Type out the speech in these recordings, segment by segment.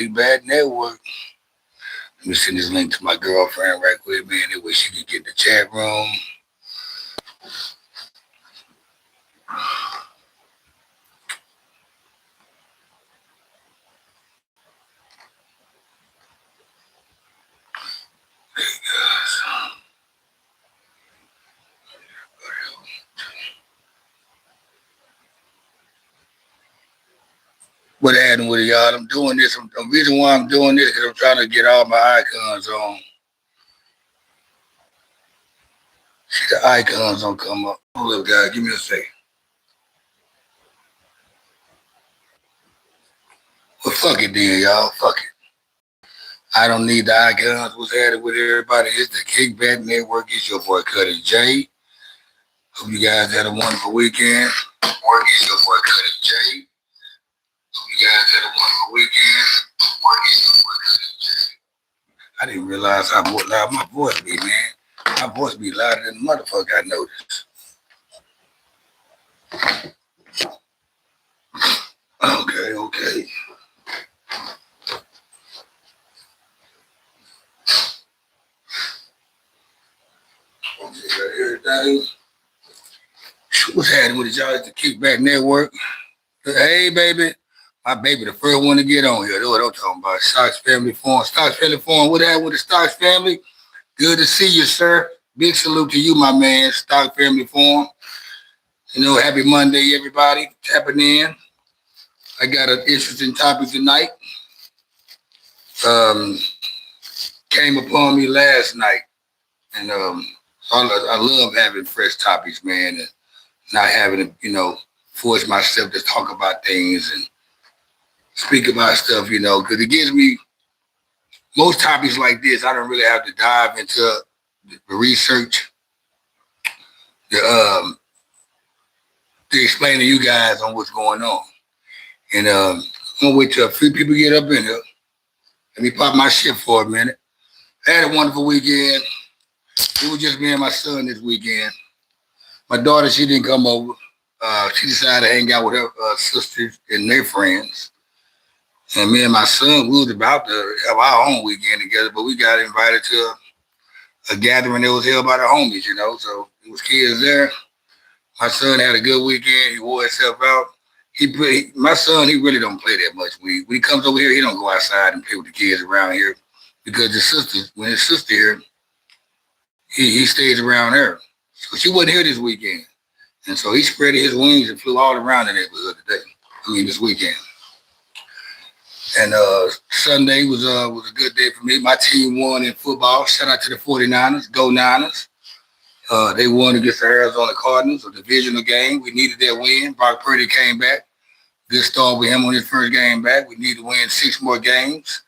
Big Bad Network. Let me send this link to my girlfriend right quick, man. That way she can get in the chat room. What happened with it, y'all? I'm doing this. The reason why I'm doing this is because I'm trying to get all my icons on. See, the icons don't come up. Hold up, guys. Give me a second. Well, fuck it then, y'all. Fuck it. I don't need the icons. What's happening with everybody? It's the Kickback Network. It's your boy Cuddy J. Hope you guys had a wonderful weekend. Work is your boy Cuddy J. Hope you guys had a wonderful weekend. Work is your boy Cuddy J. I didn't realize how loud my voice be, man. My voice be louder than the motherfucker, I noticed. Okay. Everything. What's happening with y'all at the Kickback Network? Hey, baby. My baby, the first one to get on here. That's what I'm talking about. Stocks Family Forum. Stocks Family Forum. What happened with the Stocks family? Good to see you, sir. Big salute to you, my man. Stock Family Forum. Happy Monday, everybody. Tapping in. I got an interesting topic tonight. Came upon me last night. And I love having fresh topics, man, and not having to, force myself to talk about things and speak about stuff, because it gives me most topics like this. I don't really have to dive into the research to explain to you guys on what's going on. And I'm gonna wait till a few people get up in here. Let me pop my shit for a minute. I had a wonderful weekend. It was just me and my son this weekend. My daughter, she didn't come over. She decided to hang out with her sisters and their friends. And me and my son, we was about to have our own weekend together, but we got invited to a gathering that was held by the homies, So it was kids there. My son had a good weekend. He wore himself out. My son, he really don't play that much. When he comes over here, he don't go outside and play with the kids around here because when his sister here, he stays around her. So she wasn't here this weekend. And so he spread his wings and flew all around the neighborhood this weekend. And Sunday was a good day for me. My team won in football. Shout out to the 49ers. Go Niners. They won against the Arizona Cardinals, a divisional game. We needed that win. Brock Purdy came back. Good start with him on his first game back. We need to win 6 more games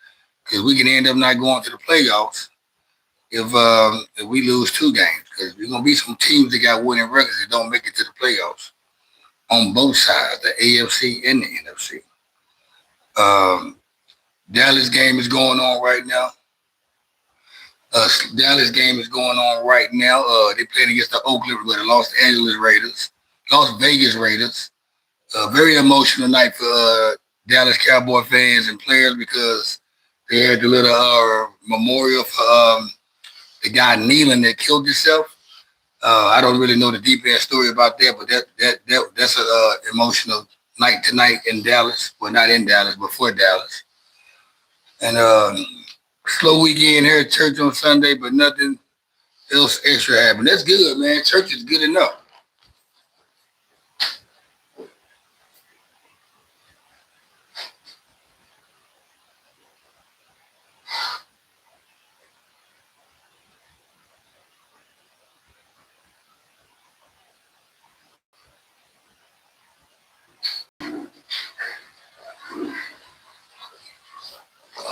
because we can end up not going to the playoffs if we lose 2 games. Because there's going to be some teams that got winning records that don't make it to the playoffs on both sides, the AFC and the NFC. Dallas game is going on right now. Dallas game is going on right now. They're playing against the Los Angeles Raiders, Las Vegas Raiders. Very emotional night for Dallas Cowboy fans and players because they had the little memorial for the guy kneeling that killed himself. I don't really know the deep end story about that, but that's an emotional night tonight in Dallas. Well, not in Dallas, but for Dallas. And slow weekend here at church on Sunday, but nothing else extra happened. That's good, man. Church is good enough.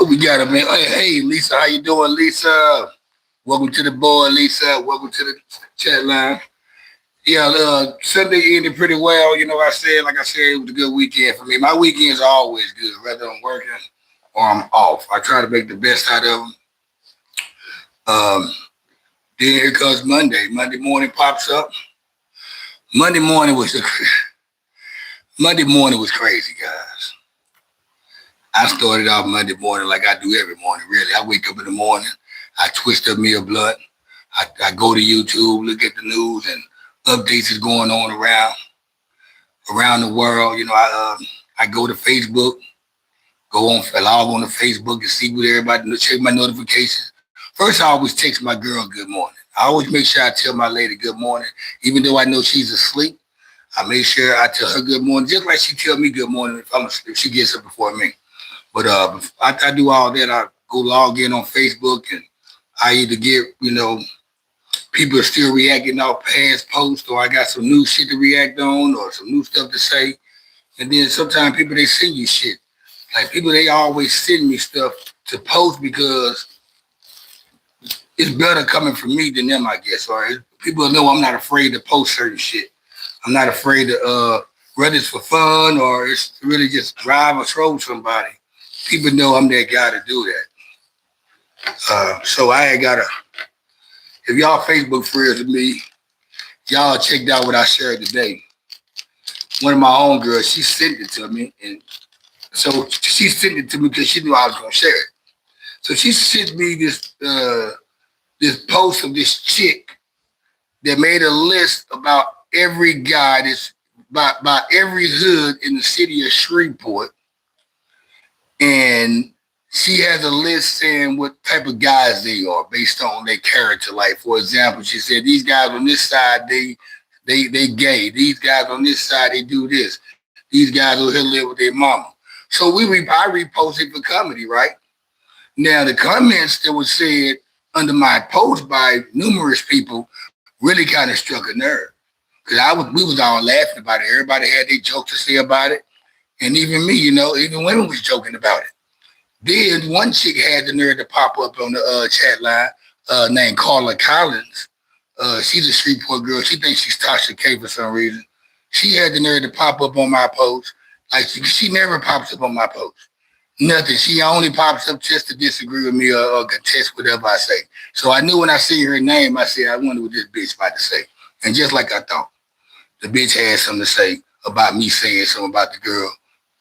We got it, man. Hey, Lisa, how you doing, Lisa? Welcome to the board, Lisa. Welcome to the chat line. Yeah, Sunday ended pretty well. Like I said, it was a good weekend for me. My weekends are always good, whether I'm working or I'm off. I try to make the best out of them. Then here comes Monday. Monday morning pops up. Monday morning was crazy, guys. I started off Monday morning like I do every morning, really. I wake up in the morning, I twist up me a blunt, I go to YouTube, look at the news and updates is going on around the world. I go to Facebook, go on log on to Facebook and see what everybody check my notifications. First, I always text my girl good morning. I always make sure I tell my lady good morning, even though I know she's asleep. I make sure I tell her good morning, just like she tell me good morning if she gets up before me. But I do all that. I go log in on Facebook and I either get, people are still reacting off past posts or I got some new shit to react on or some new stuff to say. And then sometimes people, they send you shit. Like people, they always send me stuff to post because it's better coming from me than them, I guess. Or people know I'm not afraid to post certain shit. I'm not afraid to, whether it's for fun or it's really just drive or troll somebody. People know I'm that guy to do that. So I ain't gotta. If y'all Facebook friends with me, y'all checked out what I shared today. One of my own girls, she sent it to me, and so she sent it to me because she knew I was gonna share it. So she sent me this post of this chick that made a list about every guy that's by every hood in the city of Shreveport, and she has a list saying what type of guys they are based on their character. Like, for example, she said these guys on this side they gay. These guys on this side they do this. These guys over here live with their mama. So I reposted for comedy, right? Now the comments that was said under my post by numerous people really kind of struck a nerve. Cause we was all laughing about it. Everybody had their joke to say about it. And even me, even women was joking about it. Then one chick had the nerve to pop up on the chat line named Carla Collins. She's a Shreveport girl. She thinks she's Tasha K for some reason. She had the nerve to pop up on my post. Like she never pops up on my post. Nothing. She only pops up just to disagree with me or contest whatever I say. So I knew when I see her name, I said, I wonder what this bitch about to say. And just like I thought, the bitch had something to say about me saying something about the girl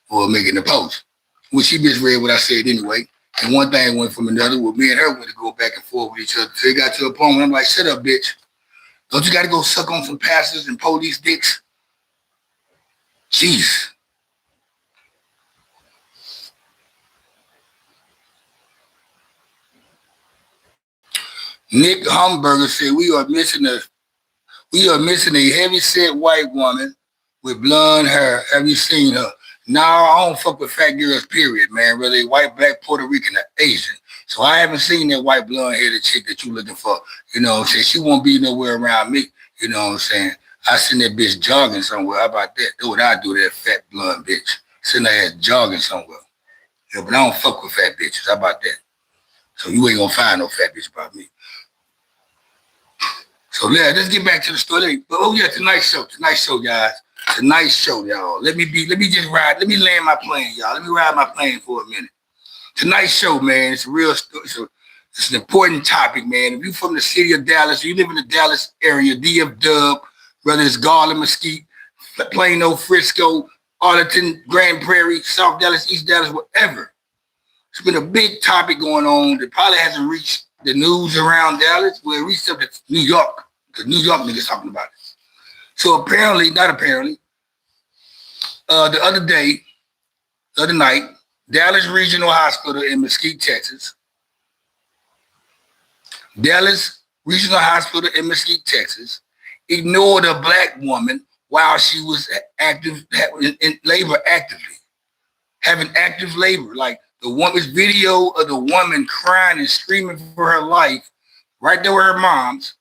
or making the post. Well, she just read what I said anyway. And one thing went from another. Well, me and her went to go back and forth with each other. So it got to a point where I'm like, shut up, bitch. Don't you got to go suck on some pastors and police dicks? Jeez. Nick Humberger said we are missing a heavy set white woman with blonde hair. Have you seen her? No, I don't fuck with fat girls, period, man. Whether they white, black, Puerto Rican, or Asian. So I haven't seen that white blonde headed chick that you looking for. You know what I'm saying? She won't be nowhere around me. You know what I'm saying? I seen that bitch jogging somewhere. How about that? That's what I do, that fat blonde bitch. Sitting there jogging somewhere. Yeah, but I don't fuck with fat bitches. How about that? So you ain't gonna find no fat bitch about me. So yeah, let's get back to the story. Oh yeah, tonight's show, guys. Tonight's show, y'all. Let me land my plane, y'all. Let me ride my plane for a minute. Tonight's show, man, it's a real story. It's an important topic, man. If you're from the city of Dallas, you live in the Dallas area, DF Dub, whether it's Garland, Mesquite, Plano, Frisco, Arlington, Grand Prairie, South Dallas, East Dallas, whatever. It's been a big topic going on that probably hasn't reached the news around Dallas. Well, it reached up to New York, because New York niggas talking about it. So not apparently, the other night, Dallas Regional Hospital in Mesquite, Texas. Dallas Regional Hospital in Mesquite, Texas, ignored a black woman while she was in labor actively, having active labor. Like the woman's video of the woman crying and screaming for her life, right there with her mom's,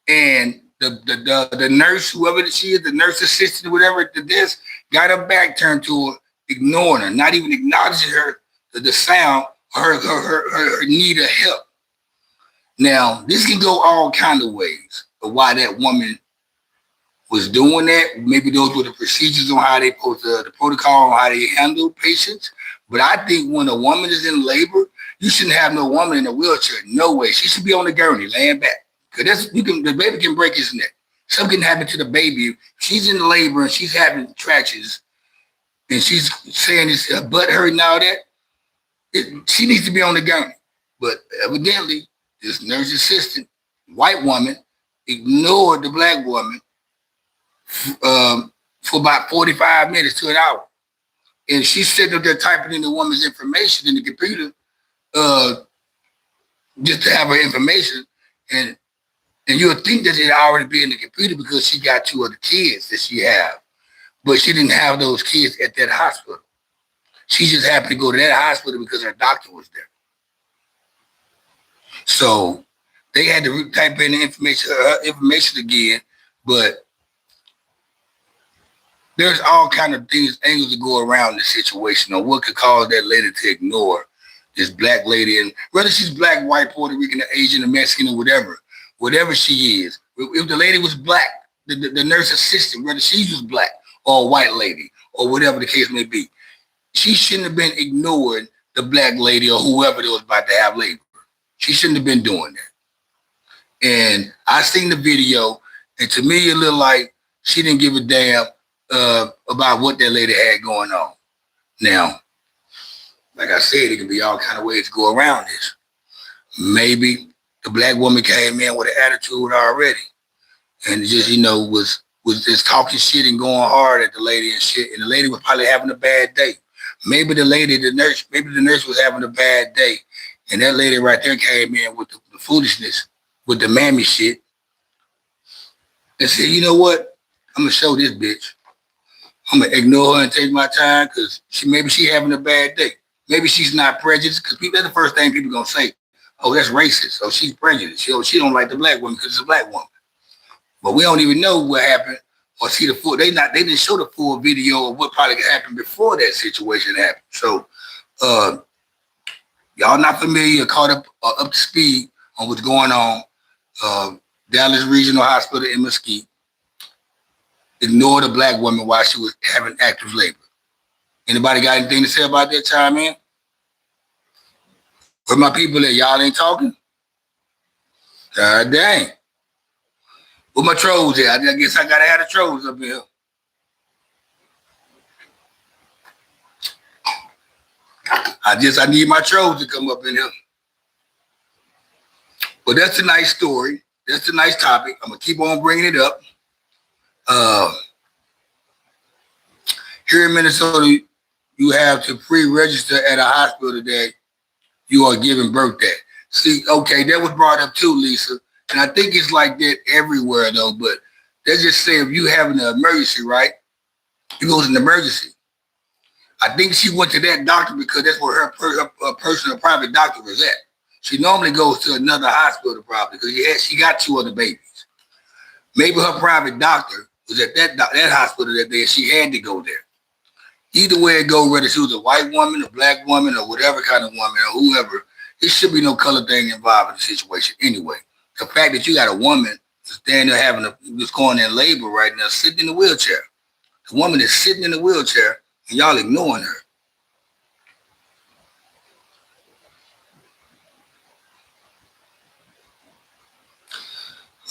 and the nurse, whoever she is, the nurse assistant, whatever at the desk, got her back turned to her, ignoring her, not even acknowledging her, the sound, her need of help. Now, this can go all kind of ways of why that woman was doing that. Maybe those were the procedures on how they put the protocol on how they handle patients. But I think when a woman is in labor, you shouldn't have no woman in a wheelchair. No way. She should be on the gurney, laying back. Because the baby can break his neck. Something can happen to the baby. If she's in labor and she's having contractions, and she's saying it's her butt hurt and all that, she needs to be on the gurney. But evidently, this nurse assistant, white woman, ignored the black woman for about 45 minutes to an hour. And she's sitting up there typing in the woman's information in the computer uh, just to have her information. And and you'll think that it already be in the computer because she got two other kids that she have. But she didn't have those kids at that hospital. She just happened to go to that hospital because her doctor was there. So they had to type in the information again, but there's all kind of things, angles to go around the situation on what could cause that lady to ignore this black lady, and whether she's black, white, Puerto Rican, Asian, or Mexican, or whatever she is. If the lady was black, the nurse assistant, whether she was black or a white lady or whatever the case may be, she shouldn't have been ignoring the black lady or whoever that was about to have labor. She shouldn't have been doing that. And I seen the video, and to me, it looked like she didn't give a damn about what that lady had going on. Now, like I said, it can be all kind of ways to go around this. Maybe the black woman came in with an attitude already, and just was just talking shit and going hard at the lady and shit. And the lady was probably having a bad day. Maybe the nurse was having a bad day, and that lady right there came in with the foolishness, with the mammy shit, and said, you know what? I'm gonna show this bitch. I'm gonna ignore her and take my time because maybe she having a bad day. Maybe she's not prejudiced because that's the first thing people gonna say. Oh, that's racist. Oh, she's prejudiced. She don't like the black woman because it's a black woman. But we don't even know what happened or see the full. They didn't show the full video of what probably happened before that situation happened. So, y'all not familiar, caught up to speed on what's going on. Dallas Regional Hospital in Mesquite ignored a black woman while she was having active labor. Anybody got anything to say about that? Chime in. Where my people at? Y'all ain't talking? God dang. Where my trolls at? I guess I gotta have the trolls up here. I need my trolls to come up in here. But that's a nice story. That's a nice topic. I'm gonna keep on bringing it up. Here in Minnesota, you have to pre-register at a hospital that you are giving birth at. See, okay, that was brought up too, Lisa. And I think it's like that everywhere though, but they just say if you have an emergency, right? It goes an emergency. I think she went to that doctor because that's where her personal private doctor was at. She normally goes to another hospital probably because she got two other babies. Maybe her private doctor was at that hospital that day and she had to go there. Either way it go, whether she was a white woman, a black woman, or whatever kind of woman, or whoever, there should be no color thing involved in the situation anyway. The fact that you got a woman standing there just going in labor right now, sitting in the wheelchair. The woman is sitting in the wheelchair, and y'all ignoring her.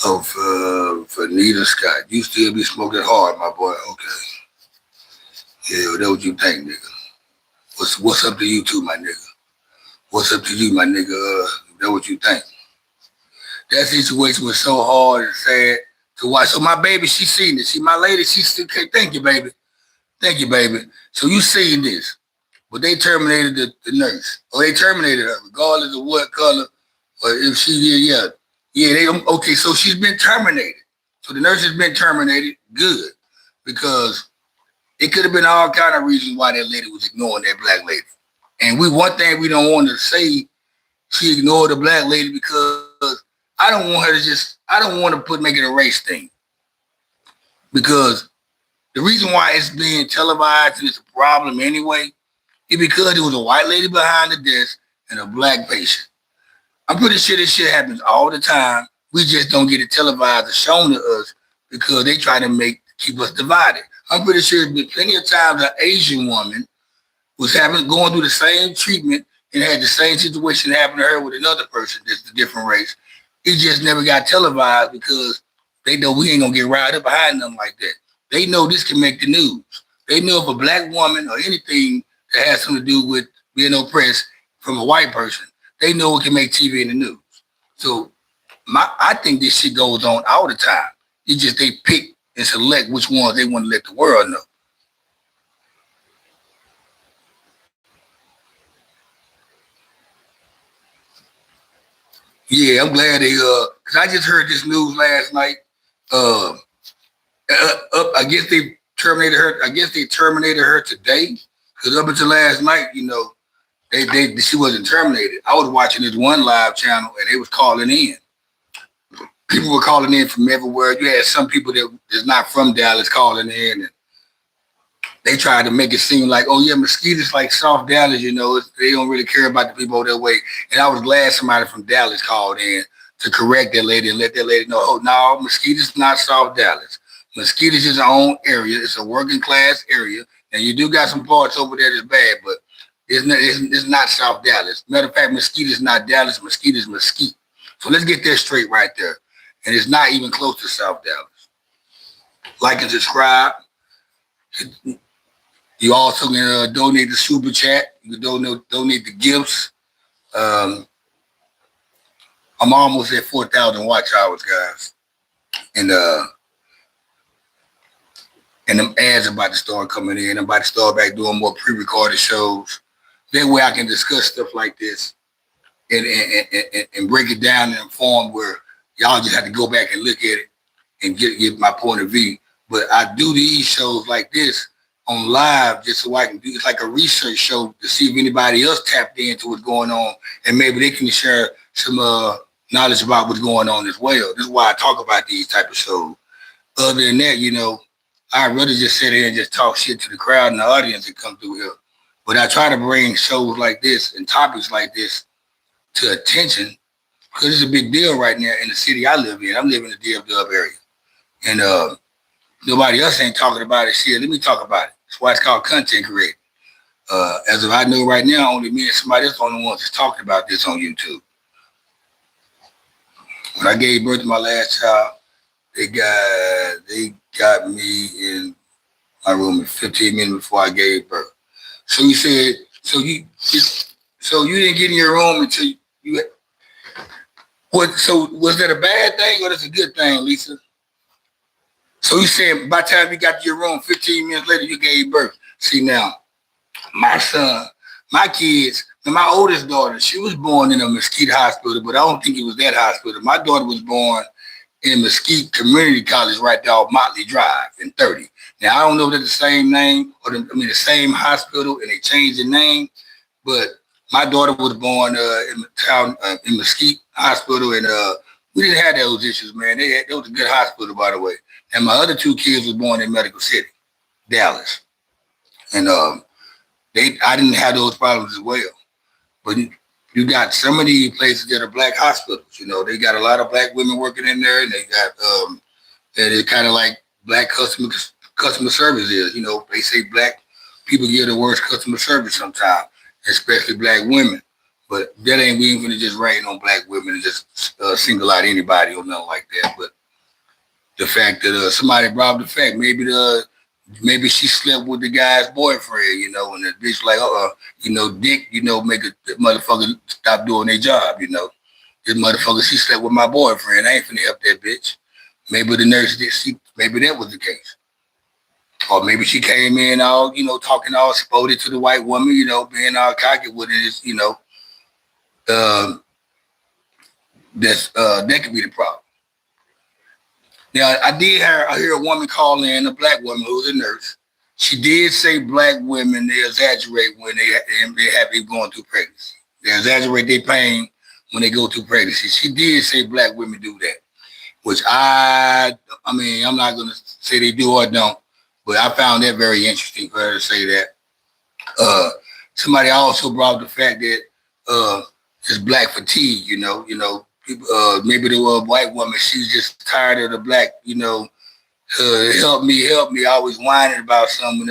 Oh, for Nita Scott, you still be smoking hard, my boy. Okay. Yeah, that's what you think, nigga. What's up to you too, my nigga? What's up to you, my nigga? That's what you think. That situation was so hard and sad to watch. So my baby, she seen it. See, my lady, she still thank you, baby. Thank you, baby. So you seen this. But they terminated the nurse. Or they terminated her, regardless of what color, or if she did, okay, so she's been terminated. So the nurse has been terminated, good. Because it could have been all kind of reasons why that lady was ignoring that black lady. And one thing we don't want to say, she ignored the black lady because I don't want to make it a race thing. Because the reason why it's being televised and it's a problem anyway is because there was a white lady behind the desk and a black patient. I'm pretty sure this shit happens all the time. We just don't get it televised or shown to us because they try to keep us divided. I'm pretty sure there's been plenty of times an Asian woman was going through the same treatment and had the same situation happen to her with another person that's a different race. It just never got televised because they know we ain't gonna get riled up behind them like that. They know this can make the news. They know if a black woman or anything that has something to do with being oppressed from a white person, they know it can make TV in the news. So I think this shit goes on all the time. It's just they pick and select which ones they want to let the world know. Yeah, I'm glad they cause I just heard this news last night. Uh, I guess they terminated her. I guess they terminated her today. Cause up until last night, they she wasn't terminated. I was watching this one live channel and they was calling in. People were calling in from everywhere. You had some people that is not from Dallas calling in, and they tried to make it seem like, oh yeah, Mesquite's like South Dallas. They don't really care about the people that way. And I was glad somebody from Dallas called in to correct that lady and let that lady know, oh no, Mesquite's not South Dallas. Mesquite's is its own area. It's a working class area, and you do got some parts over there that's bad, but it's not South Dallas. Matter of fact, Mesquite is not Dallas. Mesquite is Mesquite. So let's get that straight right there. And it's not even close to South Dallas. Like and subscribe. You also can donate the super chat. You can donate the gifts. I'm almost at 4,000 watch hours, guys. And them ads about to start coming in. I'm about to start back doing more pre-recorded shows. That way I can discuss stuff like this and break it down in a form where y'all just have to go back and look at it and get my point of view. But I do these shows like this on live just so I can do it's like a research show to see if anybody else tapped into what's going on and maybe they can share some knowledge about what's going on as well. This is why I talk about these type of shows. Other than that, I'd rather just sit here and just talk shit to the crowd and the audience that come through here. But I try to bring shows like this and topics like this to attention because it's a big deal right now in the city I live in. I'm living in the DFW area. And nobody else ain't talking about it. Shit, let me talk about it. That's why it's called content creating. As of I know right now, only me and somebody else are the ones that's talking about this on YouTube. When I gave birth to my last child, they got me in my room in 15 minutes before I gave birth. So you said, so you didn't get in your room until you. What? So was that a bad thing or that's a good thing, Lisa? So you said by the time you got to your room, 15 minutes later, you gave birth. See now, my son, my kids, and my oldest daughter, she was born in a Mesquite hospital, but I don't think it was that hospital. My daughter was born in Mesquite Community College right there off Motley Drive in 30. Now, I don't know if they're the same name or the same hospital and they changed the name, but my daughter was born in town in Mesquite Hospital, and we didn't have those issues, man. It was a good hospital, by the way. And my other two kids was born in Medical City, Dallas, and I didn't have those problems as well. But you got some of these places that are black hospitals. They got a lot of black women working in there, and they got that is kind of like black customer service is. They say black people give the worst customer service sometimes, especially black women. But we ain't gonna just rain on black women and just single out anybody or nothing like that. But the fact that somebody brought the fact, maybe she slept with the guy's boyfriend, and the bitch like, dick, make a motherfucker stop doing their job, This motherfucker, she slept with my boyfriend. I ain't finna help that bitch. Maybe the nurse did maybe that was the case. Or maybe she came in all, talking all spotted to the white woman, being all cocky with it, that could be the problem. Now, I hear a woman call in, a black woman who's a nurse. She did say black women, they exaggerate when they have been going through pregnancy. They exaggerate their pain when they go through pregnancy. She did say black women do that, which I'm not going to say they do or don't, but I found that very interesting for her to say that. Somebody also brought up the fact that it's black fatigue, maybe the white woman, she's just tired of the black, help me, always whining about something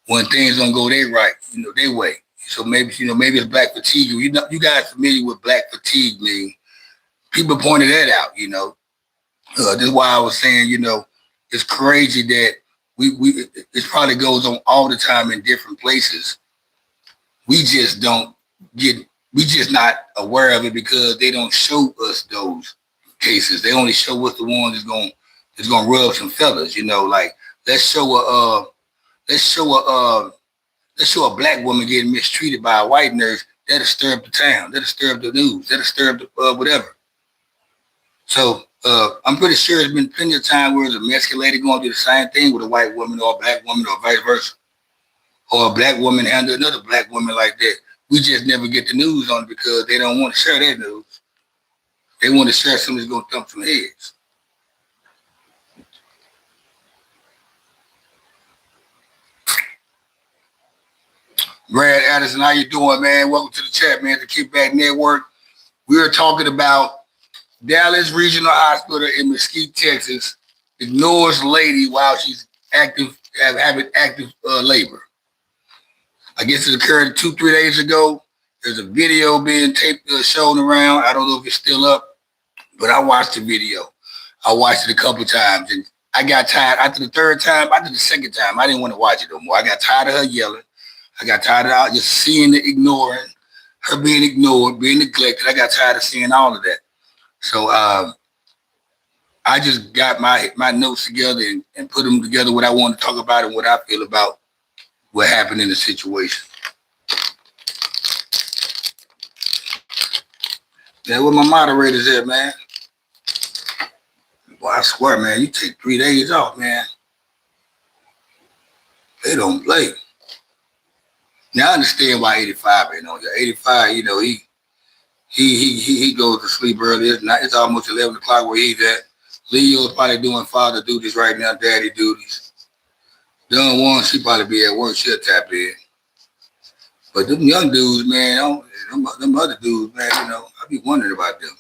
when things don't go their right, their way. So maybe it's black fatigue. You guys familiar with black fatigue mean? People pointed that out, This is why I was saying, it's crazy that it probably goes on all the time in different places. We just don't get, we just not aware of it because they don't show us those cases. They only show us the ones that's gonna rub some feathers. Like let's show a let's show a let's show a black woman getting mistreated by a white nurse. That'll stir up the town. That'll stir up the news. That'll stir up the whatever. So I'm pretty sure there's been plenty of time where there's a Mexican lady going to do the same thing with a white woman or a black woman or vice versa, or a black woman handle another black woman like that. We just never get the news on it because they don't want to share that news. They want to share something that's going to thump some heads. Brad Addison, how you doing, man? Welcome to the chat, man, the Kickback Network. We are talking about Dallas Regional Hospital in Mesquite, Texas, ignores lady while she's having active labor. I guess it occurred 2-3 days ago. There's a video being taped, shown around. I don't know if it's still up, but I watched the video. I watched it a couple times, and I got tired. After the third time, after the second time, I didn't want to watch it no more. I got tired of her yelling. I got tired of just seeing it, ignoring her, being ignored, being neglected. I got tired of seeing all of that. So I just got my notes together and put them together, what I want to talk about and what I feel about what happened in the situation. That's where my moderators at, man. Boy, I swear, man, you take 3 days off, man. They don't play. Now I understand why 85 ain't on here. 85, he goes to sleep early. It's almost 11 o'clock where he's at. Leo's probably doing father duties right now, daddy duties. Young one, she probably be at work. She'll tap in. But them young dudes, man, them other dudes, man, I be wondering about them.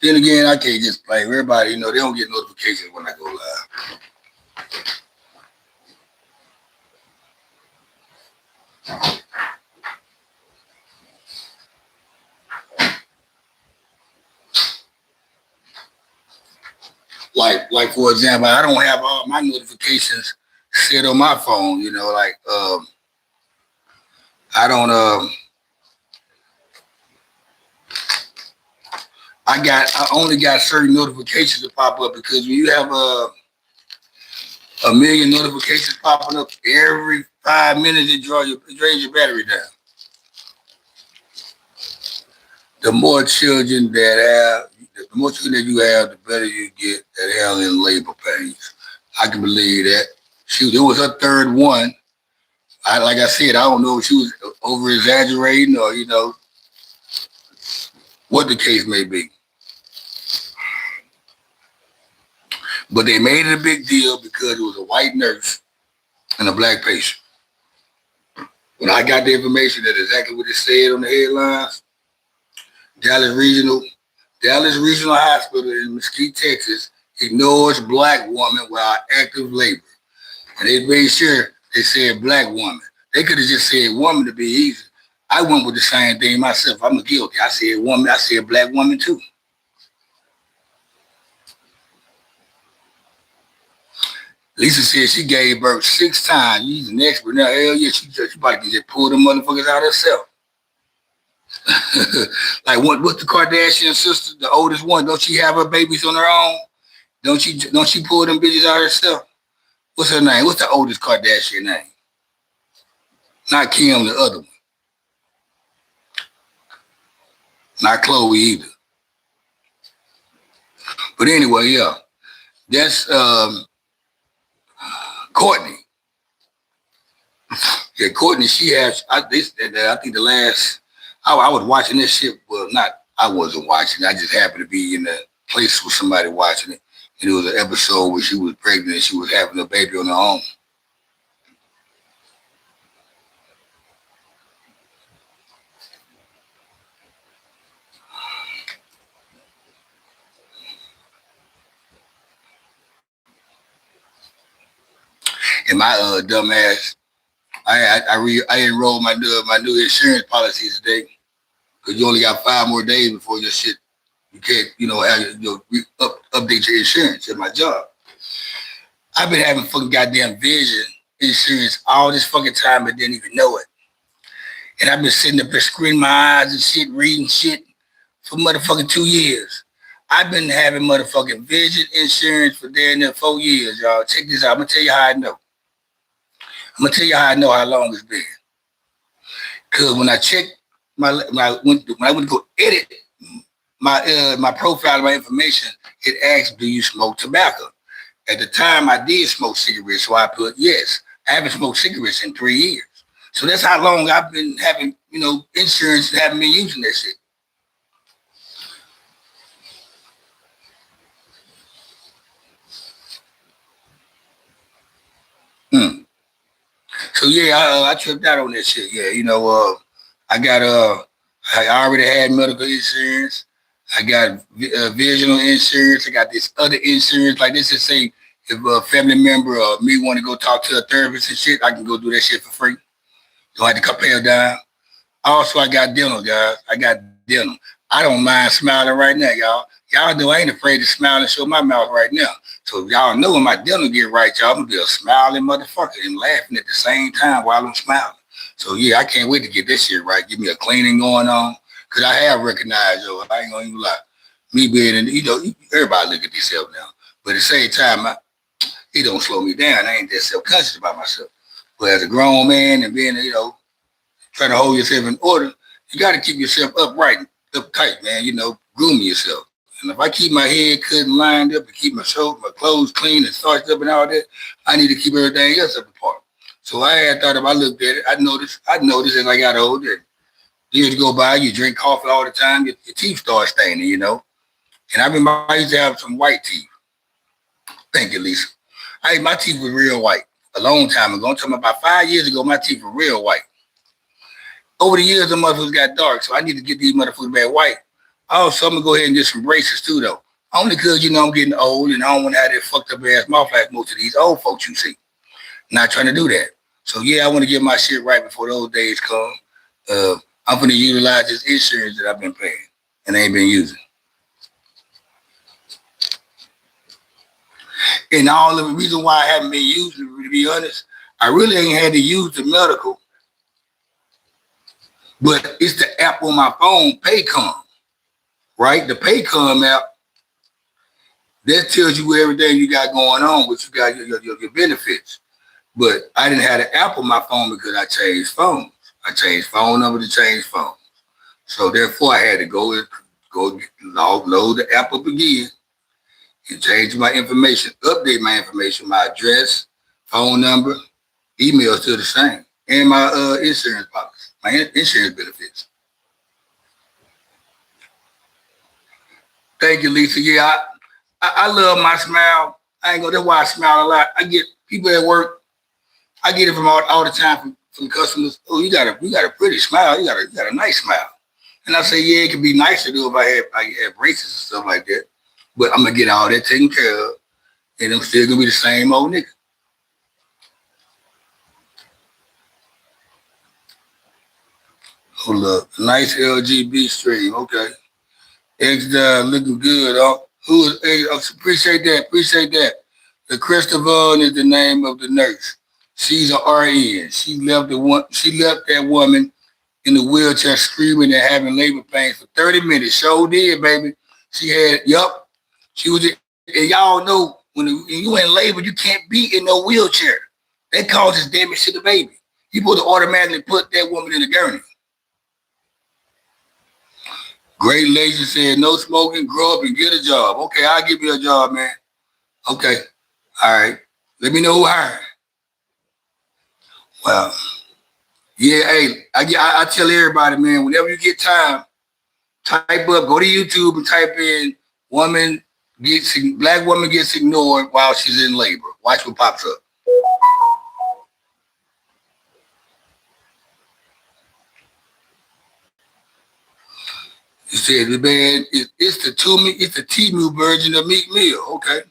Then again, I can't just blame everybody. They don't get notifications when I go live. Like for example, I don't have all my notifications set on my phone. I don't. I only got certain notifications that pop up because when you have a million notifications popping up every 5 minutes, it drains your battery down. The more children that you have, the better you get at handling labor pains. I can believe that. Shoot, it was her third one. Like I said, I don't know if she was over exaggerating or what the case may be. But they made it a big deal because it was a white nurse and a black patient. When I got the information, that's exactly what it said on the headlines. Dallas Regional Hospital in Mesquite, Texas, ignores black woman while active labor. And they made sure they said black woman. They could have just said woman to be easy. I went with the same thing myself. I'm guilty. I said woman. I said black woman too. Lisa said she gave birth 6 times. She's an expert now. Hell yeah, she probably can just pull them motherfuckers out herself. Like what's the Kardashian sister, the oldest one? Don't she have her babies on her own? Don't she pull them bitches out herself? What's her name? What's the oldest Kardashian name? Not Kim, the other one. Not Chloe either. But anyway, yeah. That's Courtney. Yeah, Courtney, she has, I think the last, I was watching this shit, well, I wasn't watching, I just happened to be in the place with somebody watching it, and it was an episode where she was pregnant and she was having a baby on her own. And my dumb ass, I enrolled my new insurance policy today because you only got 5 more days before your shit. You can't, update your insurance at my job. I've been having fucking goddamn vision insurance all this fucking time but didn't even know it. And I've been sitting up there screening my eyes and shit, reading shit for motherfucking 2 years. I've been having motherfucking vision insurance for damn near 4 years, y'all. Check this out. I'm gonna tell you how I know. I'm gonna tell you how I know how long it's been. Cause when I checked when I went to go edit my profile, my information, it asked, "Do you smoke tobacco?" At the time, I did smoke cigarettes, so I put yes. I haven't smoked cigarettes in 3 years. So that's how long I've been having, insurance and haven't been using that shit. Hmm. So yeah, I tripped out on that shit. Yeah, I got I already had medical insurance. I got visual insurance. I got this other insurance. Like this is say if a family member or me want to go talk to a therapist and shit, I can go do that shit for free. Don't have to compare down. Also, I got dental, guys. I got dental. I don't mind smiling right now, y'all. Y'all know I ain't afraid to smile and show my mouth right now. So y'all know when my dental get right, y'all, I'm gonna be a smiling motherfucker and laughing at the same time while I'm smiling. So yeah, I can't wait to get this shit right. Give me a cleaning going on. Cause I have recognized, I ain't gonna even lie. Me being in, everybody look at themselves now. But at the same time, it don't slow me down. I ain't that self-conscious about myself. But as a grown man and being, trying to hold yourself in order, you got to keep yourself upright, uptight, man. Grooming yourself. And if I keep my head cut and lined up and keep my clothes clean and starched up and all that, I need to keep everything else up apart. So I had thought if I looked at it, I noticed as I got older, years go by, you drink coffee all the time, your teeth start staining. And I remember I used to have some white teeth. Thank you, Lisa. My teeth were real white a long time ago. I'm talking about 5 years ago, my teeth were real white. Over the years, the motherfuckers got dark, so I need to get these motherfuckers back white. Also, I'm gonna go ahead and get some braces too, though. Only because I'm getting old and I don't want to have that fucked up ass mouth like most of these old folks you see. Not trying to do that. So yeah, I want to get my shit right before those days come. I'm gonna utilize this insurance that I've been paying and I ain't been using. And all of the reason why I haven't been using it, to be honest, I really ain't had to use the medical, but it's the app on my phone, Paycom, right? The Paycom app, that tells you everything you got going on, what you got, your benefits. But I didn't have the app on my phone because I changed phones. I changed phone number to change phones. So therefore, I had to go load the app up again and change my information, update my information, my address, phone number, email still the same, and my insurance policy, my insurance benefits. Thank you, Lisa. Yeah, I love my smile. I ain't gonna. That's why I smile a lot. I get people at work. I get it from all the time from customers. Oh, you got a pretty smile. You got a nice smile. And I say, yeah, it could be nicer to if I had braces and stuff like that. But I'm gonna get all that taken care of, and I'm still gonna be the same old nigga. Hold up, nice LGB stream. Okay, X looking good. Who is? Hey, appreciate that. Appreciate that. The Christopher is the name of the nurse. She's a RN. She left that woman in the wheelchair screaming and having labor pains for 30 minutes. Sure did, baby. She had, yup. She was, and y'all know when you in labor, you can't be in no wheelchair. That causes damage to the baby. You supposed to automatically put that woman in a gurney. Great Lady said, no smoking, grow up and get a job. Okay, I'll give you a job, man. Okay. All right. Let me know who hired. Well, yeah, hey, I tell everybody, man, whenever you get time, type up, go to YouTube and type in black woman gets ignored while she's in labor. Watch what pops up. You said, man, it's the Temu version of Meek Mill. Okay.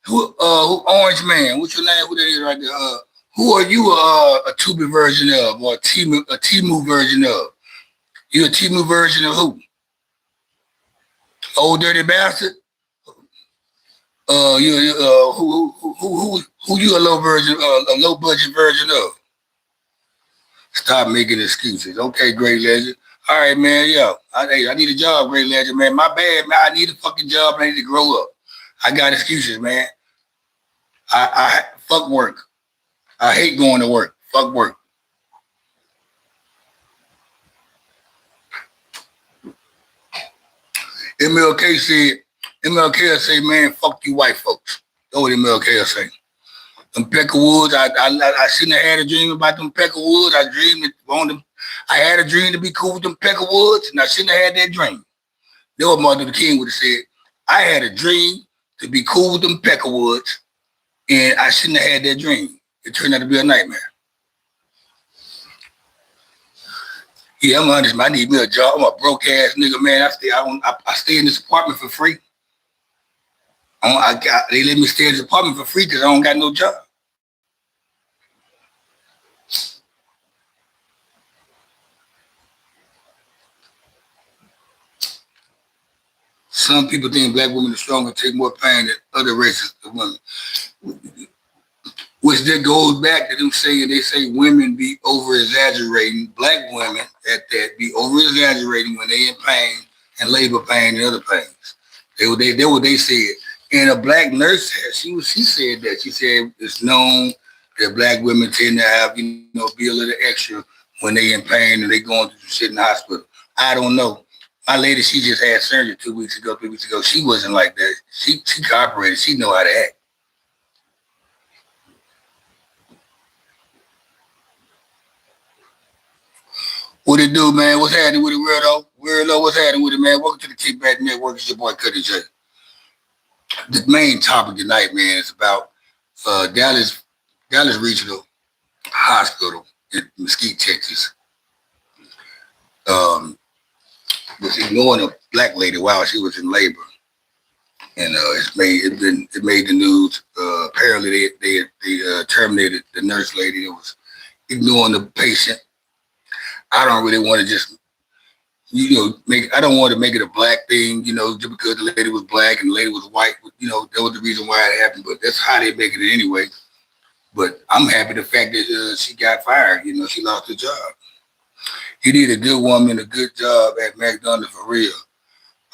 Who Orange Man? What's your name? Who that is right there? Who are you a Tubi version of or a Temu version of? You a Temu version of who? Old dirty bastard. Who you a low budget version of? Stop making excuses. Okay, great legend. All right, man. Yo, I need a job, great legend, man. My bad, man. I need a fucking job. I need to grow up. I got excuses, man. I fuck work. I hate going to work. Fuck work. MLK said, MLK will say, man, fuck you white folks. That's what MLK will say. Them Peckerwoods, I shouldn't have had a dream about them Peckerwoods. I dreamed it on them. I had a dream to be cool with them Peckerwoods, and I shouldn't have had that dream. That what Martin Luther King would have said. I had a dream to be cool with them Peckerwoods, and I shouldn't have had that dream. It turned out to be a nightmare. Yeah, I'm honest, man. I need me a job. I'm a broke ass nigga, man. I stay in this apartment for free. They let me stay in this apartment for free because I don't got no job. Some people think black women are stronger and take more pain than other races of women. Which that goes back to them saying they say women be over exaggerating, black women at that be over exaggerating when they in pain and labor pain and other pains. They what they said. And a black nurse she said that. She said it's known that black women tend to have, be a little extra when they in pain and they going through some shit in the hospital. I don't know. My lady, she just had surgery 2 weeks ago, 3 weeks ago. She wasn't like that. She cooperated. She know how to act. What it do, man? What's happening with it, Weirdo? Weirdo, what's happening with it, man? Welcome to the Kickback Network. It's your boy, Cuddy J. The main topic tonight, man, is about Dallas Regional Hospital in Mesquite, Texas. Was ignoring a black lady while she was in labor, and it made the news. Apparently, they terminated the nurse lady that was ignoring the patient. I don't really want to just I don't want to make it a black thing, just because the lady was black and the lady was white. That was the reason why it happened. But that's how they make it anyway. But I'm happy the fact that she got fired. She lost her job. You need a good woman, a good job at McDonald's for real.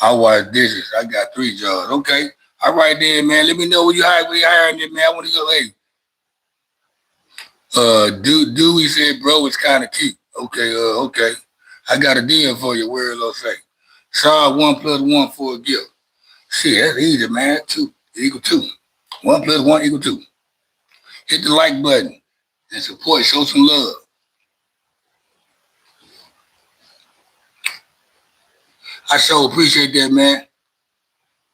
I wash dishes. I got 3 jobs. Okay. All right then, man. Let me know when you hiring me, man. I want to go, Dewey said, bro, it's kind of cute. Okay, okay. I got a deal for you. Where it'll say. Saw 1 + 1 for a gift. Shit, that's easy, man. 2 equal 2. 1 + 1 equal 2. Hit the like button and support. Show some love. I sure appreciate that, man.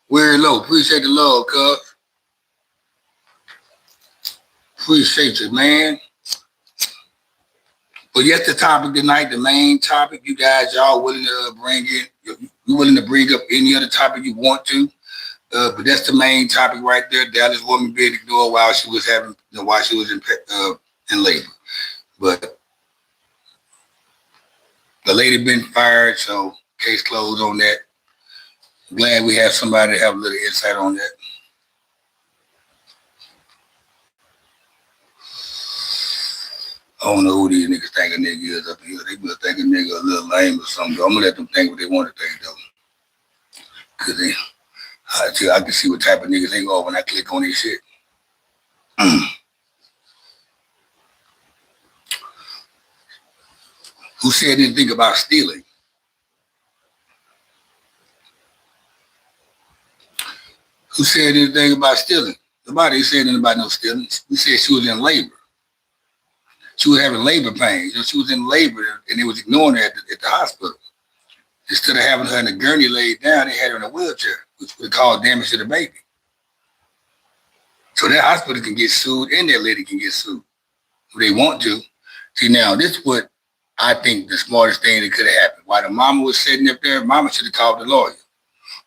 We're low. Appreciate the love, cuz. Appreciate you, man. But yes, the topic tonight, the main topic, you guys, y'all willing to bring in, you willing to bring up any other topic you want to. But that's the main topic right there. Dallas woman being ignored while she was in labor. But the lady been fired, so case closed on that. Glad we have somebody to have a little insight on that. I don't know who these niggas think a nigga is up here. They must think a nigga a little lame or something. I'm gonna let them think what they want to think though. Cause I can see what type of niggas they are when I click on this shit. Who said anything about stealing? Who said anything about stealing? Nobody said anything about no stealing. We said she was in labor. She was having labor pains. She was in labor and they was ignoring her at the hospital. Instead of having her in a gurney laid down, they had her in a wheelchair, which would cause damage to the baby. So that hospital can get sued and that lady can get sued if they want to. See, now, this is what I think the smartest thing that could have happened. While the mama was sitting up there, mama should have called the lawyer.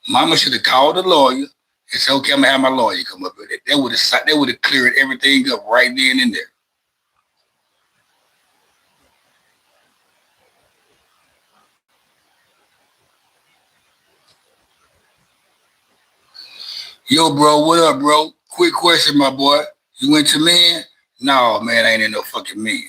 Mama should have called the lawyer and said, okay, I'm going to have my lawyer come up with it. That would have cleared everything up right then and there. Yo, bro, what up, bro? Quick question, my boy. You went to men? No, man, I ain't in no fucking men.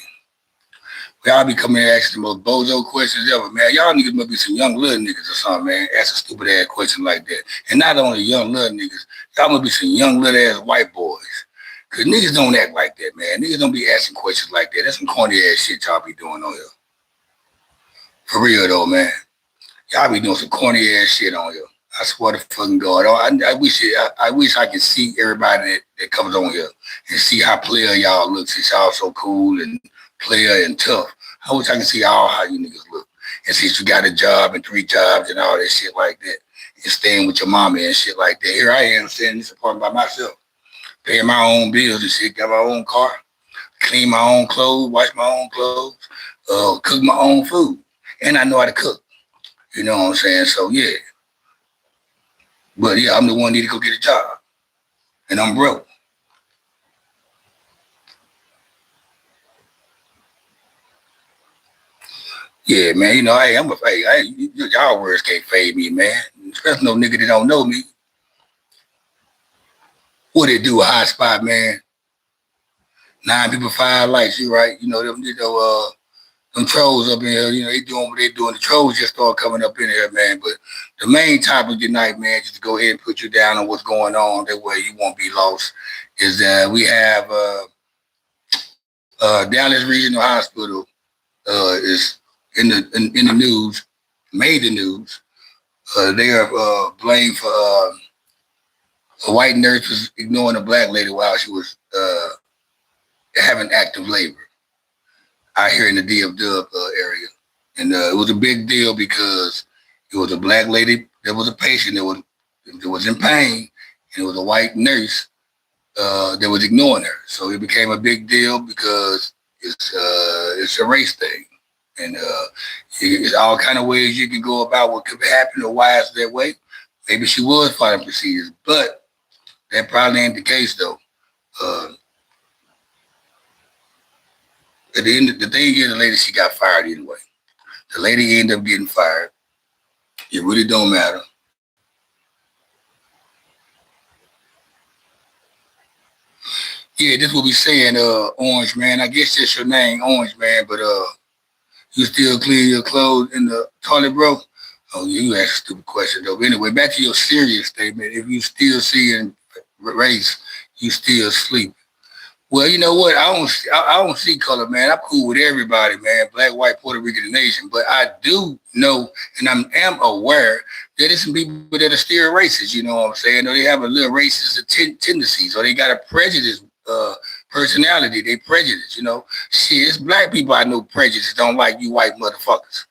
Y'all be coming here asking the most bozo questions ever, man. Y'all niggas must be some young little niggas or something, man. Ask a stupid ass question like that. And not only young little niggas, y'all must be some young little ass white boys. Cause niggas don't act like that, man. Niggas don't be asking questions like that. That's some corny ass shit y'all be doing on here. For real though, man. Y'all be doing some corny ass shit on here. I swear to fucking God. I wish I could see everybody that comes on here and see how player y'all look since y'all so cool and player and tough. I wish I could see all how you niggas look. And since you got a job and 3 jobs and all that shit like that, and staying with your mama and shit like that. Here I am staying in this apartment by myself, paying my own bills and shit, got my own car, clean my own clothes, wash my own clothes, cook my own food. And I know how to cook. You know what I'm saying? So yeah. But yeah, I'm the one need to go get a job. And I'm broke. Yeah, man, you know, hey, y'all words can't fade me, man. Especially no nigga that don't know me. What it do, a hot spot, man? 9 people, 5 lights, you right? Them trolls up in here, they doing what they doing. The trolls just start coming up in here, man. But the main topic tonight, man, just to go ahead and put you down on what's going on, that way you won't be lost, is that we have Dallas Regional Hospital is in the news, made the news. They are blamed for a white nurse was ignoring a black lady while she was having active labor out here in the DFW area. And it was a big deal because it was a black lady that was a patient that was in pain, and it was a white nurse that was ignoring her. So it became a big deal because it's a race thing, and it's all kind of ways you can go about what could happen or why it's that way. Maybe she was fighting procedures, but that probably ain't the case though. Uh, at the end, the thing is, the lady she got fired anyway. The lady ended up getting fired. It really don't matter. Yeah, this what we saying, Orange Man. I guess that's your name, Orange Man, but you still clean your clothes in the toilet, bro? Oh, you asked a stupid question though. But anyway, back to your serious statement. If you still seeing race, you still sleep. Well, you know what? I don't see color, man. I'm cool with everybody, man. Black, white, Puerto Rican, and nation. But I do know, and am aware that there's some people that are still racist. You know what I'm saying? Or they have a little racist tendencies, or they got a prejudice personality. They prejudice. Shit, it's black people I know prejudice don't like you white motherfuckers.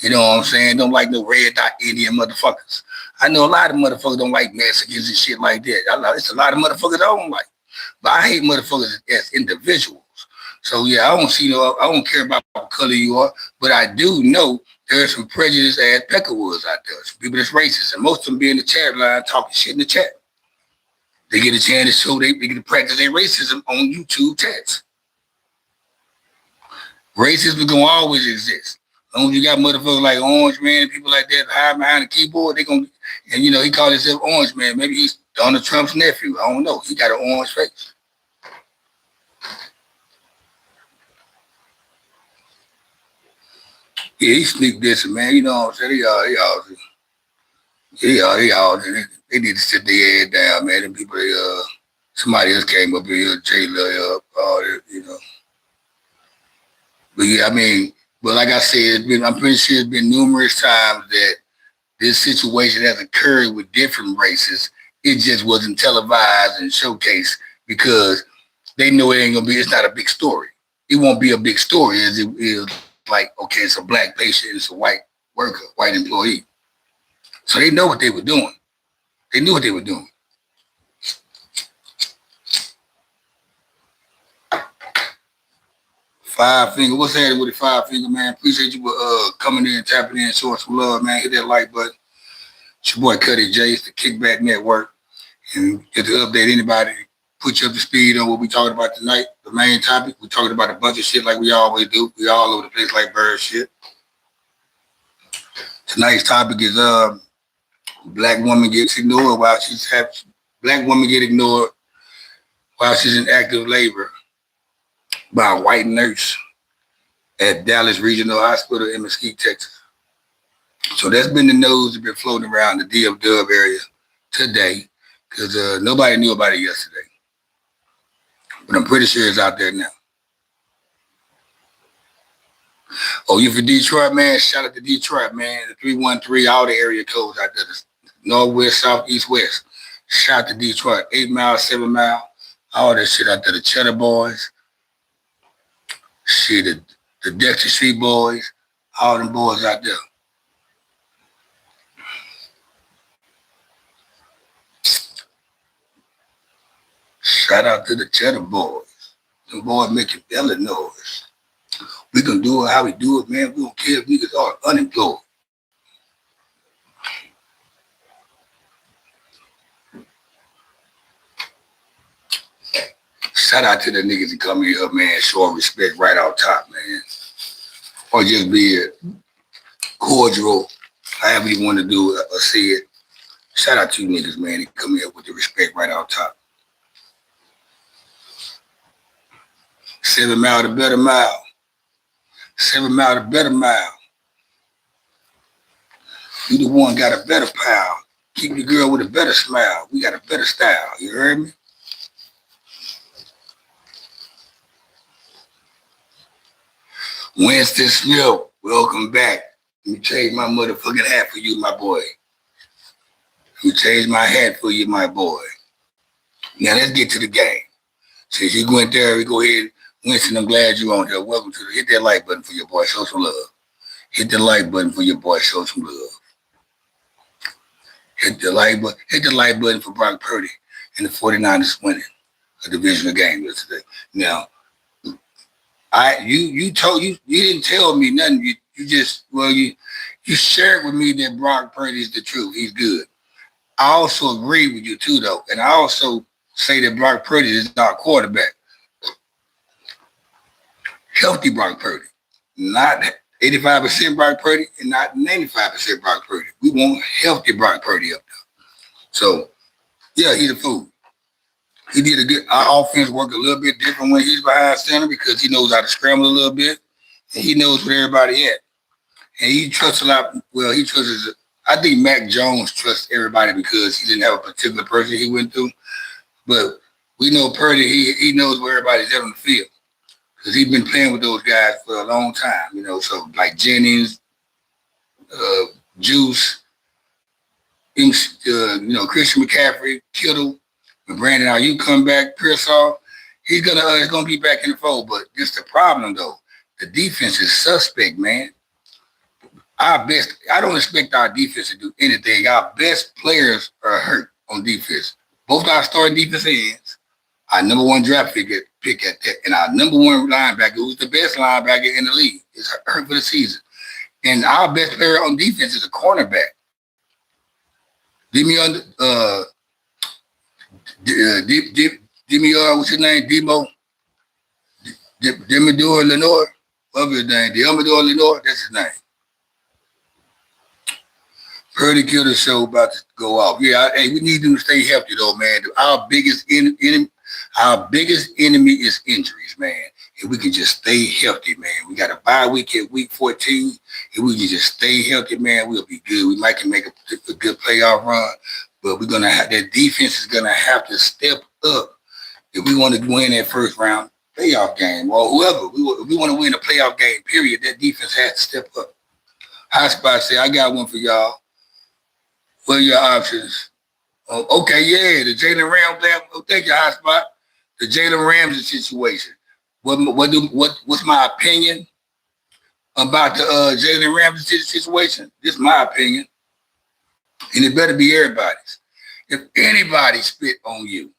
You know what I'm saying? Don't like no red dot Indian motherfuckers. I know a lot of motherfuckers don't like Mexicans and shit like that. It's a lot of motherfuckers I don't like. But I hate motherfuckers as individuals. So yeah, I don't care about what color you are, but I do know there's some prejudiced ass peckerwoods out there. Some people that's racist, and most of them be in the chat line talking shit in the chat. They get a chance to show they get to practice their racism on YouTube chats. Racism is gonna always exist. As long as you got motherfuckers like Orange Man and people like that hide behind the keyboard, they gonna and he called himself Orange Man. Maybe he's Donald Trump's nephew. I don't know. He got an orange face. Yeah, he sneak this, man. You know what I'm saying? They need to sit their head down, man. And people, somebody else came up here, Jay up, all that. But yeah, I mean, but like I said, I'm pretty sure it's been numerous times that this situation has occurred with different races. It just wasn't televised and showcased because they know it's not a big story. It won't be a big story as it is like, okay, it's a black patient, it's a white worker, white employee. So they know what they were doing. They knew what they were doing. Five Finger, what's happening with the Five Finger, man? Appreciate you coming in, tapping in, showing some love, man. Hit that like button. It's your boy Cuddy J, it's the Kickback Network. And just to update anybody, put you up to speed on what we talking about tonight. The main topic, we talking about a bunch of shit like we always do. We all over the place like bird shit. Tonight's topic is black woman gets ignored while she's black woman get ignored while she's in active labor by a white nurse at Dallas Regional Hospital in Mesquite, Texas. So that's been the news that's been floating around the DF Dub area today because nobody knew about it yesterday. But I'm pretty sure it's out there now. Oh, you for Detroit, man? Shout out to Detroit, man. The 313, all the area codes out there. Northwest, south, east, west. Shout out to Detroit. 8 Mile, 7 Mile. All that shit out there. The Cheddar Boys. Shit, the Dexter Street Boys. All them boys out there. Shout out to the Cheddar Boys. Them boys making belly noise. We can do it how we do it, man. We don't care if niggas are unemployed. Shout out to the niggas that come here, man, showing respect right off top, man. Or just be cordial, however you want to do it or see it. Shout out to you niggas, man, that come here with the respect right off top. 7 Mile to better mile. 7 Mile to better mile. You the one got a better pal. Keep the girl with a better smile. We got a better style. You heard me? Winston Smith, welcome back. Let me change my motherfucking hat for you, my boy. Let me change my hat for you, my boy. Now let's get to the game. Since you went there, we go ahead. Winston, I'm glad you're on here. Welcome to hit that like button for your boy. Show some love. Hit the like button for your boy. Show some love. Hit the like button for Brock Purdy and the 49ers winning a divisional game yesterday. Now, you didn't tell me nothing. You shared with me that Brock Purdy is the truth. He's good. I also agree with you too, though, and I also say that Brock Purdy is not a quarterback. Healthy Brock Purdy, not 85% Brock Purdy and not 95% Brock Purdy. We want healthy Brock Purdy up there. So, yeah, he's a fool. He did a good. Our offense worked a little bit different when he's behind center because he knows how to scramble a little bit, and he knows where everybody at. And he trusts a lot. Well, he trusts. I think Mac Jones trusts everybody because he didn't have a particular person he went through. But we know Purdy. He knows where everybody's at on the field because he's been playing with those guys for a long time. You know, so like Jennings, Juice, Christian McCaffrey, Kittle. When Brandon Ayuk come back, Pearsall, he's gonna be back in the fold. But just the problem though, the defense is suspect, man. I don't expect our defense to do anything. Our best players are hurt on defense. Both our starting defense ends, our number one draft pick at that, and our number one linebacker, who's the best linebacker in the league, is hurt for the season. And our best player on defense is a cornerback. What's his name? Demador Lenore. What's his name? Demador Lenore. That's his name. Purdy killed the show about to go off. Yeah, we need them to stay healthy though, man. Our biggest enemy is injuries, man. If we can just stay healthy, man. We got a bye week at week 14. If we can just stay healthy, man, we'll be good. We might can make a good playoff run, but we're gonna have that defense is gonna have to step up if we want to win that first round playoff game or whoever. If we want to win a playoff game, period, that defense has to step up. High Spot say, I got one for y'all. What are your options? Oh, okay, yeah, the Jalen Ramsey. Oh, thank you, High Spot. The Jalen Ramsey situation. What's my opinion about the Jalen Ramsey situation? This is my opinion, and it better be everybody's. If anybody spit on you,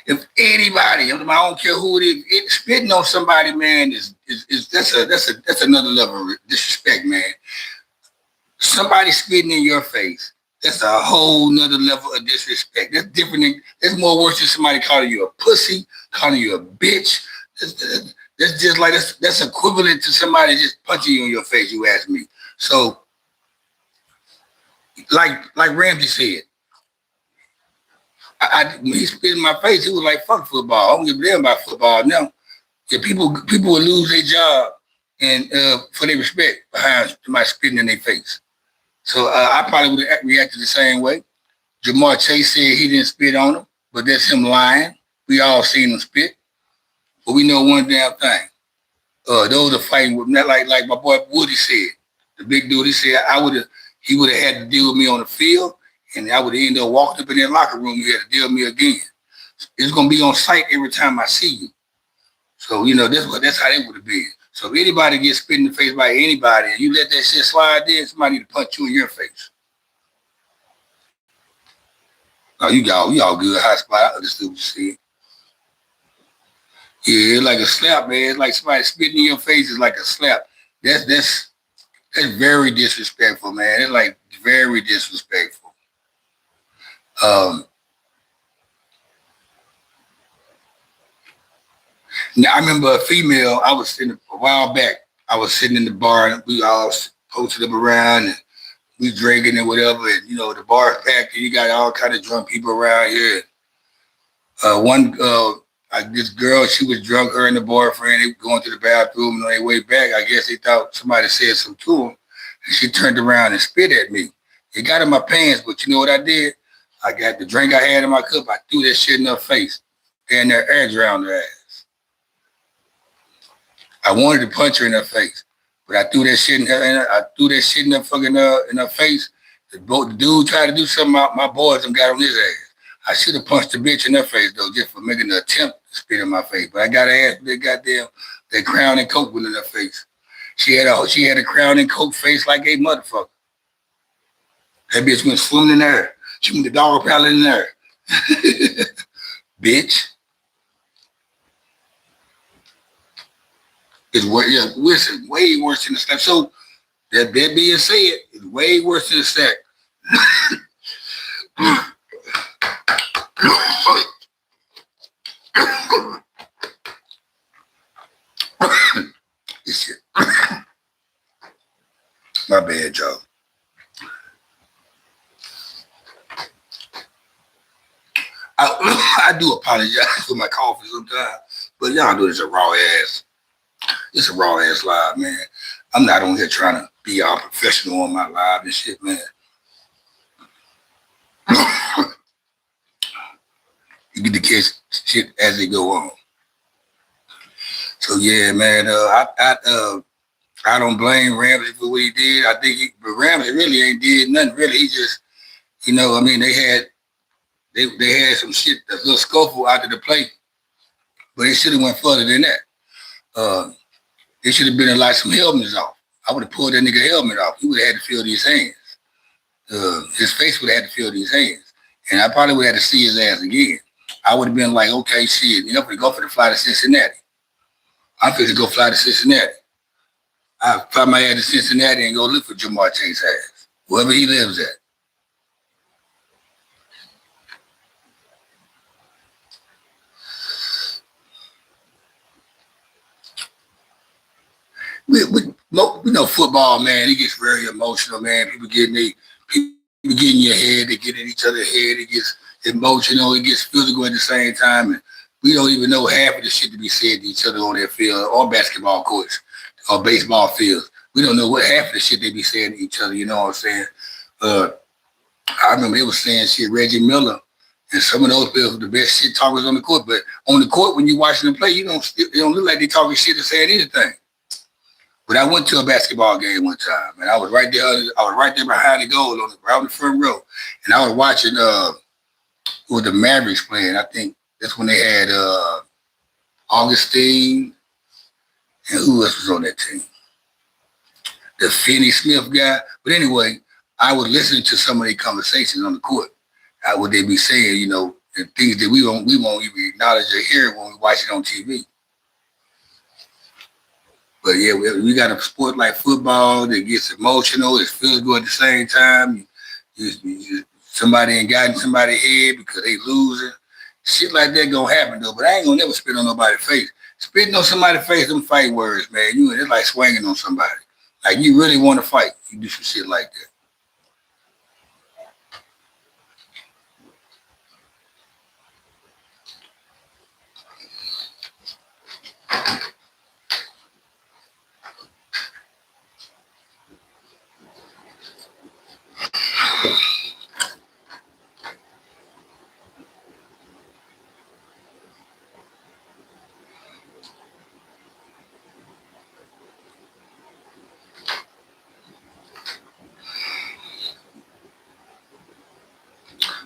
if anybody, I don't care who it is, spitting on somebody, man, that's another level of disrespect, man. Somebody spitting in your face, that's a whole nother level of disrespect. That's different. That's more worse than somebody calling you a pussy, calling you a bitch. That's just like that's equivalent to somebody just punching you in your face. You ask me. So, like Ramsey said, When he spit in my face, he was like, "Fuck football. I don't give a damn about football now." Yeah, people would lose their job and for their respect behind somebody spitting in their face. So I probably would have reacted the same way. Jamar Chase said he didn't spit on him, but that's him lying. We all seen him spit, but we know one damn thing. Those are fighting with not like my boy Woody said, the big dude. He said he would have had to deal with me on the field, and I would have ended up walking up in that locker room. He had to deal with me again. It's gonna be on sight every time I see you. So that's how they would have been. So if anybody gets spit in the face by anybody and you let that shit slide, then somebody need to punch you in your face. Oh, you all good, hot spot. I understood what you said. Yeah, it's like a slap, man. It's like somebody spitting in your face is like a slap. That's very disrespectful, man. It's like very disrespectful. Um, Now I remember a female. I was sitting a while back. I was sitting in the bar, and we all posted up around, and we drinking and whatever. And the bar is packed, and you got all kind of drunk people around here. One, this girl, she was drunk. Her and the boyfriend, they were going to the bathroom, and on their way back, I guess they thought somebody said something to them, and she turned around and spit at me. It got in my pants, but you know what I did? I got the drink I had in my cup. I threw that shit in her face, and their air drowned her ass. I wanted to punch her in her face, but I threw that shit in her. I threw that shit in her fucking in her face. The dude tried to do something. My boys and got on his ass. I should have punched the bitch in her face though, just for making an attempt to spit in my face. But I got her ass with that crown and coke went in her face. She had a crown and coke face like a motherfucker. That bitch went swimming in there. She went the dog paddling in there. Bitch. Listen, way worse than the stack. So that being said, it's way worse than the stack. This shit. My bad, y'all. I do apologize for my coffee sometimes, but y'all know this a raw ass. It's a raw ass live, man. I'm not on here trying to be all professional on my live and shit, man. You get to catch shit as they go on. So yeah, man. I don't blame Ramsey for what he did. I think Ramsey really ain't did nothing. Really, he just, I mean, they had some shit, a little scuffle out of the plate, but it should have went further than that. It should have been like some helmets off. I would have pulled that nigga helmet off. He would have had to feel these hands. His face would have had to feel these hands. And I probably would have had to see his ass again. I would have been like, okay, shit, I'm going to go for the fly to Cincinnati. I'm going to go fly to Cincinnati. I fly my ass to Cincinnati and go look for Jamar Chase's ass, wherever he lives at. We know football, man. It gets very emotional, man. People getting in your head. They get in each other's head. It gets emotional. It gets physical at the same time. And we don't even know half of the shit to be said to each other on their field or basketball courts or baseball fields. We don't know what half of the shit they be saying to each other. You know what I'm saying? I remember they was saying shit. Reggie Miller and some of those players were the best shit talkers on the court. But on the court, when you watching them play, it don't look like they talking shit or saying anything. But I went to a basketball game one time, and I was right there. I was right there behind the goal, right on the front row, and I was watching who the Mavericks playing. I think that's when they had Augustine, and who else was on that team? The Finney Smith guy. But anyway, I was listening to some of their conversations on the court. What they be saying, the things that we won't even acknowledge or hear when we watch it on TV. But yeah, we got a sport like football that gets emotional. It feels good at the same time. Somebody ain't got in somebody's head because they losing. Shit like that gonna happen though. But I ain't gonna never spit on nobody's face. Spitting on somebody's face, them fight words, man. It's like swinging on somebody. Like you really want to fight, you do some shit like that.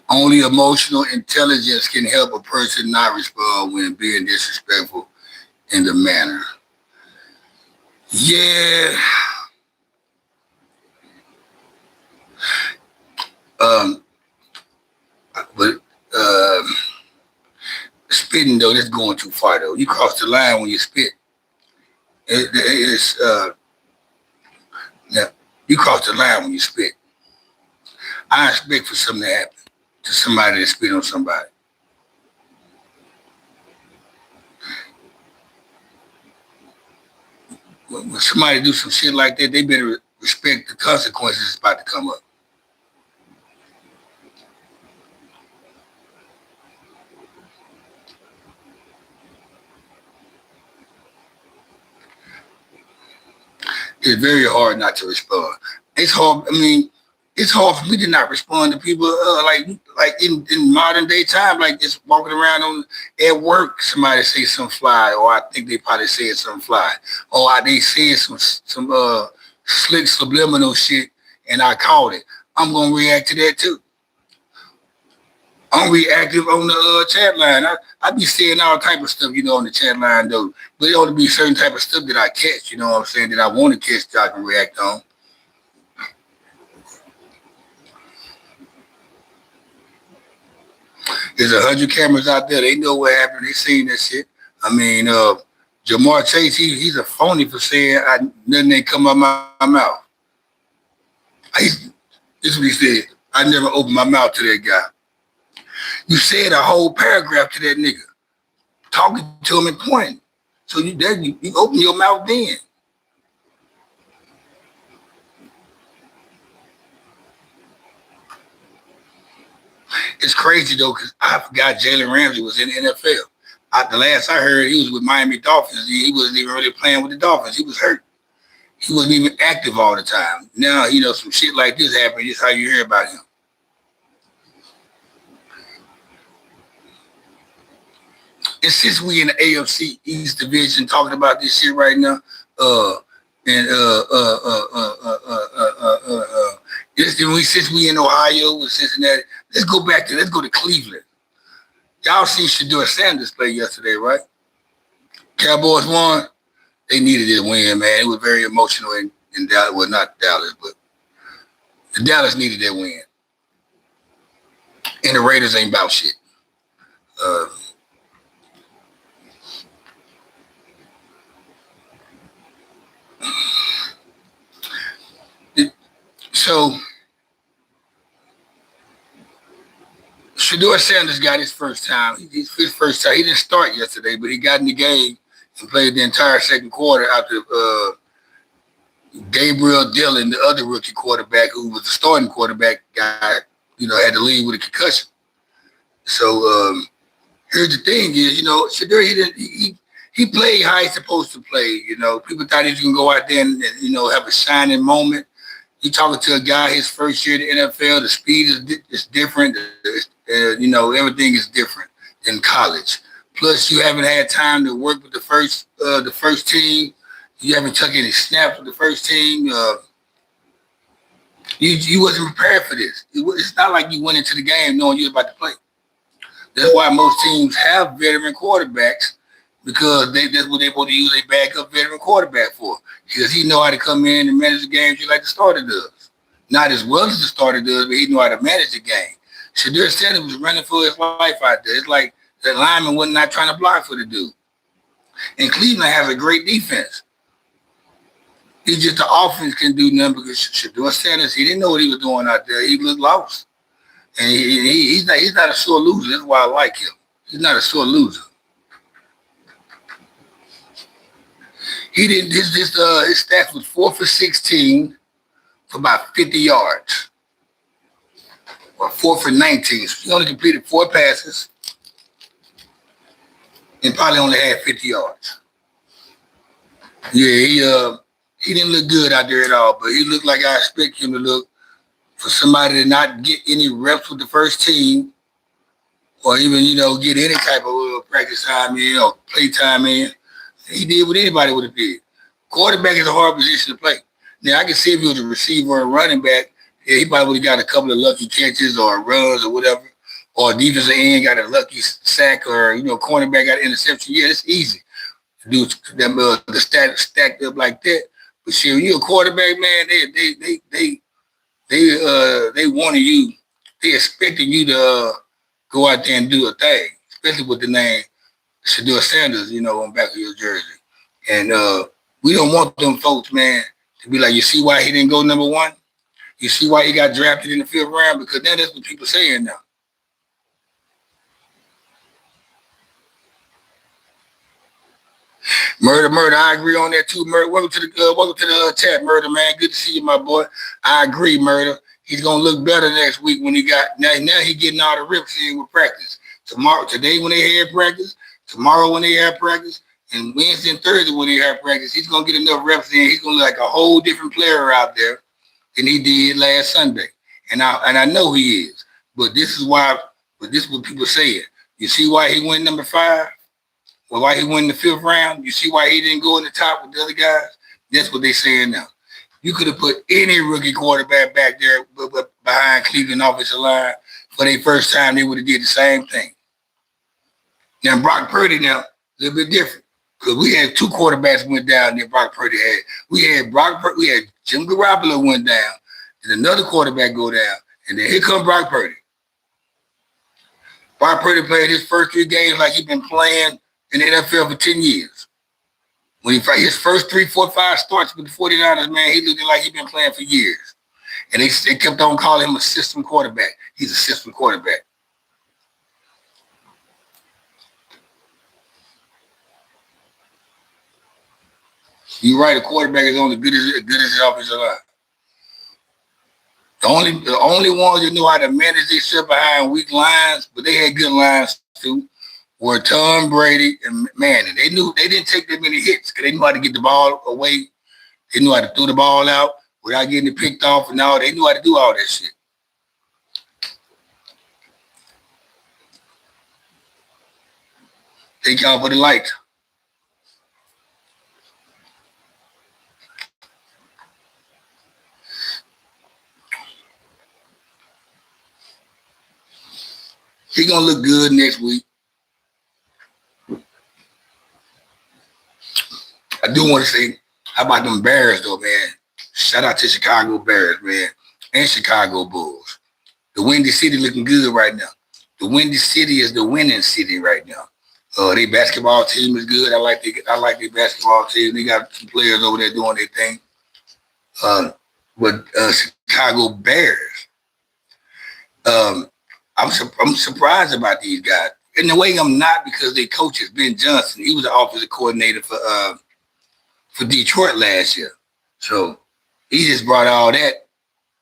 Only emotional intelligence can help a person not respond when being disrespectful in the manner. Yeah, um, but uh, spitting though, that's going too far though. You cross the line when you spit. It's yeah, you cross the line when you spit. I expect for something to happen to somebody that spit on somebody. When somebody do some shit like that, they better respect the consequences that's about to come up. It's very hard not to respond. It's hard. I mean, it's hard for me to not respond to people like in modern day time, like just walking around on at work. Somebody say something fly, or I think they probably said something fly, or they said some slick subliminal shit, and I caught it. I'm gonna react to that too. I'm reactive on the chat line. I be saying all type of stuff, on the chat line though. But it ought to be certain type of stuff that I catch, you know what I'm saying, that I want to catch that I can react on. There's 100 cameras out there. They know what happened. They seen that shit. I mean, Jamar Chase, he's a phony for saying nothing ain't come out my mouth. This is what he said. I never opened my mouth to that guy. You said a whole paragraph to that nigga, talking to him and pointing. So you open your mouth then. It's crazy though, because I forgot Jalen Ramsey was in the NFL. The last I heard, he was with Miami Dolphins. He wasn't even really playing with the Dolphins. He was hurt. He wasn't even active all the time. Now, some shit like this happened. This is how you hear about him. And since we in the AFC East Division talking about this shit right now, and since we in Ohio and Cincinnati, let's go to Cleveland. Y'all see Shedeur Sanders play yesterday, right? Cowboys won. They needed it to win, man. It was very emotional in Dallas. Well, not Dallas, but the Dallas needed that win. And the Raiders ain't about shit. Uh, so Shedeur Sanders got his first time. His first time. He didn't start yesterday, but he got in the game and played the entire second quarter after Gabriel Dillon, the other rookie quarterback who was the starting quarterback, guy, had to leave with a concussion. So here's the thing: is Shedeur he played how he's supposed to play. People thought he was gonna go out there and have a shining moment. You talking to a guy his first year in the NFL. The speed is different. Everything is different than college. Plus, you haven't had time to work with the first team. You haven't took any snaps with the first team. You wasn't prepared for this. It's not like you went into the game knowing you were about to play. That's why most teams have veteran quarterbacks, because that's what they're supposed to use a backup veteran quarterback for. Because he know how to come in and manage the game just like the starter does. Not as well as the starter does, but he know how to manage the game. Shedeur Sanders was running for his life out there. It's like the lineman was not trying to block for the dude. And Cleveland has a great defense. It's just the offense can do nothing because Shedeur Sanders, he didn't know what he was doing out there. He looked lost. And he's not a sore loser. That's why I like him. He's not a sore loser. He didn't. His stats was 4 for 16 for about 50 yards, or 4 for 19. So he only completed 4 passes and probably only had 50 yards. Yeah, he didn't look good out there at all, but he looked like I expect him to look for somebody to not get any reps with the first team or even, get any type of practice time in or play time in. He did what anybody would have did. Quarterback is a hard position to play. Now I can see if he was a receiver or a running back, yeah, he probably would have got a couple of lucky catches or runs or whatever. Or defensive end got a lucky sack or cornerback got an interception. Yeah, it's easy to do them the stacked up like that. But shit, when you're a quarterback, man, they wanted you, they expecting you to go out there and do a thing, especially with the name Shedeur Sanders, on the back of your jersey. And we don't want them folks, man, to be like, you see why he didn't go number one? You see why he got drafted in the fifth round? Because that's what people saying now. Murder. I agree on that too. Murder, welcome to the chat, Murder man. Good to see you, my boy. I agree, Murder. He's gonna look better next week when he got now he getting all the rips in with practice. Today when they have practice, tomorrow when they have practice, and Wednesday and Thursday when they have practice, he's gonna get enough reps in. He's gonna look like a whole different player out there than he did last Sunday. And I know he is. But this is what people saying. You see why he went number 5? Well, why he went in the fifth round? You see why he didn't go in the top with the other guys? That's what they saying now. You could have put any rookie quarterback back there behind Cleveland offensive line for their first time. They would have did the same thing. Now Brock Purdy now a little bit different because we had 2 quarterbacks went down that Brock Purdy had. We had Jim Garoppolo went down, and another quarterback go down, and then here come Brock Purdy. Brock Purdy played his first 3 games like he'd been playing in the NFL for 10 years. When his first 3, 4, 5 starts with the 49ers, man, he looked like he'd been playing for years. And they kept on calling him a system quarterback. He's a system quarterback. You're right, a quarterback is only good as his offensive line. The only ones that knew how to manage themselves behind weak lines, but they had good lines too, were Tom Brady and Manning. They didn't take that many hits because they knew how to get the ball away. They knew how to throw the ball out without getting it picked off and all. They knew how to do all that shit. Thank y'all for the light. He gonna look good next week. I do want to say, how about them Bears though, man? Shout out to Chicago Bears, man, and Chicago Bulls. The Windy City looking good right now. The Windy City is the winning city right now. Their basketball team is good. I like their basketball team. They got some players over there doing their thing. But Chicago Bears, um, I'm surprised about these guys. In a way, I'm not because their coach is Ben Johnson. He was the offensive coordinator for Detroit last year. So he just brought all that,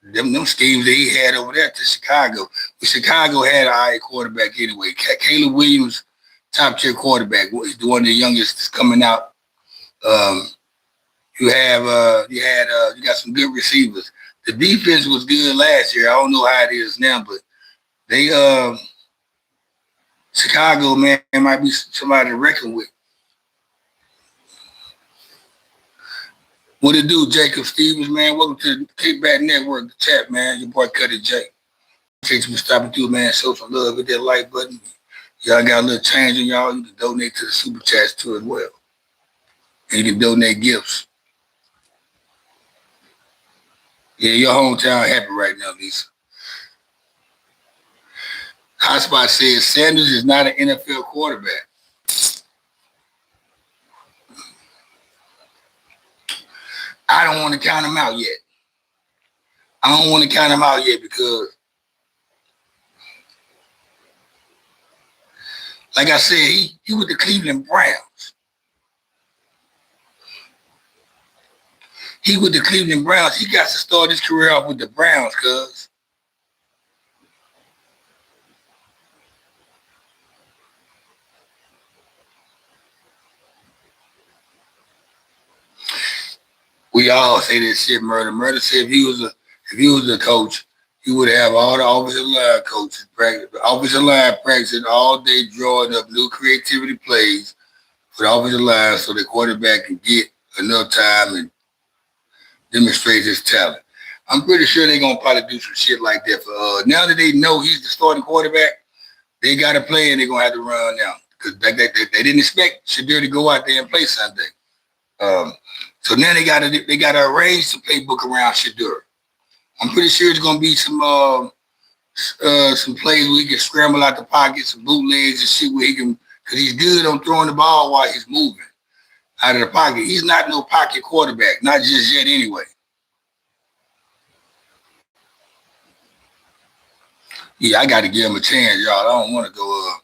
them schemes that he had over there to Chicago. But Chicago had an eye quarterback anyway. Caleb Williams, top tier quarterback, is one of the youngest coming out. You got some good receivers. The defense was good last year. I don't know how it is now, but they Chicago, man, might be somebody to reckon with. What it do, Jacob Stevens, man? Welcome to the Kickback Network, the chat, man. Your boy Cuddy J. Appreciate you for stopping through, man. Show some love with that like button. Y'all got a little change in y'all. You can donate to the super chats too as well. And you can donate gifts. Yeah, your hometown happy right now, Lisa. Hotspot says Sanders is not an NFL quarterback. I don't want to count him out yet. I don't want to count him out yet because, like I said, he with the Cleveland Browns. He with the Cleveland Browns. He got to start his career off with the Browns, cuz. We all say this shit, Murder. Murder said if he was a coach, he would have all the offensive line coaches practice, offensive line practicing all day, drawing up new creativity plays for the offensive line, so the quarterback can get enough time and demonstrate his talent. I'm pretty sure they're gonna probably do some shit like that for now that they know he's the starting quarterback. They got to play and they're gonna have to run now because they didn't expect Shadir to go out there and play Sunday. Um, so now they gotta arrange the playbook around Shadur. I'm pretty sure it's gonna be some plays where he can scramble out the pocket, some bootlegs and shit where he can, because he's good on throwing the ball while he's moving out of the pocket. He's not no pocket quarterback, not just yet anyway. Yeah, I got to give him a chance, y'all. I don't want to go.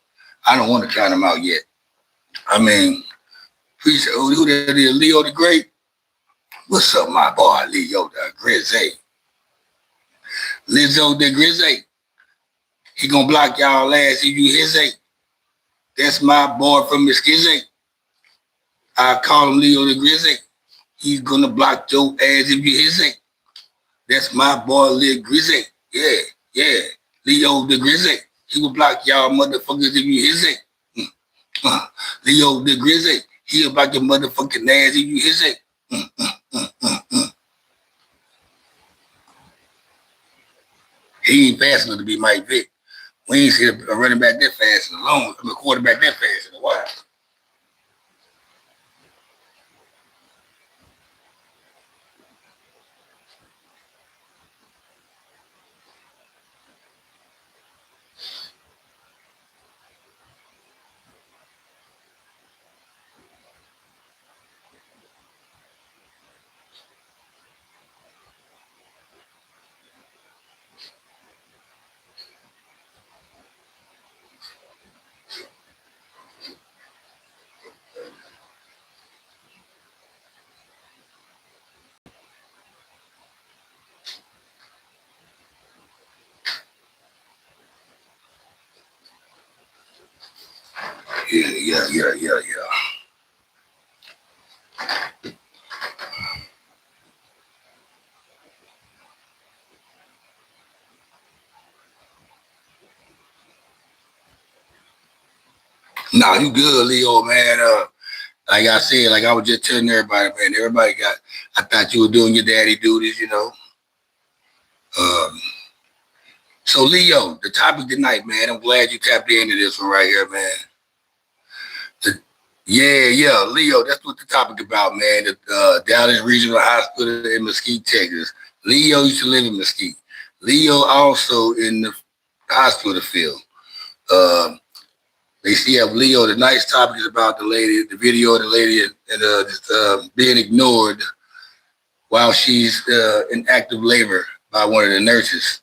I don't want to count him out yet. I mean, who that is? Leo the Great. What's up, my boy, Leo the Grizzy? Lizzo the Grizzy. He gonna block y'all ass if you his eight. That's my boy from Miskizzy. I call him Leo the Grizzly. He's gonna block your ass if you his eight. That's my boy Lil Grizzly. Yeah, yeah. Leo the Grizzly. He will block y'all motherfuckers if you his eight. Leo the Grizzly. He'll block your motherfucking ass if you his eight. He ain't fast enough to be Mike Vick. We ain't seen a running back that fast in a long, a quarterback that fast in a while. Yeah. Nah, you good, Leo, man. Like I said, like I was just telling everybody, man, everybody got, I thought you were doing your daddy duties. Um, so, Leo, the topic tonight, man, I'm glad you tapped into this one right here, man. Yeah, Leo, that's what the topic about, man. The Dallas Regional Hospital in Mesquite, Texas. Leo used to live in Mesquite. Leo also in the hospital field. Uh, they see have Leo. The nice topic is about the video of the lady being ignored while she's in active labor by one of the nurses.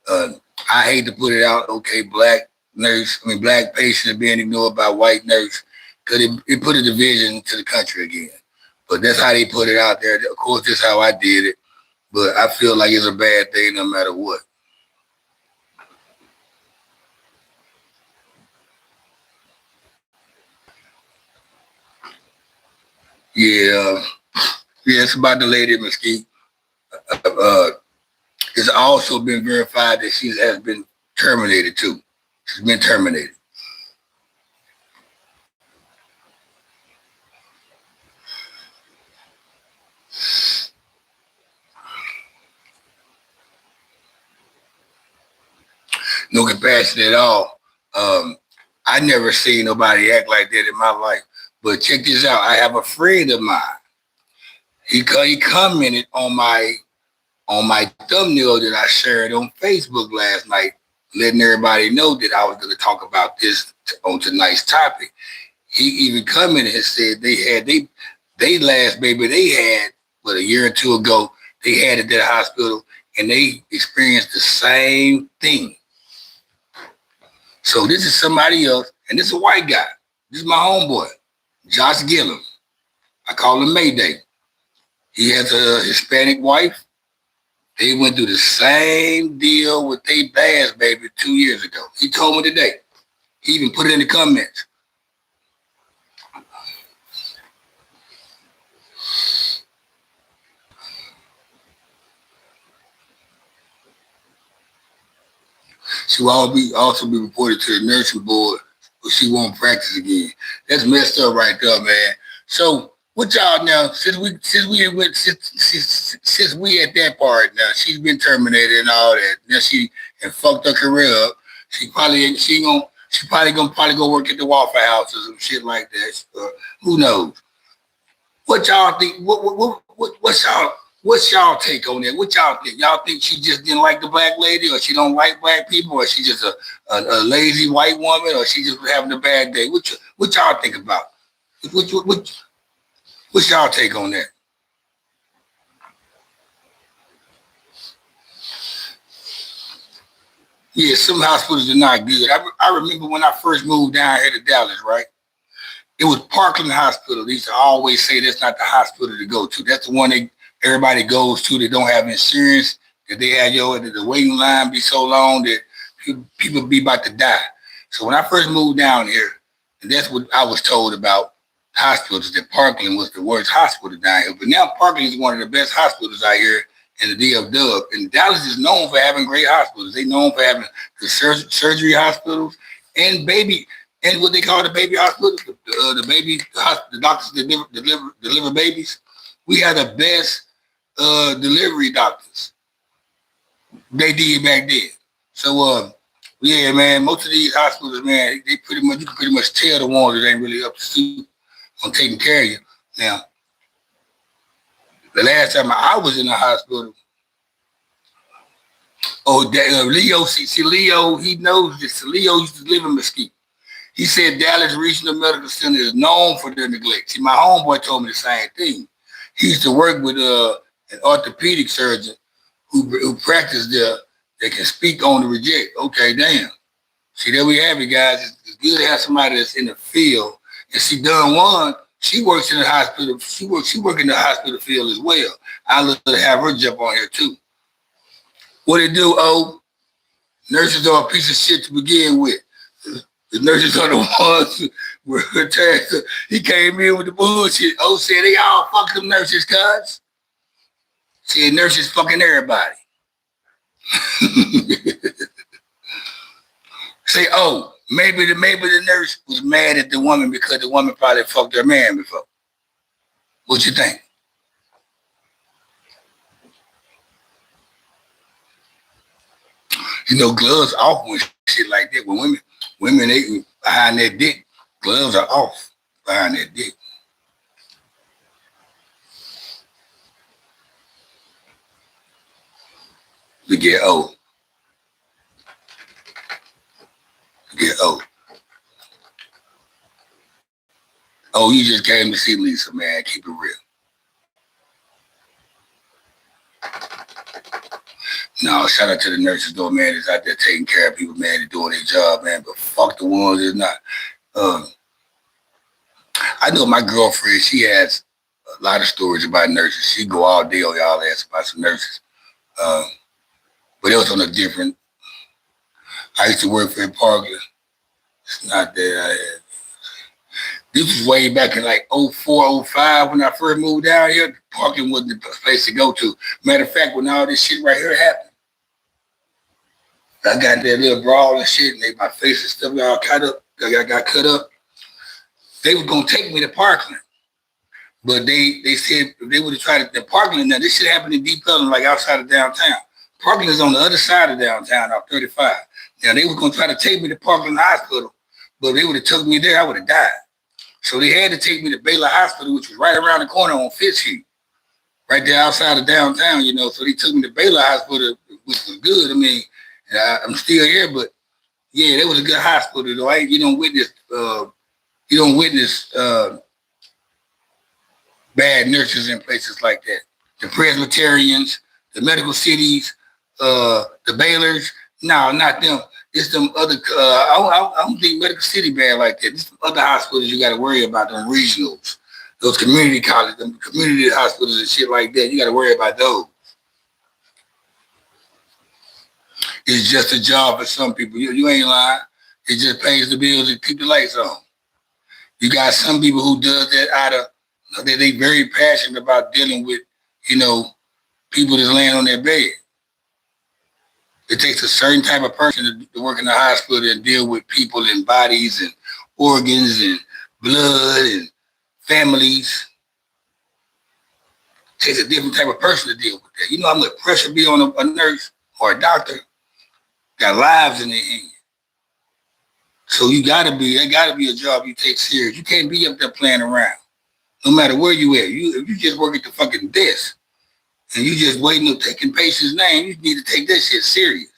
Uh, I hate to put it out, okay, black patient being ignored by white nurse, because it put a division to the country again. But that's how they put it out there. Of course, that's how I did it. But I feel like it's a bad thing no matter what. Yeah, yeah, it's about the lady in Mesquite. Uh, it's also been verified that she has been terminated too. She's been terminated. No compassion at all. I never seen nobody act like that in my life. But check this out. I have a friend of mine. He commented on my thumbnail that I shared on Facebook last night, letting everybody know that I was going to talk about this on tonight's topic. He even commented and said they last baby they had, a year or two ago, they had at that hospital and they experienced the same thing. So this is somebody else, and this is a white guy. This is my homeboy, Josh Gillum. I call him Mayday. He has a Hispanic wife. They went through the same deal with their bass baby 2 years ago. He told me today. He even put it in the comments. She will also be reported to the nursing board, but she won't practice again. That's messed up right there, man. So what y'all now? Since we at that part now, she's been terminated and all that. Now she and fucked her career up. She probably gonna go work at the Waffle House or some shit like that. Who knows? What y'all think? What's y'all take on that? What y'all think? Y'all think she just didn't like the black lady, or she don't like black people, or she just a lazy white woman, or she just having a bad day? What y'all think about? What's y'all take on that? Yeah, some hospitals are not good. I remember when I first moved down here to Dallas, right? It was Parkland Hospital. They used to always say that's not the hospital to go to. That's the one that everybody goes to that don't have insurance. That they had the waiting line be so long that people be about to die. So when I first moved down here, and that's what I was told about hospitals, that Parkland was the worst hospital down here. But now Parkland is one of the best hospitals out here in the DFW. And Dallas is known for having great hospitals. They known for having the surgery hospitals and baby and what they call the baby hospitals, the doctors that deliver babies. We had the best delivery doctors. They did back then. So yeah, man, most of these hospitals, man, they pretty much you can pretty much tell the ones that ain't really up to suit on taking care of you. Now, the last time I was in the hospital, Leo, see Leo, he knows this. Leo used to live in Mesquite. He said Dallas Regional Medical Center is known for their neglect. See, my homeboy told me the same thing. He used to work with an orthopedic surgeon who practiced there that can speak on the reject. Okay, damn. See, there we have it, guys. It's good to have somebody that's in the field. And she done one. She works in the hospital. She work in the hospital field as well. I love to have her jump on here too. What it do, oh? Nurses are a piece of shit to begin with. The nurses are the ones who were attacked. He came in with the bullshit. Oh, said they all fuck them nurses, cuz. Said nurses fucking everybody. Say, oh, maybe the nurse was mad at the woman because the woman probably fucked her man before. What you think? You know, gloves off when shit like that. When women they behind their dick, gloves are off behind their dick. We get old. We get old. Oh, you just came to see Lisa, man. Keep it real. No, shout out to the nurses, though, man. That's out there taking care of people, man. They're doing their job, man. But fuck the ones that's not. I know my girlfriend. She has a lot of stories about nurses. She go all day on y'all ask about some nurses. But it was on a different. I used to work for Parkland. It's not that I had. This was way back in like '04, '05 when I first moved down here. Parkland wasn't the place to go to. Matter of fact, when all this shit right here happened, I got that little brawl and shit, and my face and stuff got cut up. I got cut up. They was gonna take me to Parkland, but they said they would have tried to the Parkland. Now this shit happened in Deep Ellum, like outside of downtown. Parkland is on the other side of downtown, off 35. Now they were gonna try to take me to Parkland Hospital, but if they would have took me there, I would have died. So they had to take me to Baylor Hospital, which was right around the corner on Fifth Street, right there outside of downtown, you know. So they took me to Baylor Hospital, which was good. I mean, I'm still here, but yeah, that was a good hospital though. You don't witness bad nurses in places like that. The Presbyterians, the medical cities, the Baylors. No, not them. It's them other. I don't think Medical City bad like that. It's some other hospitals you got to worry about. Them regionals, those community colleges, them community hospitals and shit like that. You got to worry about those. It's just a job for some people. You ain't lying. It just pays the bills and keep the lights on. You got some people who does that out of they very passionate about dealing with, you know, people that's laying on their bed. It takes a certain type of person to work in the hospital and deal with people and bodies and organs and blood and families. It takes a different type of person to deal with that. You know how much pressure be on a nurse or a doctor? Got lives in their hands. So that gotta be a job you take serious. You can't be up there playing around. No matter where you at. If you just work at the fucking desk and you just waiting to taking patient's name, you need to take that shit serious.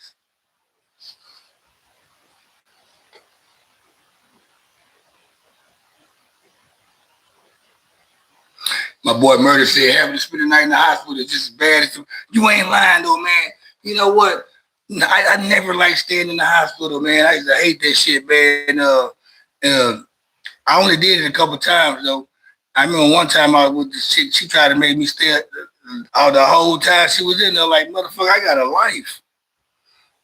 My boy Murder said having to spend the night in the hospital is just as bad as you ain't lying though, man. You know what? I never liked staying in the hospital, man. I used to hate that shit, man. Uh, I only did it a couple times though. I remember one time I was with this chick, she tried to make me stay all the whole time she was in there, like, motherfucker, I got a life.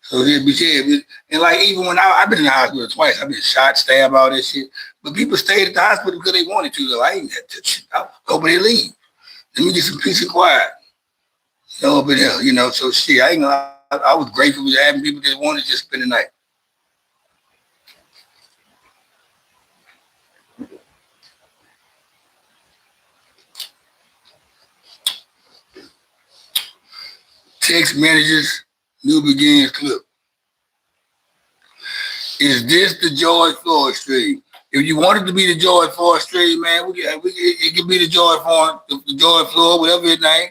So he'd be said, and like even when I've been in the hospital twice, I've been shot, stabbed, all that shit. But people stayed at the hospital because they wanted to. Though I ain't had to. I hope they leave. Let me get some peace and quiet. But so shit, I ain't gonna. I was grateful for having people that wanted to just spend the night. Text managers, New Begins clip. Is this the George Floyd stream? If you want it to be the George Floyd stream, man, it could be the George Floyd, whatever his name.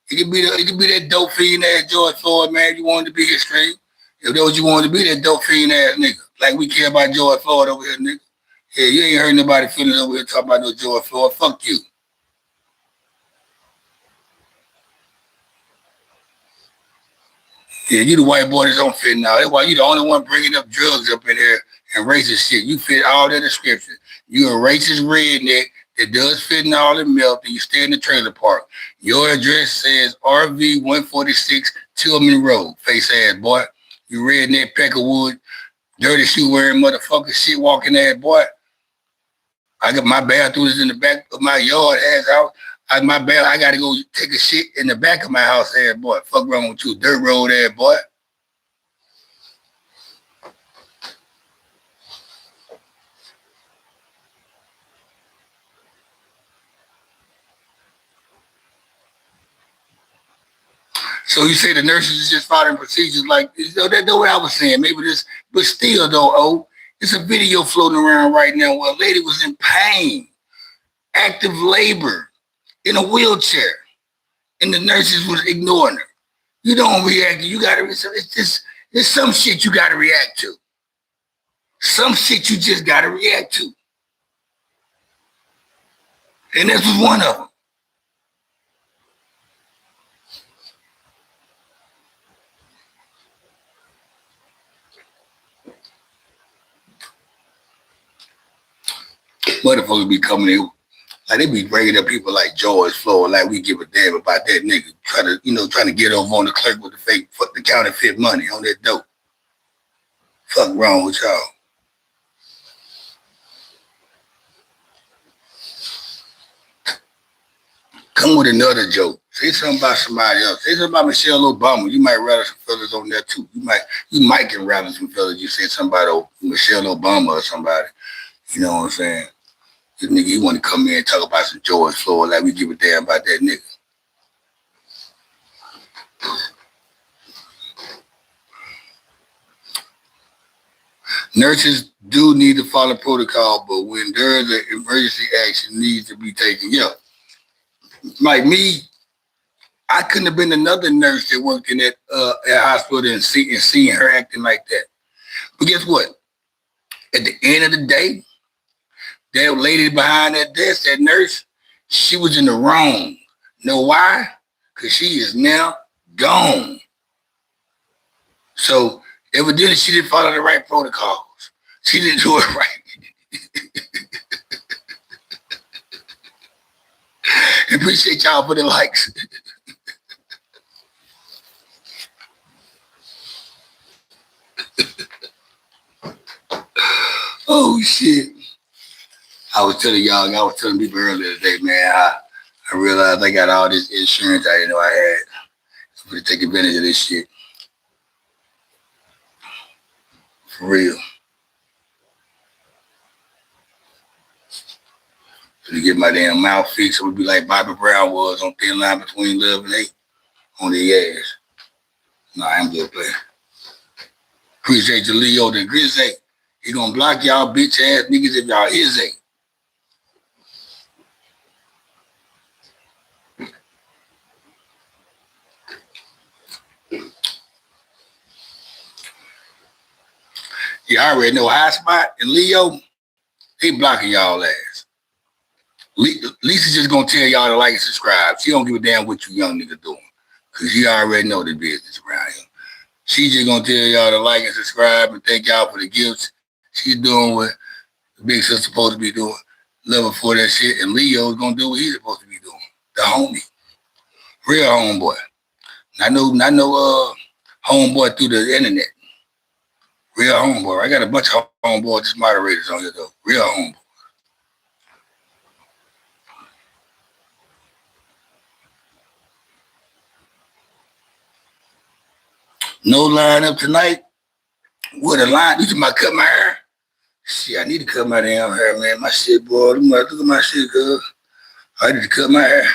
It could be that dope fiend ass George Floyd, man. If you wanted to be his stream. If that was you wanted to be, that dope fiend ass nigga. Like we care about George Floyd over here, nigga. Yeah, you ain't heard nobody feeling over here talking about no George Floyd. Fuck you. Yeah, you the white boy that's don't fit now. That's why you the only one bringing up drugs up in here and racist shit. You fit all that description. You a racist redneck that does fit in all the milk and you stay in the trailer park. Your address says RV 146 Tillman Road. Face ass boy. You redneck Peckerwood, dirty shoe wearing motherfucker shit walking ass boy. I got my bathroom is in the back of my yard ass out. I gotta go take a shit in the back of my house, ass boy. Fuck wrong with you, dirt road, ass boy. So you say the nurses is just following procedures like that's the way I was saying. Maybe this, but still though, it's a video floating around right now where a lady was in pain, active labor, in a wheelchair, and the nurses was ignoring her. You don't react. You gotta. It's some shit you gotta react to. Some shit you just gotta react to, and this was one of them. Motherfuckers be coming in, like they be bringing up people like George Floyd, like we give a damn about that nigga trying to get over on the clerk with the counterfeit money on that dope. Fuck wrong with y'all? Come with another joke. Say something about somebody else. Say something about Michelle Obama. You might rattle some fellas on that too. You might get rattle some fellas. You say something about Michelle Obama or somebody. You know what I'm saying? This nigga, you want to come in and talk about some George Floyd like we give a damn about that nigga. Nurses do need to follow protocol, but when there's an emergency action needs to be taken, like me, I couldn't have been another nurse that worked in that hospital and seeing her acting like that. But guess what? At the end of the day, that lady behind that desk, that nurse, she was in the wrong. Know why? Because she is now gone. So evidently she didn't follow the right protocols. She didn't do it right. Appreciate y'all for the likes. Oh shit. I was telling people earlier today, man, I realized I got all this insurance I didn't know I had. I'm gonna take advantage of this shit. For real. To get my damn mouth fixed, it would be like Bobby Brown was on Thin Line Between Love and Hate on the ass. Nah, I'm good player. Appreciate you, Leo the Grizzly. He gonna block y'all bitch ass niggas if y'all is a. You already know High Spot and Leo, they blocking y'all ass. Lisa just gonna tell y'all to like and subscribe. She don't give a damn what you young niggas doing. Cause she already know the business around here. She just gonna tell y'all to like and subscribe and thank y'all for the gifts. She's doing what the big sister supposed to be doing. Love her for that shit. And Leo's gonna do what he's supposed to be doing. The homie. Real homeboy. Not no homeboy through the internet. Real homeboy. I got a bunch of homeboys, just moderators on here though. Real homeboy. No line up tonight. With a line, you talking about cut my hair? Shit, I need to cut my damn hair, man. My shit, boy. Look at my shit, girl. I need to cut my hair.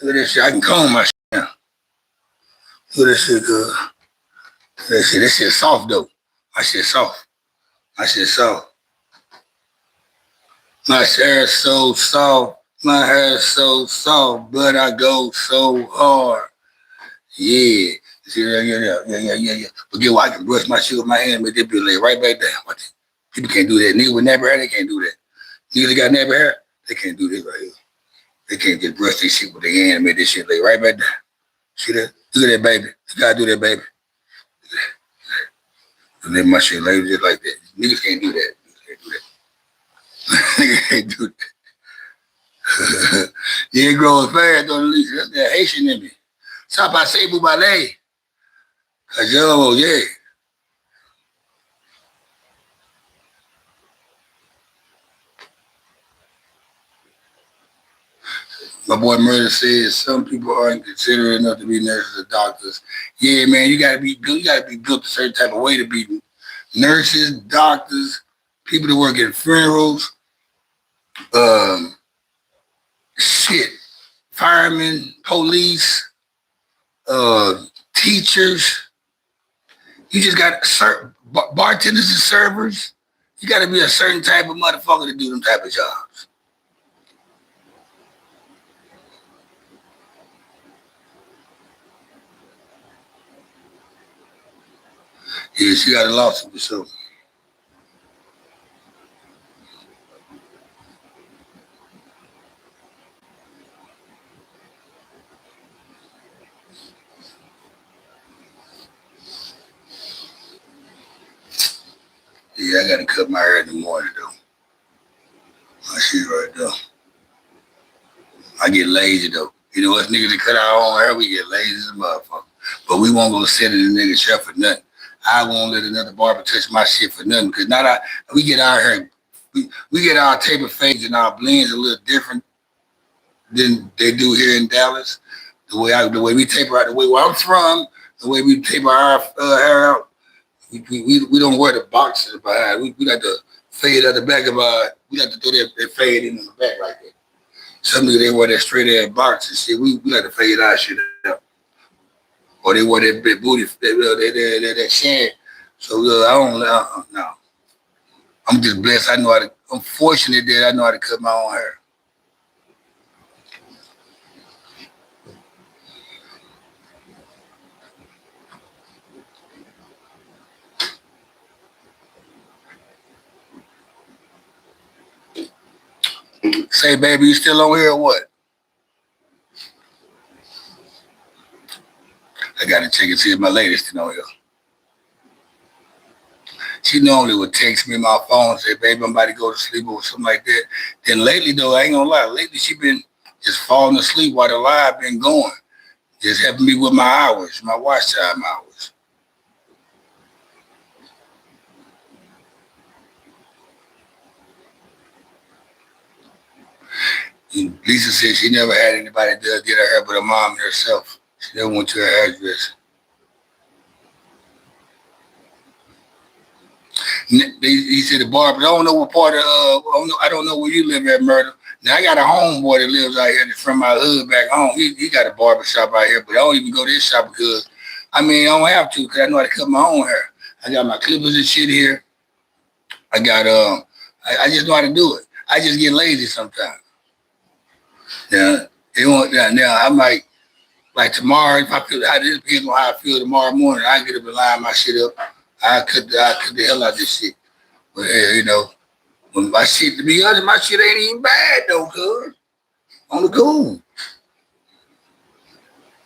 Look at that shit. I can comb my shit now. Look at that shit, girl. That shit soft, though. My shit soft. My shit soft. My hair is so soft. My hair is so soft, but I go so hard. Yeah. Yeah. But get what? I can brush my shit with my hand, but they be lay right back down. People can't do that. Niggas with nappy hair, they can't do that. Niggas that got nappy hair, they can't do this right here. They can't just brush their shit with their hand and make this shit lay right back down. See that? Look at that, baby. You gotta do that, baby. And then my shit lay just like that. Niggas can't do that. Niggas can't do that. You ain't growing fast, though, Lisa. That's that Haitian in me. Ça passe, vous balez. Yo, yeah. My boy Murder says some people aren't considerate enough to be nurses or doctors. Yeah, man, you gotta be good. You gotta be built a certain type of way to be nurses, doctors, people that work in funerals, firemen, police, teachers. You just got bartenders and servers. You got to be a certain type of motherfucker to do them type of jobs. Yeah, she got a lawsuit or something. Yeah, I got to cut my hair in the morning, though. My shit right there. I get lazy, though. You know, us niggas that cut our own hair, we get lazy as a motherfucker. But we won't go sit in the nigga chair for nothing. I won't let another barber touch my shit for nothing because we get our hair, we get our taper fades and our blends a little different than they do here in Dallas. The way we taper out, the way where I'm from, the way we taper our hair out, we don't wear the boxes behind. We got to fade at the back of our. We got to throw that fade in the back like that. Some niggas they wear that straight ass box and shit. We got to fade our shit up. Or they wear that big booty, that sand. So I don't no. I'm just blessed. I'm fortunate that I know how to cut my own hair. Say, baby, you still on here or what? I got to check and see if my lady's still on here. She normally would text me my phone and say, baby, I'm about to go to sleep or something like that. Then lately, though, I ain't gonna lie. Lately, she been just falling asleep while the live been going. Just helping me with my hours, my watch time hours. And Lisa said she never had anybody to get her hair but her mom and herself. She never went to her hairdresser. He said the barber. I don't know what part of. I don't know where you live at, Murder. Now I got a homeboy that lives out here that's from my hood back home. He got a barber shop out here, but I don't even go to his shop because I don't have to because I know how to cut my own hair. I got my clippers and shit here. I got I just know how to do it. I just get lazy sometimes. Yeah, now I might like tomorrow if I feel how this depends on how I feel tomorrow morning. I get up and line my shit up. I cut the hell out of this shit. But when my shit, to be honest, my shit ain't even bad though, cuz. On the cool.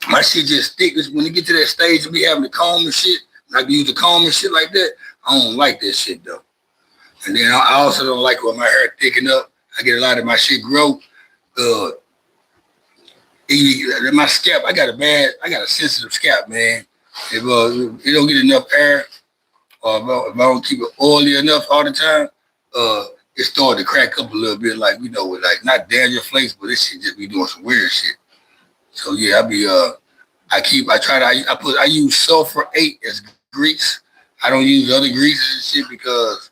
My shit just thick. When you get to that stage of me having to comb and shit, I can use the comb and shit like that, I don't like that shit though. And then I also don't like when my hair thicken up. I get a lot of my shit grow. My scalp, I got a sensitive scalp, man. If it don't get enough air, or if I don't keep it oily enough all the time, it started to crack up a little bit, like with like not dandruff flakes, but this shit just be doing some weird shit. So yeah, I use sulfur 8 as grease. I don't use other greases and shit because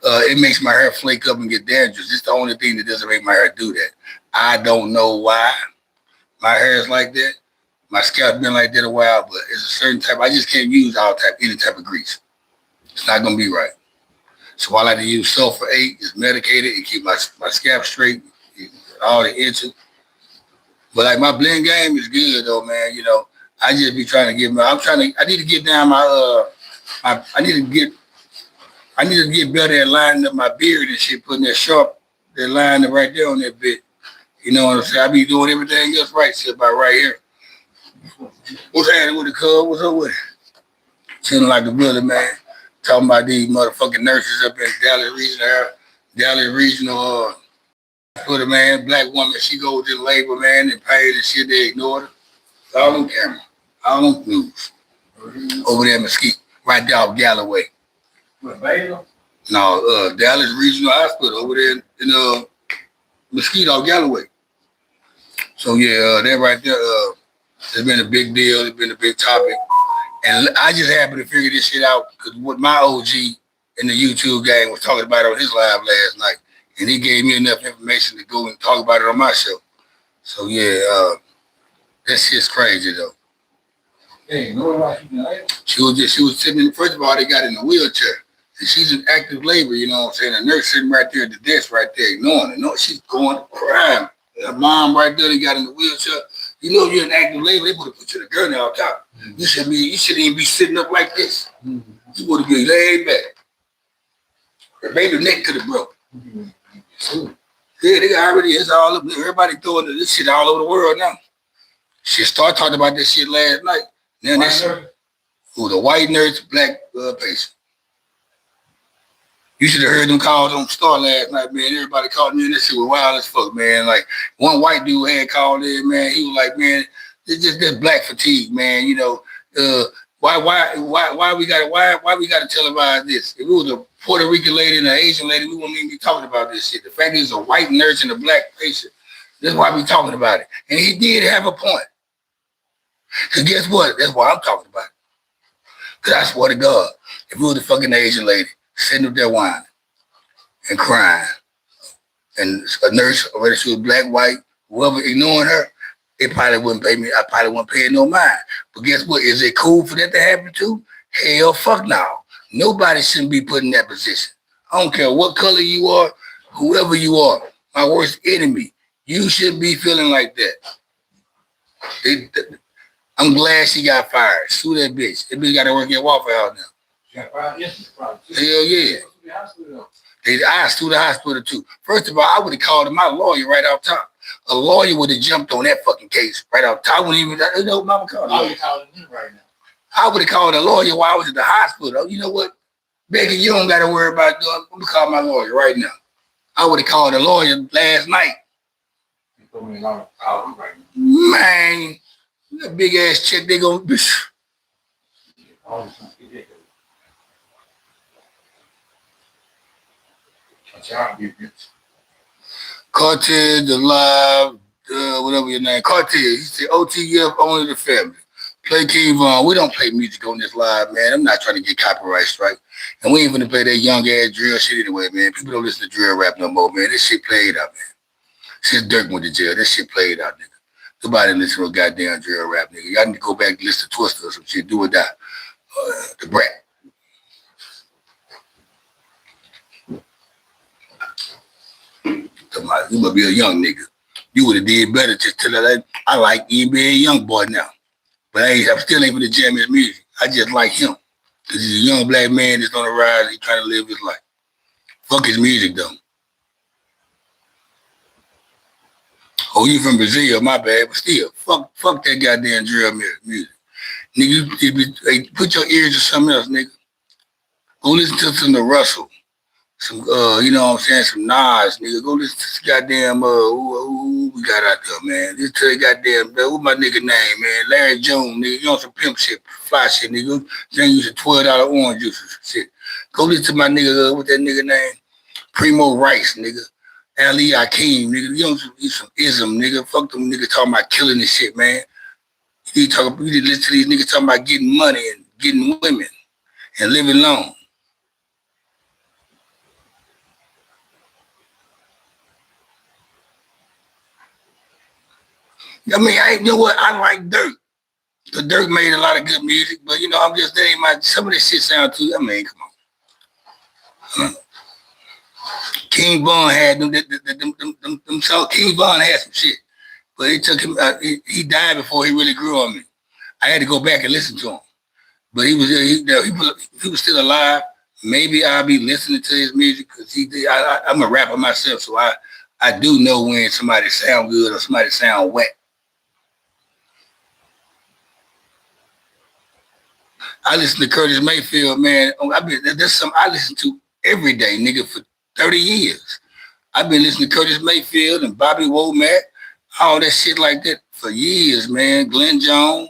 it makes my hair flake up and get dandruff. It's the only thing that doesn't make my hair do that. I don't know why my hair is like that. My scalp been like that a while, but it's a certain type. I just can't use any type of grease. It's not gonna be right. So I like to use sulfur 8. It's medicated. It keep my scalp straight, all the itching. But like my blend game is good though, man. I just be trying to get I need to get down I need to get better at lining up my beard and shit, putting that line right there on that bit. You know what I'm saying? I be doing everything else right, shit about right here. What's happening with the cub? What's up with it? Feeling like a brother, man. Talking about these motherfucking nurses up in Dallas Regional hospital, man. Black woman, she goes in labor, man, and pain and shit, they ignore her. It's all on camera. All on news. Over there in Mesquite, right there off Galloway. What, Baylor? No, Dallas Regional Hospital over there in Mesquite off Galloway. So yeah, that right there, it's been a big deal. It's been a big topic. And I just happened to figure this shit out because what my OG in the YouTube game was talking about on his live last night. And he gave me enough information to go and talk about it on my show. So yeah, that shit's crazy though. Hey, no why she was sitting first of all, they got in a wheelchair. And she's in active labor, you know what I'm saying? The nurse sitting right there at the desk right there, ignoring her. No, she's going to cry. Her mom right there, they got in the wheelchair. You're in active labor, they would have put you in a gurney on top. Mm-hmm. You shouldn't even be sitting up like this. Mm-hmm. You would have been laid back. Her baby neck could have broke. Mm-hmm. Yeah, it's all up. Everybody throwing this shit all over the world now. She started talking about this shit last night. Then the white nurse, black patient. You should have heard them calls on Star last night, man. Everybody called me and this shit was wild as fuck, man. Like one white dude had called in, man. He was like, man, it's just this black fatigue, man. Why we gotta televise this? If it was a Puerto Rican lady and an Asian lady, we wouldn't even be talking about this shit. The fact is a white nurse and a black patient. That's why we talking about it. And he did have a point. Cause guess what? That's why I'm talking about it. Cause I swear to God, if it was a fucking Asian lady sitting up there whining and crying, and a nurse, whether she was black, white, whoever ignoring her, it probably wouldn't pay me. I probably wouldn't pay no mind. But guess what? Is it cool for that to happen too? Hell, fuck no. Nobody shouldn't be put in that position. I don't care what color you are, whoever you are, my worst enemy, you shouldn't be feeling like that. I'm glad she got fired. Sue that bitch. That bitch got to work at Waffle House now. She got fired yesterday, probably. Hell yeah. I sued the hospital too. First of all, I would have called my lawyer right off top. A lawyer would have jumped on that fucking case right off top. I wouldn't even, mama called me. I would have called him right now. I would have called a lawyer while I was at the hospital. You know what? Becky, you don't got to worry about doing. I'm going to call my lawyer right now. I would have called a lawyer last night. You told me to call him right now. Man, that big ass check they going to... Cortez, Alive, whatever your name. Cortez, he said OTF only the family. Play King Von. We don't play music on this live, man. I'm not trying to get copyright strike. And we ain't gonna play that young ass drill shit anyway, man. People don't listen to drill rap no more, man. This shit played out, man. Since Dirk went to jail, that shit played out, nigga. Nobody listen to goddamn drill rap, nigga. Y'all need to go back and listen to Twister or some shit. Do or die. The Brat. You must be a young nigga. You would have did better just tell her that I like NBA Young Boy now. But I still ain't gonna jam his music. I just like him. Because he's a young black man that's on the rise. He's trying to live his life. Fuck his music, though. Oh, you from Brazil, my bad. But still, fuck that goddamn drill music. Nigga, put your ears to something else, nigga. Go listen to some of the Russell. Some, you know what I'm saying, some Nas, nigga. Go listen to this goddamn, who we got out there, man. Listen to the goddamn, what's my nigga name, man? Larry Jones, nigga. You know some pimp shit, fly shit, nigga. Then use a $12 orange juice or some shit. Go listen to my nigga, what's that nigga name? Primo Rice, nigga. Ali Hakeem, nigga. You know some ism, nigga. Fuck them niggas talking about killing this shit, man. You need to listen to these niggas talking about getting money and getting women and living long. I mean, you know what? I like Dirk. The Dirk made a lot of good music, but you know, I'm just saying, some of this shit sound too. I mean, come on. King Von had them songs. King Von had some shit, but it took him. He died before he really grew on me. I had to go back and listen to him, but he was still alive. Maybe I'll be listening to his music because I'm a rapper myself, so I do know when somebody sound good or somebody sound wet. I listen to Curtis Mayfield, man. There's some I listen to every day, nigga, for 30 years. I've been listening to Curtis Mayfield and Bobby Womack, all that shit like that for years, man. Glenn Jones.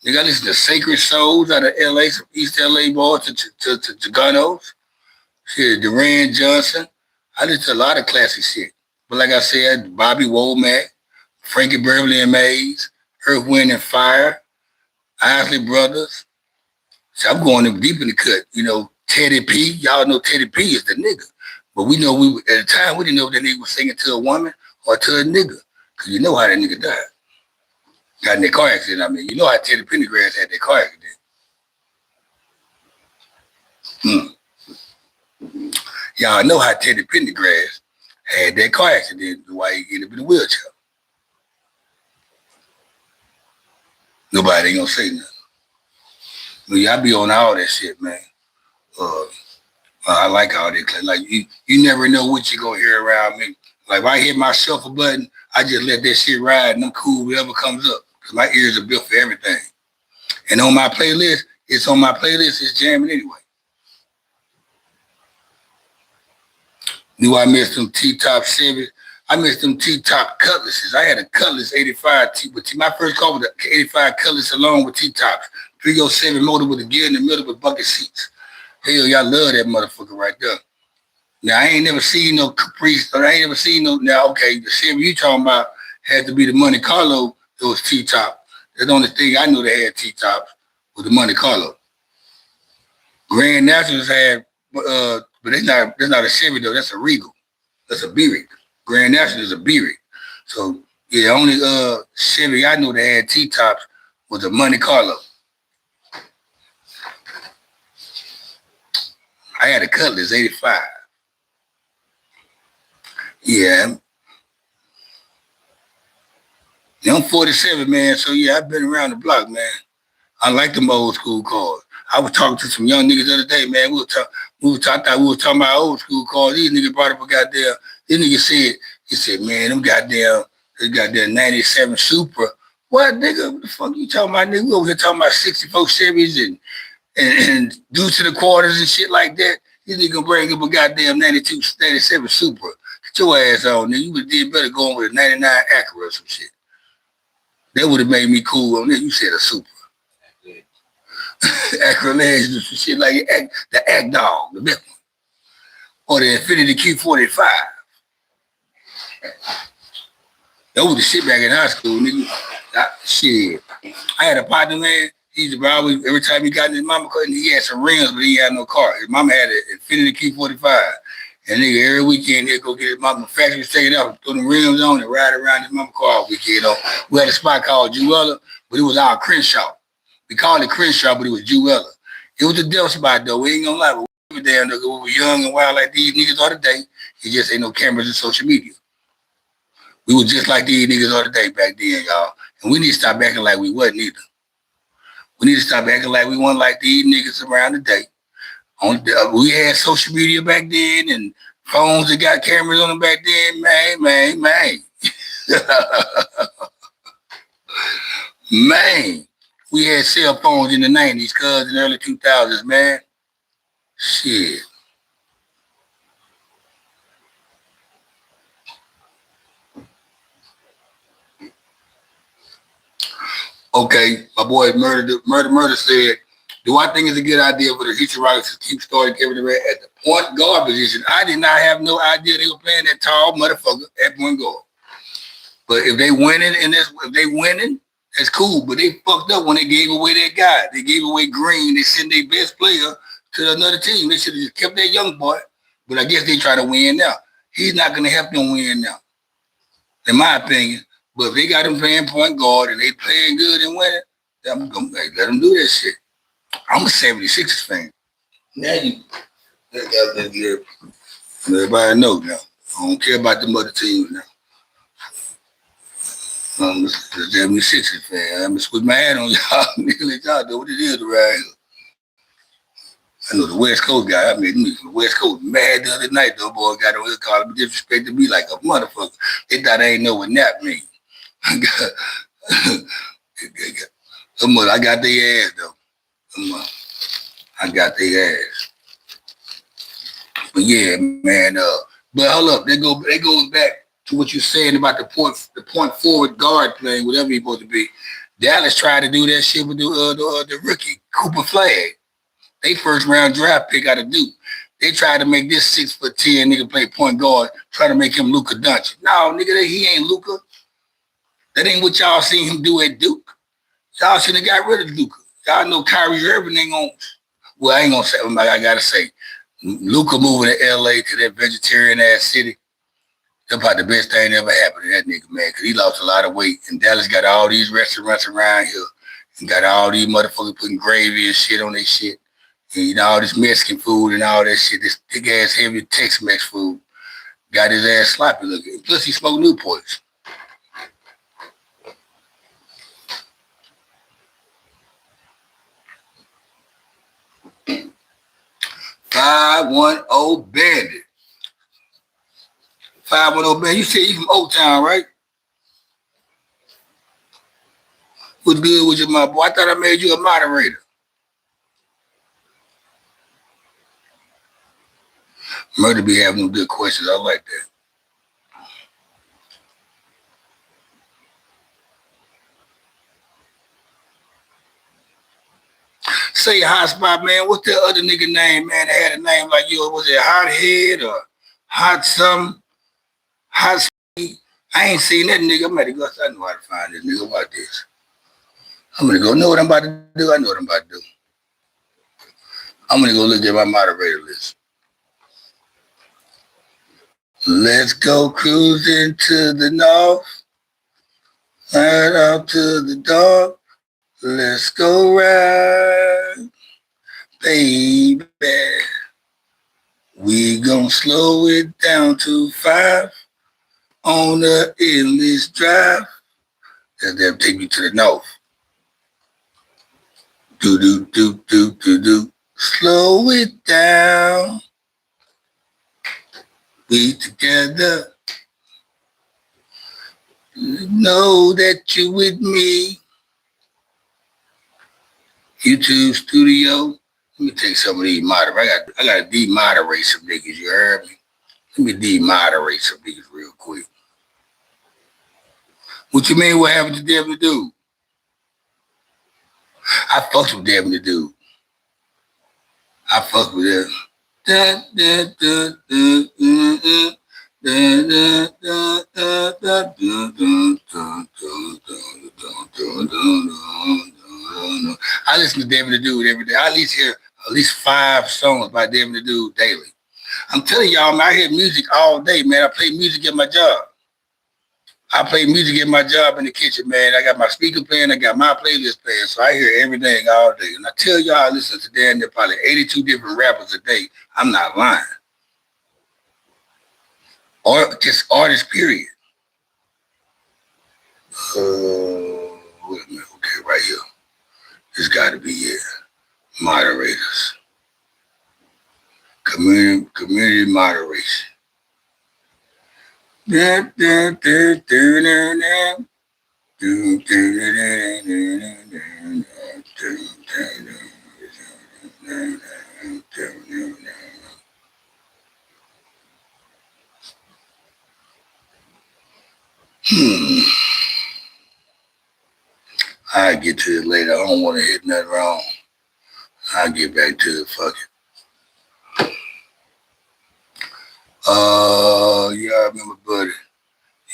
Nigga, I listen to Sacred Souls out of LA, from East LA boy to Chicanos. Shit, Duran Johnson. I listen to a lot of classic shit. But like I said, Bobby Womack, Frankie Beverly and Mays, Earth, Wind and Fire, Isley Brothers. So I'm going deep in the cut. You know, Teddy P. Y'all know Teddy P is the nigga. But we know at the time we didn't know if that nigga was singing to a woman or to a nigga. Cause you know how that nigga died. Got in that car accident, I mean. You know how Teddy Pendergrass had that car accident. Y'all know how Teddy Pendergrass had that car accident, why he ended up in a wheelchair. Nobody ain't gonna say nothing. But y'all be on all that shit, man. I like all that. Like you never know what you're gonna hear around me. Like if I hit my shuffle button, I just let that shit ride and I'm cool whatever comes up. Cause my ears are built for everything. And on my playlist, it's jamming anyway. Knew I missed them T-top Chevys. I missed them T-top Cutlasses. I had a Cutlass 85 my first car was the 85 Cutlass along with T-tops. 307 motor with a gear in the middle with bucket seats. Hell, y'all love that motherfucker right there. Now, I ain't never seen no Caprice. I ain't never seen no, now, okay, the Chevy you talking about had to be the Monte Carlo. It was T-top. That's the only thing I knew they had T-tops was the Monte Carlo. Grand Nationals had, but that's not a Chevy though. That's a Regal. That's a B-Rig. Grand National is a B-Rig. So, yeah, only Chevy I knew that had T-tops was the Monte Carlo. I had a Cutlass 85. Yeah. I'm 47, man, so yeah, I've been around the block, man. I like them old school cars. I was talking to some young niggas the other day, man. I thought we were talking about old school cars. These niggas brought up a goddamn, this nigga said, man, them goddamn 97 Supra. What, nigga? What the fuck you talking about, nigga? We over here talking about 64 Chevys and due to the quarters and shit like that. You nigga gonna bring up a goddamn 97 Supra. Get your ass on, nigga. You would did better going with a 99 Acura or some shit. That would have made me cool on this. You said a Supra. Acura Legends and shit like the Act Dog, the big one. Or the Infiniti Q45. That was the shit back in high school, nigga. Shit. I had a partner, man. He used to always, every time he got in his mama car, he had some rims, but he had no car. His mama had an Infiniti Q45. And nigga, every weekend he'd go get his mama factory straight up, throw the rims on and ride around his mama car all weekend. We had a spot called Jewella, but it was our Crenshaw. We called it Crenshaw, but it was Jewella. It was a death spot though. We ain't gonna lie, but we were damn nigga. We were young and wild like these niggas are today. It just ain't no cameras and social media. We were just like these niggas are today back then, y'all. And we need to stop acting like we wasn't either. We need to stop acting like we weren't like these niggas around today. We had social media back then and phones that got cameras on them back then. Man. Man, we had cell phones in the 90s, cuz, in the early 2000s, man. Shit. Okay, my boy Murder said, do I think it's a good idea for the Houston Rockets to keep starting Kevin Durant at the point guard position? I did not have no idea they were playing that tall motherfucker at point guard. But if they winning that's cool. But they fucked up when they gave away that guy. They gave away Green. They sent their best player to another team. They should have just kept that young boy. But I guess they try to win now. He's not going to help them win now, in my opinion. But if they got him playing point guard and they playing good and winning, I'm going to let them do that shit. I'm a 76ers fan. Now everybody know now. I don't care about the other teams now. I'm a 76ers fan. I'm going to switch my hat on y'all. Let y'all know what it is around here. I know the West Coast guy. I mean, me from the West Coast mad the other night. Though, boy, got on his car, disrespected me like a motherfucker. They thought I ain't know what nap mean. I got their ass though. I got their ass. But yeah, man. But hold up, they goes back to what you're saying about the point forward guard playing, whatever he's supposed to be. Dallas tried to do that shit with the rookie Cooper Flagg. They first round draft pick out of Duke. They tried to make this 6'10" nigga play point guard, try to make him Luka Doncic. No, nigga, he ain't Luka. That ain't what y'all seen him do at Duke. Y'all should have got rid of Luka. Y'all know Kyrie Irving ain't gonna. Well, I ain't gonna say. I gotta say, Luka moving to LA to that vegetarian ass city. That's about the best thing that ever happened to that nigga, man. Cause he lost a lot of weight, and Dallas got all these restaurants around here, and got all these motherfuckers putting gravy and shit on their shit, and you know all this Mexican food and all that shit. This big ass heavy Tex-Mex food got his ass sloppy looking. Plus he smoked Newports. 510 Bandit. 510 Bandit. You said you from Old Town, right? What's good with you, my boy? I thought I made you a moderator. Murder be having them good questions. I like that. Say Hot Spot, man. What's that other nigga name, man? That had a name like yours. Was it Hot Head or Hot something? Hot Speed? I ain't seen that nigga. I'm gonna go. I know how to find this nigga. Watch this. I'm gonna go. Know what I'm about to do? I know what I'm about to do. I'm gonna go look at my moderator list. Let's go cruising to the north, right out to the dark. Let's go ride, baby. We gon' slow it down to 5 on the endless drive. That'll take me to the north. Do. Slow it down. We together. Know that you with me. YouTube studio. Let me take some of these moderate. I gotta demoderate some niggas, you heard me? Let me demoderate some niggas real quick. What you mean what happened to Devin the Dude? I fucked with Devin the Dude. I fucked with him. I listen to David the Dude every day. I at least hear at least 5 songs by David the Dude daily. I'm telling y'all, man, I hear music all day, man. I play music at my job. I play music at my job in the kitchen, man. I got my speaker playing. I got my playlist playing. So I hear everything all day. And I tell y'all, I listen to damn near probably 82 different rappers a day. I'm not lying. Or just artists, period. Wait a minute. Okay, right here. It's got to be it. Moderators. Community moderation. I'll get to it later. I don't want to hit nothing wrong. I'll get back to it. Fuck it. Yeah, I remember Buddy.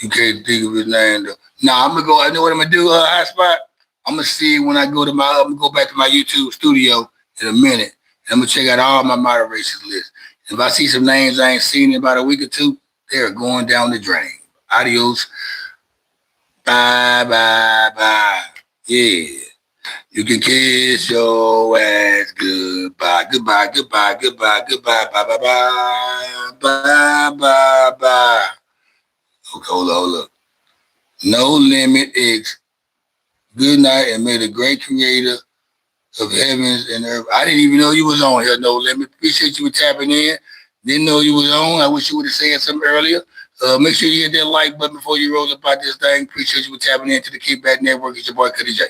You can't think of his name though. Nah, I'm gonna go. I know what I'm gonna do. Hotspot. I'm gonna see when I go to my. I'm gonna go back to my YouTube studio in a minute. And I'm gonna check out all my moderation lists. If I see some names I ain't seen in about a week or two, they're going down the drain. Adios. Bye, bye, bye. Yeah. You can kiss your ass goodbye, goodbye, goodbye, goodbye, goodbye, bye, bye, bye, bye, bye, bye. Okay, hold up. No Limit X. Good night, and may the great creator of heavens and earth. I didn't even know you was on here, No Limit. Appreciate you for tapping in. Didn't know you was on. I wish you would have said something earlier. Make sure you hit that like button before you roll up out this thing. Appreciate you for tapping into the Kickback Network. It's your boy, Cuddy J.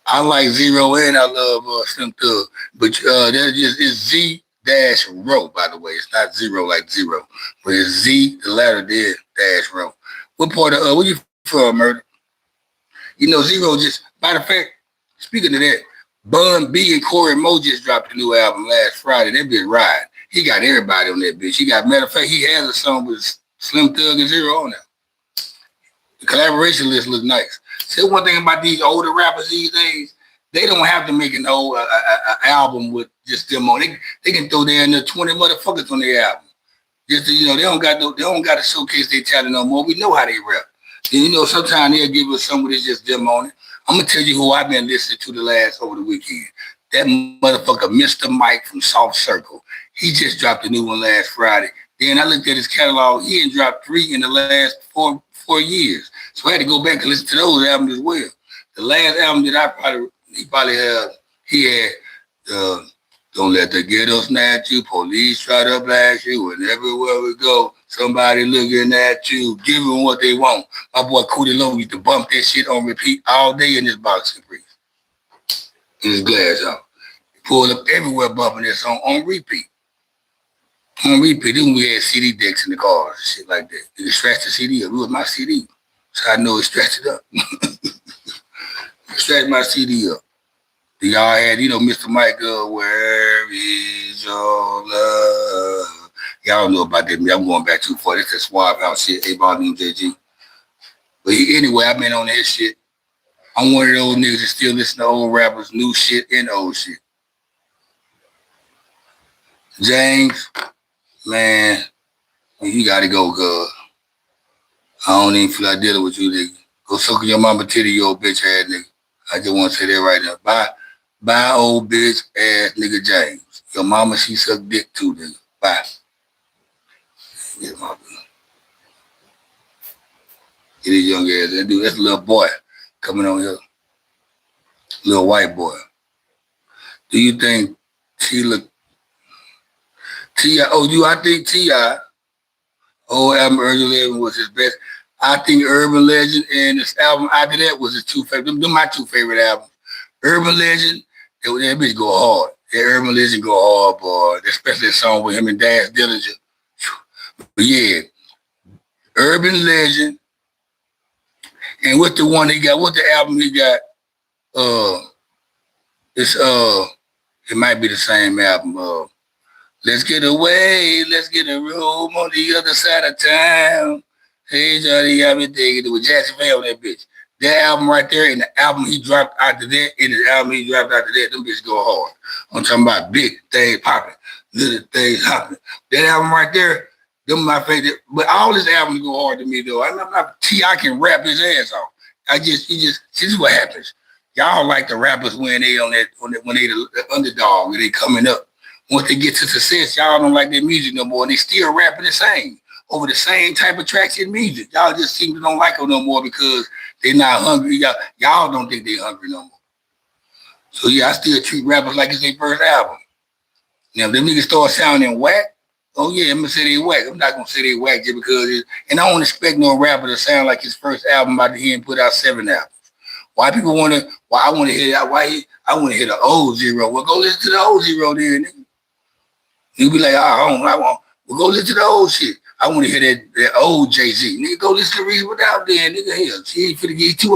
I like Zero and I love Slim Thug, but that is Z-Row, by the way. It's not zero like zero, but it's Z, the letter there, -row. What part of, where you from, Murder? You know, Zero just, matter of fact, speaking of that, Bun B and Corey Mo just dropped a new album last Friday. That bitch ride. He got everybody on that bitch. He got, matter of fact, he has a song with Slim Thug and Zero on there. The collaboration list looks nice. See, one thing about these older rappers these days, they don't have to make an old album with just them on. They can throw there in the 20 motherfuckers on their album. Just to, they don't got to showcase their talent no more. We know how they rap. And sometimes they'll give us somebody that's just them on it. I'm gonna tell you who I've been listening to over the weekend. That motherfucker, Mr. Mike from Soft Circle. He just dropped a new one last Friday. Then I looked at his catalog. He had dropped 3 in the last 4 years. So I had to go back and listen to those albums as well. The last album that he had Don't Let the Ghetto Snatch You, Police Try to Blast You, and everywhere we go, somebody looking at you, give them what they want. My boy Cootie Low used to bump that shit on repeat all day in his boxing brief. In his glass out. He pulled up everywhere bumping that song on repeat. On repeat. Then we had CD decks in the cars and shit like that. He scratched the CD up. It was my CD. So I know he scratched it up. Scratched my CD up. Then y'all had, Mr. Mike, Where Is Your Love? Y'all know about that. I'm going back too far. This is Swab House shit. A-Volume JG. But anyway, I've been on that shit. I'm one of those niggas that still listen to old rappers, new shit and old shit. James, man, you gotta go, cuz. I don't even feel like dealing with you, nigga. Go suck your mama titty, you old bitch ass nigga. I just want to say that right now. Bye, old bitch ass nigga James. Your mama, she suck dick too, nigga. Bye. Get his young ass. That dude, that's a little boy coming on here. Little white boy. Do you think T.I. I think T.I. album Urban Legend was his best. I think Urban Legend and this album after that was his 2 favorite. Them my 2 favorite albums. Urban Legend, that bitch go hard. That Urban Legend go hard, boy. Especially that song with him and Dash Dillinger. But yeah, Urban Legend. And what the one he got, what the album he got, it might be the same album. Let's Get Away, Let's Get a Room on the Other Side of Town. Hey, Johnny, got me digging it with Jazzy Faye on that bitch. That album right there and the album he dropped after that, and the album he dropped after that, them bitches go hard. I'm talking about big things popping, little things hopping. That album right there, them my favorite. But all his albums go hard to me though. I'm not T.I. can rap his ass off. This is what happens. Y'all like the rappers when they when they the underdog when they coming up. Once they get to success, y'all don't like their music no more. And they still rapping the same over the same type of tracks and music. Y'all just seem to don't like them no more because they're not hungry. Y'all don't think they're hungry no more. So yeah, I still treat rappers like it's their first album. Now, if them niggas start sounding whack, oh yeah, I'm gonna say they whack. I'm not gonna say they whack just because and I don't expect no rapper to sound like his first album about to hear and put out 7 albums. Why people wanna why I wanna hear that? I wanna hear the old Zero. Well, go listen to the old Zero then, nigga. You be like, well, go listen to the old shit. I want to hear that old Jay-Z. Nigga, go listen to Reason Without then, nigga. Hell, she ain't finna get too.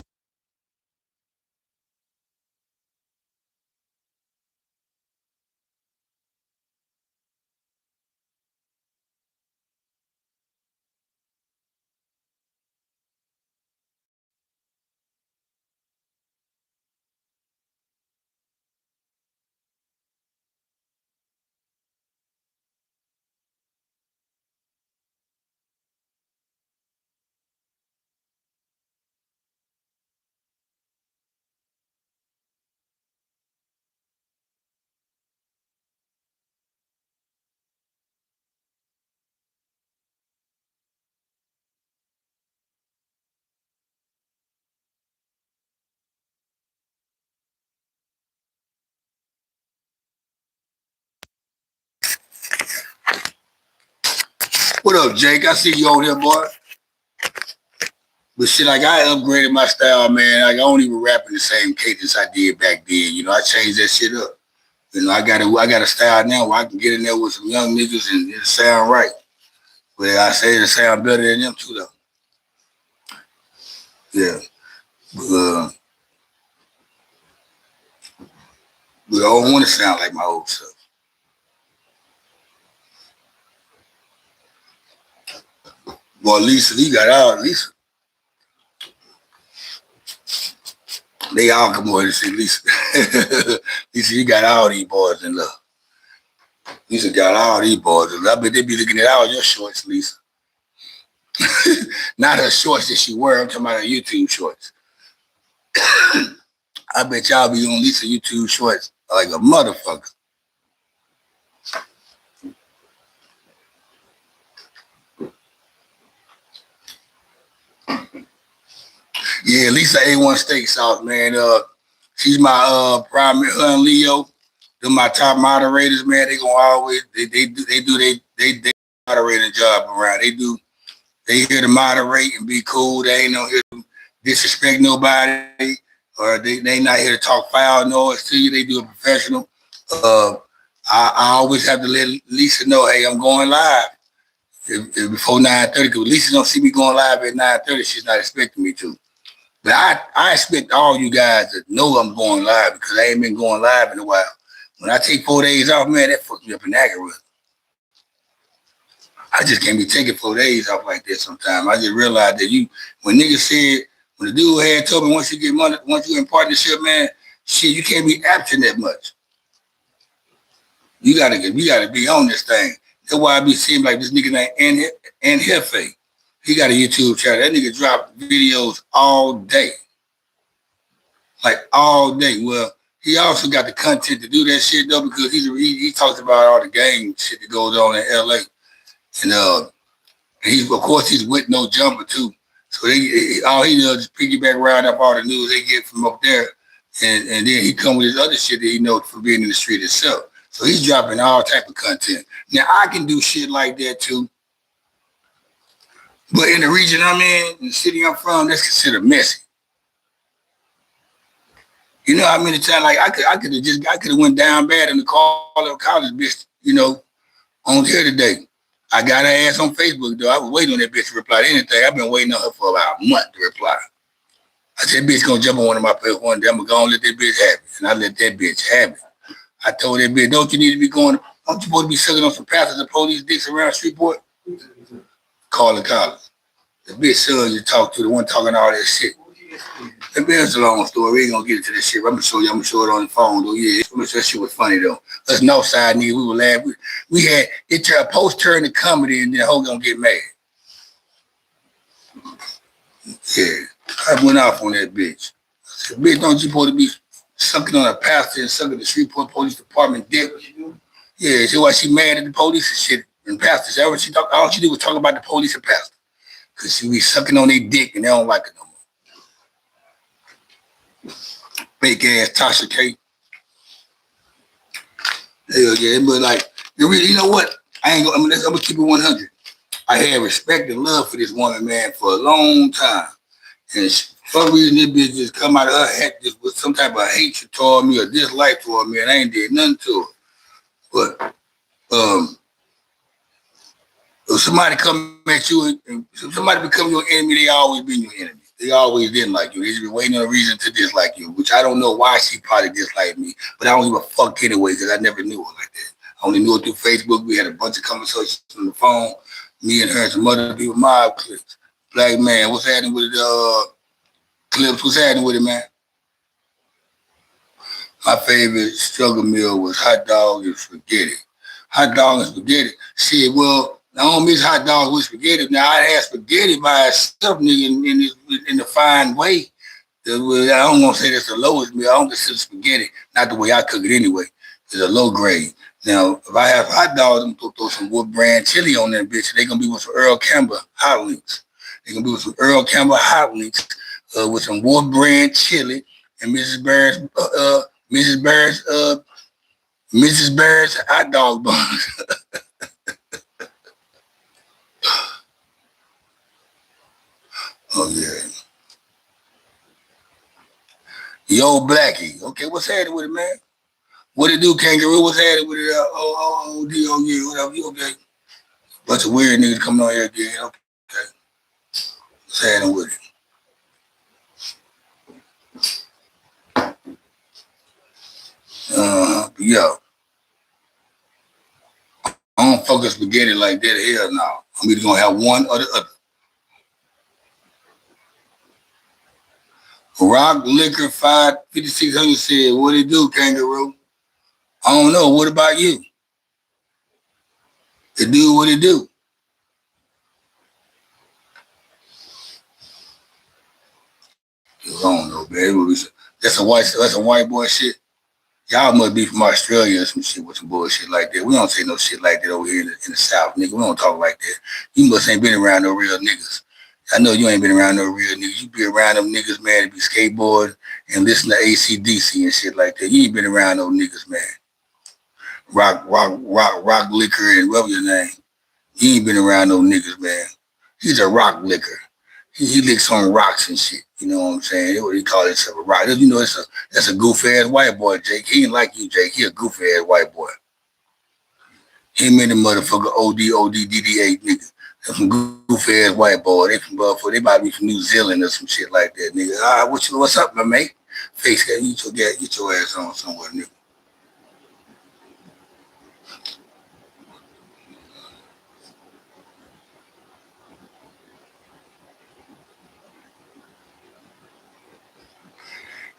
What up, Jake? I see you over here, boy. But shit, like I upgraded my style, man. Like I don't even rap in the same cadence I did back then. You know, I changed that shit up. You know, I got a style now where I can get in there with some young niggas and it sound right. But I say it sound better than them too, though. Yeah. But I don't want to sound like my old self. Boy, Lisa, he got out. Lisa. They all come over and say, Lisa. Lisa, you got all these boys in love. Lisa got all these boys in love. I bet they be looking at all your shorts, Lisa. Not her shorts that she wear. I'm talking about her YouTube shorts. I bet y'all be on Lisa YouTube shorts like a motherfucker. Yeah, Lisa A1 Steak Sauce, man. She's my primary, her and Leo. They're my top moderators, man. They gonna always they do they moderating job around. They here to moderate and be cool. They ain't no here to disrespect nobody, or they not here to talk foul noise to you. They do it professional. I always have to let Lisa know, hey, I'm going live before 9:30. Because Lisa don't see me going live at 9:30. She's not expecting me to. But I expect all you guys to know I'm going live because I ain't been going live in a while. When I take 4 days off, man, that fucks me up in Agarwood. I just can't be taking 4 days off like that sometimes. I just realized that when niggas said, when the dude had told me once you get money, once you in partnership, man, shit, you can't be absent that much. You gotta be on this thing. That's why I be seeing like this nigga named Jefe. He got a YouTube channel. That nigga drop videos all day. Like all day. Well, he also got the content to do that shit though because he talks about all the gang shit that goes on in LA. And he's with No Jumper too. So all he does is piggyback round up all the news they get from up there. And then he come with his other shit that he knows from being in the street itself. So he's dropping all type of content. Now I can do shit like that too. But in the region I'm in the city I'm from, that's considered messy. You know how many times like I could have went down bad in the college bitch, you know, on here today. I got her ass on Facebook though. I was waiting on that bitch to reply to anything. I've been waiting on her for about a month to reply. I said, bitch gonna jump on one of my posts one day. I'm gonna go and let that bitch have it. And I let that bitch have it. I told that bitch, don't you supposed to be sucking on some pastors and police dicks around Shreveport? Calling college. The bitch son you talk to, the one talking all that shit. It's a long story. We ain't gonna get into this shit. I'm gonna show you. I'm gonna show it on the phone though. Yeah, that shit was funny though. Us Northside niggas, we were laughing. We had it a post turn to comedy, and then Ho gonna get mad. Yeah, I went off on that bitch. I said, bitch, don't you supposed to be sucking on a pastor and sucking the Shreveport Police Department dick? Yeah, see why she mad at the police and shit and pastors. All she did was talk about the police and pastor. Cause she be sucking on their dick and they don't like it no more. Fake ass Tasha K. Hell yeah, but like, you know what? I'm gonna keep it 100. I had respect and love for this woman, man, for a long time. And for some reason, this bitch just come out of her head just with some type of hatred toward me or dislike toward me, and I ain't did nothing to her. But if somebody come at you and if somebody become your enemy, they always been your enemy. They always didn't like you. They just been waiting on a reason to dislike you, which I don't know why she probably disliked me, but I don't give a fuck anyway because I never knew her like that. I only knew her through Facebook. We had a bunch of conversations on the phone. Me and her and some other people, mob clips. Black man, what's happening with the clips? What's happening with it, man? My favorite struggle meal was hot dog and spaghetti. Hot dog and spaghetti. Shit, well, I don't miss hot dogs with spaghetti. Now, I had spaghetti by itself, nigga, in the fine way. I don't want to say that's the lowest meal. I don't consider spaghetti, not the way I cook it anyway. It's a low grade. Now, if I have hot dogs, I'm going to throw some Wood brand chili on that bitch. They're going to be with some Earl Campbell hot links. They're going to be with some Earl Campbell hot links with some Wood brand chili and Mrs. Barrett's hot dog buns. Oh, yeah. Yo, Blackie. Okay, what's happening with it, man? What it do, Kangaroo? What's happening with it? Yeah, whatever. You okay? Bunch of weird niggas coming on here again. Okay. What's happening with it? Yo. I don't fuck with spaghetti like that. Hell no. I'm either gonna have one or the other. Rock Liquor 5600 said, what it do, Kangaroo? I don't know. What about you? It do what it do. I don't know, man. That's some white boy shit. Y'all must be from Australia or some shit with some bullshit like that. We don't say no shit like that over here in the South, nigga. We don't talk like that. You must ain't been around no real niggas. I know you ain't been around no real niggas. You be around them niggas, man, to be skateboarding and listen to AC/DC and shit like that. You ain't been around no niggas, man. Rock Liquor and whatever your name. You ain't been around no niggas, man. He's a rock liquor. He licks on rocks and shit. You know what I'm saying? What he call himself a rock. You know, that's a goofy ass white boy, Jake. He ain't like you, Jake. He a goofy ass white boy. Him and the motherfucker ODDD8 nigga. That's some goofy ass white boy. They from Buffalo. They might be from New Zealand or some shit like that, nigga. What's up, my mate? Face cat, get your ass on somewhere, nigga.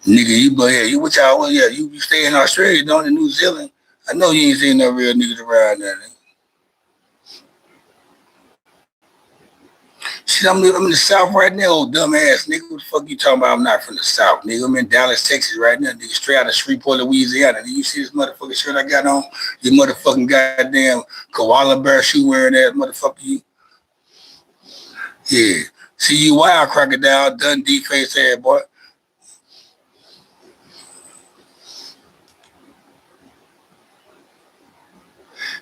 Nigga, you stay in Australia, don't in New Zealand. I know you ain't seen no real niggas around there, nigga. Shit, I'm in the South right now, old dumbass nigga. What the fuck you talking about? I'm not from the South, nigga. I'm in Dallas, Texas right now, nigga. Straight out of Shreveport, Louisiana. You see this motherfucking shirt I got on? You motherfucking goddamn koala bear shoe wearing ass motherfucker, you. Yeah. See you wild crocodile, Dundee face ass boy.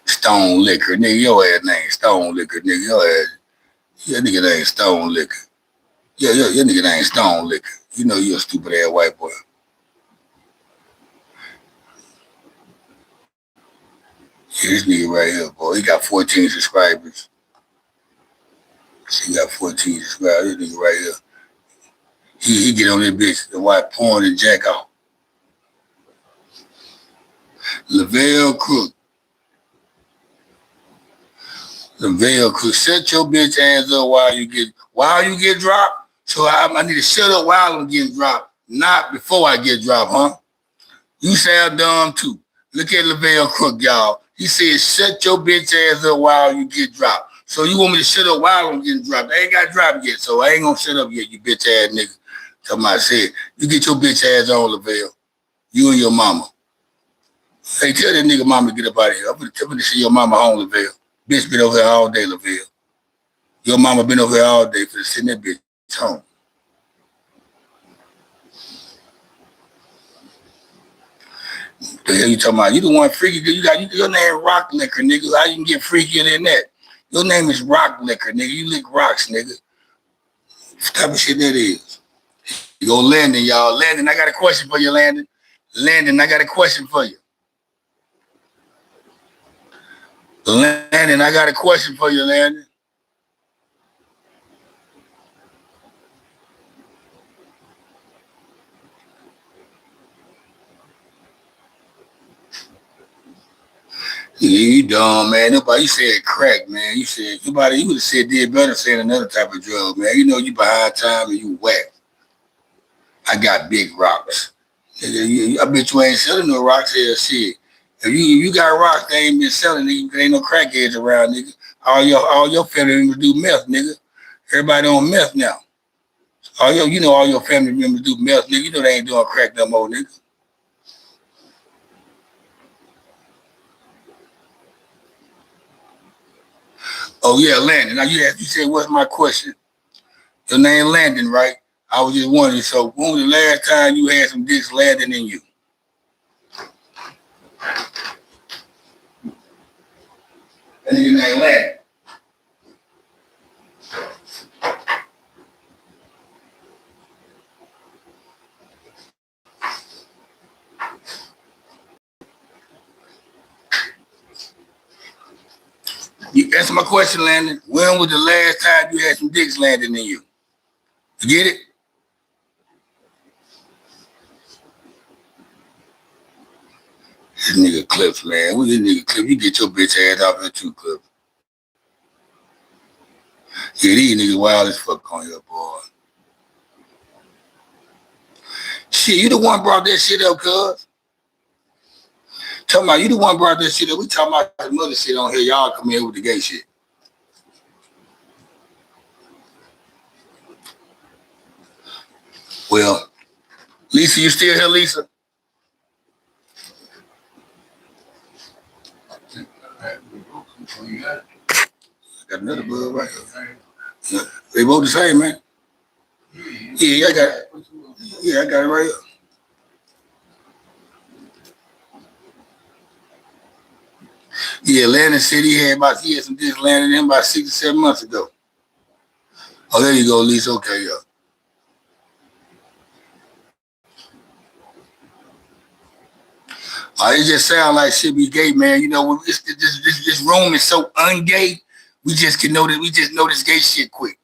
Stone Liquor, nigga. Your ass name Stone Liquor, nigga. Your nigga name Stone Liquor. Your nigga name Stone Liquor. You know you're a stupid ass white boy. Yeah, this nigga right here, boy. He got 14 subscribers. He got 14 subscribers. This nigga right here. He get on this bitch and watch porn and jack off. Lavelle Crook. Lavelle Crook. Set your bitch ass up while you get dropped. So I need to shut up while I'm getting dropped, not before I get dropped, huh? You sound dumb too. Look at Lavelle Crook, y'all. He said, shut your bitch ass up while you get dropped. So you want me to shut up while I'm getting dropped? I ain't got dropped yet, so I ain't gonna shut up yet, you bitch ass nigga. Tell me I said, you get your bitch ass on, Lavelle. You and your mama. Hey, tell that nigga mama to get up out of here. I'm gonna see your mama home, Lavelle. Bitch been over here all day, Lavelle. Your mama been over here all day for sitting that bitch home. The hell you talking about? You the one freaky. You got your name Rock Liquor, nigga. How you can get freakier than that? Your name is Rock Liquor, nigga. You lick rocks, nigga. What type of shit that is? You go Landon, y'all. Landon, I got a question for you, Landon. Landon, I got a question for you. Landon, I got a question for you, Landon. You dumb, man. Nobody said crack, man. You said you would have said did better saying another type of drug, man. You know you behind time and you whack. I got big rocks. I bet you ain't selling no rocks here, shit. If you got rocks, they ain't been selling, nigga. There ain't no crackheads around, nigga. All your family members do meth, nigga. Everybody on meth now. All your family members do meth, nigga. You know they ain't doing crack no more, nigga. Oh yeah, Landon. Now you said, what's my question? Your name Landon, right? I was just wondering, so when was the last time you had some dicks landing in you? That nigga name Landon. You answer my question, Landon. When was the last time you had some dicks landing in you? You get it? This nigga Clips, man. Who's this nigga Clips? You get your bitch ass off here too, Clips. Yeah, these niggas wild as fuck on here, boy. Shit, you the one brought that shit up, cuz. Talking about you the one brought that shit up. We talking about some other shit on here. Y'all come here with the gay shit. Well, Lisa, you still here, Lisa? Got another bug right here. Yeah, they both the same, man. Yeah, I got it. Yeah, I got it right here. Yeah, Landon said he had some dicks landing in him about 6 or 7 months ago. Oh, there you go, Lisa. Okay, yeah. It just sounds like shit be gay, man. You know, this room is so ungay. We just notice gay shit quick.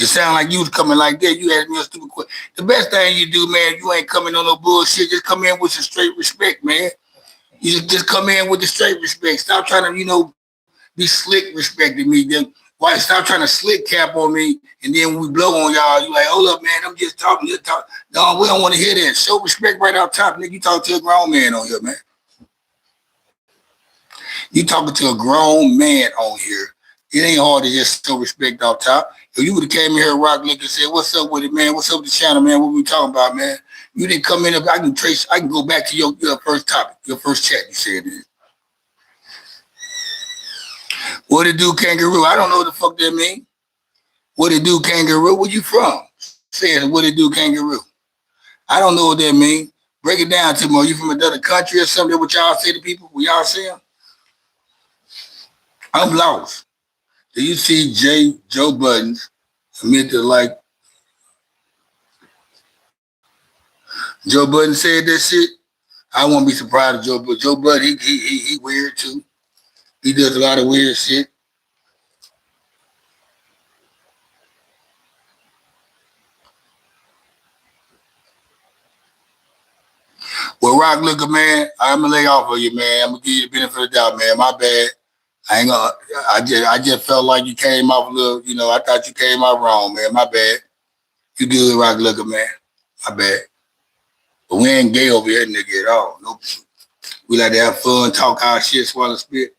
It sound like you was coming like that. You asked me a stupid question. The best thing you do, man, you ain't coming on no bullshit. Just come in with some straight respect, man. You just come in with the straight respect. Stop trying to, be slick respecting me. Then why stop trying to slick cap on me? And then when we blow on y'all, you like, hold up, man, I'm just talking. No, we don't want to hear that. Show respect right out top, nigga. You talk to a grown man on here, man. You talking to a grown man on here. It ain't hard to just show respect off top. If you would have came in here, Rock Lick, and said, what's up with it, man? What's up with the channel, man? What we talking about, man? You didn't come in. I can go back to your first topic, your first chat. You said it. What it do, kangaroo? I don't know what the fuck that mean. What it do, kangaroo? Where you from? Saying what it do, kangaroo? I don't know what that mean. Break it down to me. Are you from another country or something? What y'all say to people? What y'all say? I'm lost. Do you see Joe Budden admit to like Joe Budden said that shit? I won't be surprised if Joe Budden, he weird too. He does a lot of weird shit. Well, Rock Liquor, man, I'm gonna lay off of you, man. I'm gonna give you the benefit of the doubt, man. My bad. I ain't gonna. I just felt like you came off a little. You know, I thought you came out wrong, man. My bad. You good, Rock Looker, man. My bad. But we ain't gay over here, nigga, at all. Nope. We like to have fun, talk our shit, swallow spit.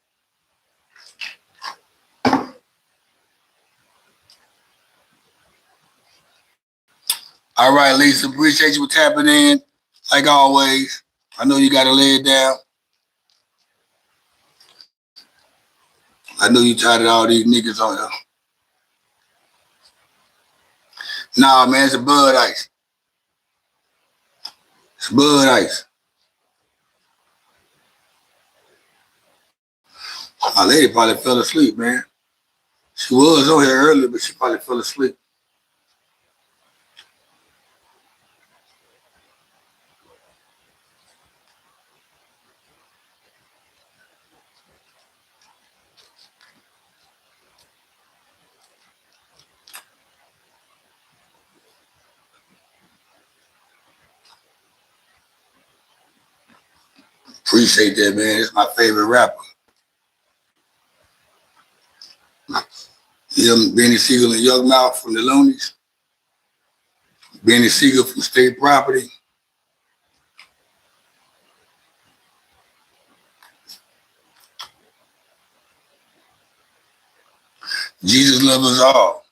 All right, Lisa. Appreciate you for tapping in. Like always. I know you gotta lay it down. I know you tired of all these niggas on here. Nah, man, it's a Bud Ice. It's Bud Ice. My lady probably fell asleep, man. She was on here earlier, but she probably fell asleep. Appreciate that, man. It's my favorite rapper. Benny Siegel and Young Mouth from the Loonies. Benny Siegel from State Property. Jesus loves us all.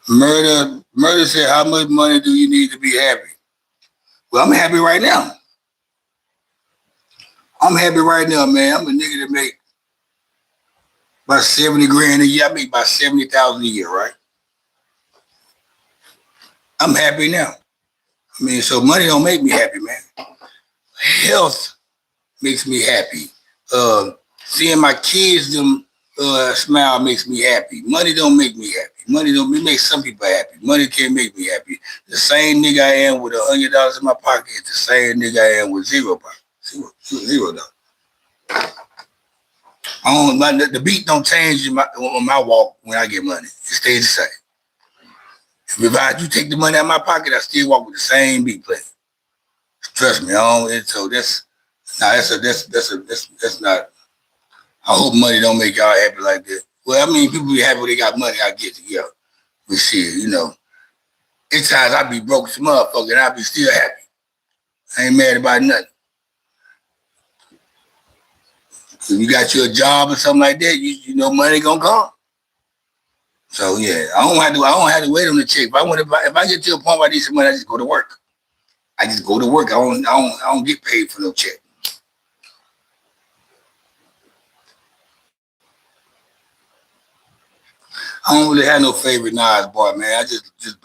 Murder said, how much money do you need to be happy? Well, I'm happy right now. I'm happy right now, man. I'm a nigga that make about 70 grand a year. I make about 70,000 a year, right? I'm happy now. I mean, so money don't make me happy, man. Health makes me happy. Seeing my kids smile makes me happy. Money don't make me happy. Money don't make some people happy. Money can't make me happy. The same nigga I am with $100 in my pocket is the same nigga I am with $0. $0. The beat don't change on my walk when I get money. It stays the same. If you take the money out of my pocket, I still walk with the same beat playing. Trust me, so that's not. I hope money don't make y'all happy like that. Well, I mean, people be happy when they got money. I get it, yeah. But shit, you know, it's times I be broke as a motherfucker and I be still happy. I ain't mad about nothing. If you got you a job or something like that, you know money gonna come. So yeah, I don't have to wait on the check. If I get to a point where I need some money, I just go to work. I just go to work. I don't get paid for no check. I don't really have no favorite Nas boy, man.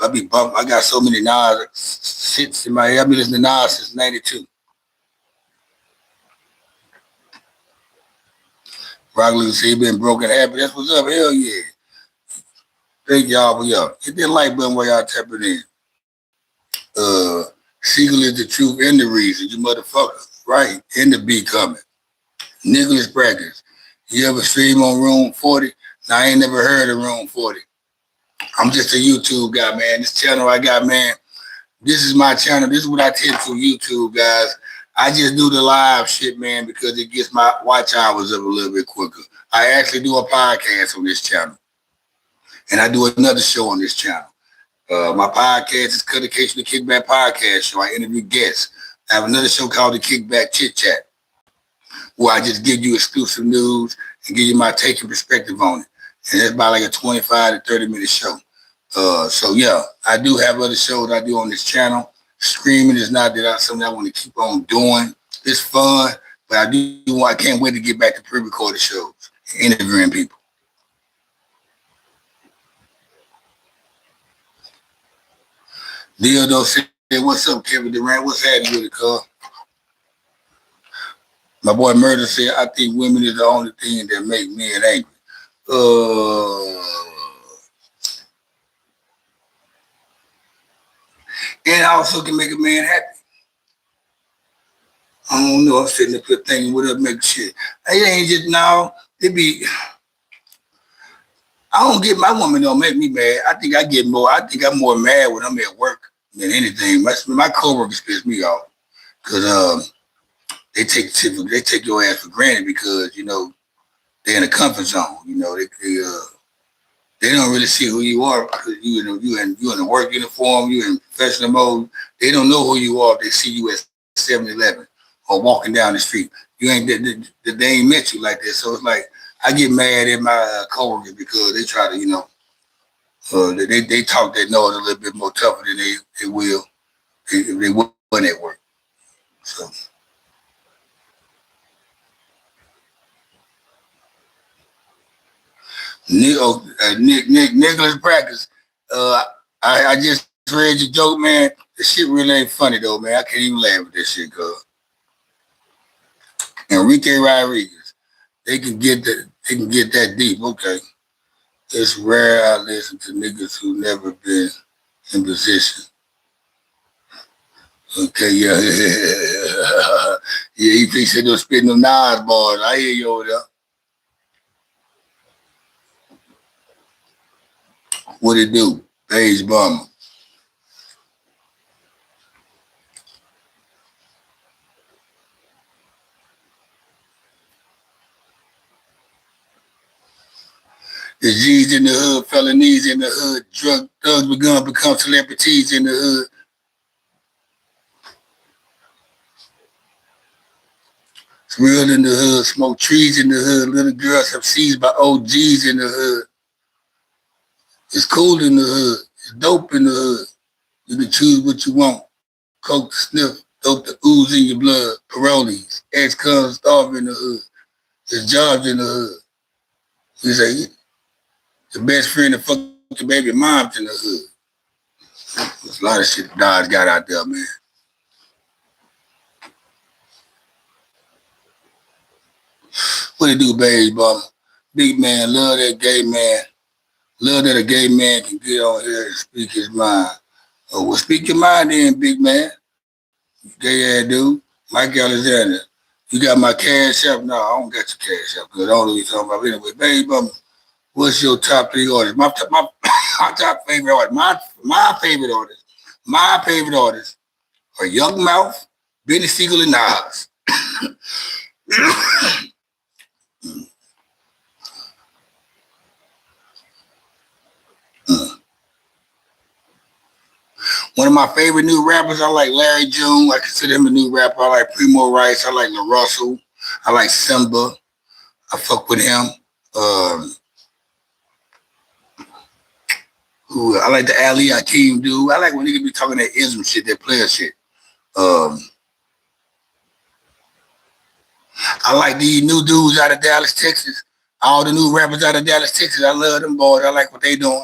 I be bumped. I got so many Nas shits in my head. I've been listening to Nas since '92. Rock Lucy been broken happy. That's what's up. Hell yeah. Thank y'all for y'all. Hit that like button while y'all tapping in. Siegel is the truth and the reason, you motherfucker. Right. And the beat coming. Nicholas Brackers. You ever stream on Room 40? Now, I ain't never heard of Room 40. I'm just a YouTube guy, man. This channel I got, man, this is my channel. This is what I tip for YouTube, guys. I just do the live shit, man, because it gets my watch hours up a little bit quicker. I actually do a podcast on this channel. And I do another show on this channel. My podcast is Cutication the Kickback Podcast Show. I interview guests. I have another show called The Kickback Chit Chat, where I just give you exclusive news and give you my take and perspective on it. And it's about like a 25 to 30-minute show. So, yeah, I do have other shows I do on this channel. Streaming is not something I want to keep on doing. It's fun, but I can't wait to get back to pre-recorded shows and interviewing people. Dildo said, what's up, Kevin Durant? What's happening with it, cuz? My boy Murder said, I think women is the only thing that make men angry. And also can make a man happy. I don't know. I'm sitting there thinking, what up, make shit. It ain't just now. I don't get, my woman don't make me mad. I think I'm more mad when I'm at work than anything. My coworkers piss me off because they take your ass for granted because they're in a comfort zone. They don't really see who you are because you in the work uniform, you in professional mode. They don't know who you are if they see you at 7-Eleven or walking down the street. You ain't they ain't met you like that. So it's like I get mad at my coworkers because they try to they talk that noise a little bit more tougher than they will if they wasn't at work. So Nicholas Practice. I just read your joke, man. The shit really ain't funny though, man. I can't even laugh at this shit, cuz. Enrique Rodriguez. They can get that deep. Okay. It's rare I listen to niggas who never been in position. Okay, yeah. Yeah, he thinks they're spitting them Nas bars. I hear you over there. What it do? Page Bomber. The G's in the hood, felonies in the hood, thugs become celebrities in the hood. It's real in the hood, smoke trees in the hood, little girls have seized by OGs in the hood. It's cool in the hood, it's dope in the hood. You can choose what you want. Coke to sniff, dope to ooze in your blood, parolees, ex-cons starve in the hood. There's jobs in the hood. You say, the best friend to fuck your baby mom's in the hood. There's a lot of shit Dodge got out there, man. What it do, baby, Bomber? Big man, love that gay man. Love that a gay man can get on here and speak his mind. Oh, well, speak your mind then, big man. Gay ass dude. Mike Alexander. You got my cash app? No, I don't got your cash app because I don't know what you're talking about. Anyway, baby, Bomber, what's your top 3 artists? My top favorite artist. My favorite artists are Young Mouth, Benny Siegel, and Nas. One of my favorite new rappers, I like Larry June. I consider him a new rapper. I like Primo Rice. I like La Russell. I like Simba. I fuck with him. I like the Ali Akeem dude. I like when niggas be talking that ism shit, that player shit. I like these new dudes out of Dallas, Texas. All the new rappers out of Dallas, Texas. I love them boys. I like what they doing.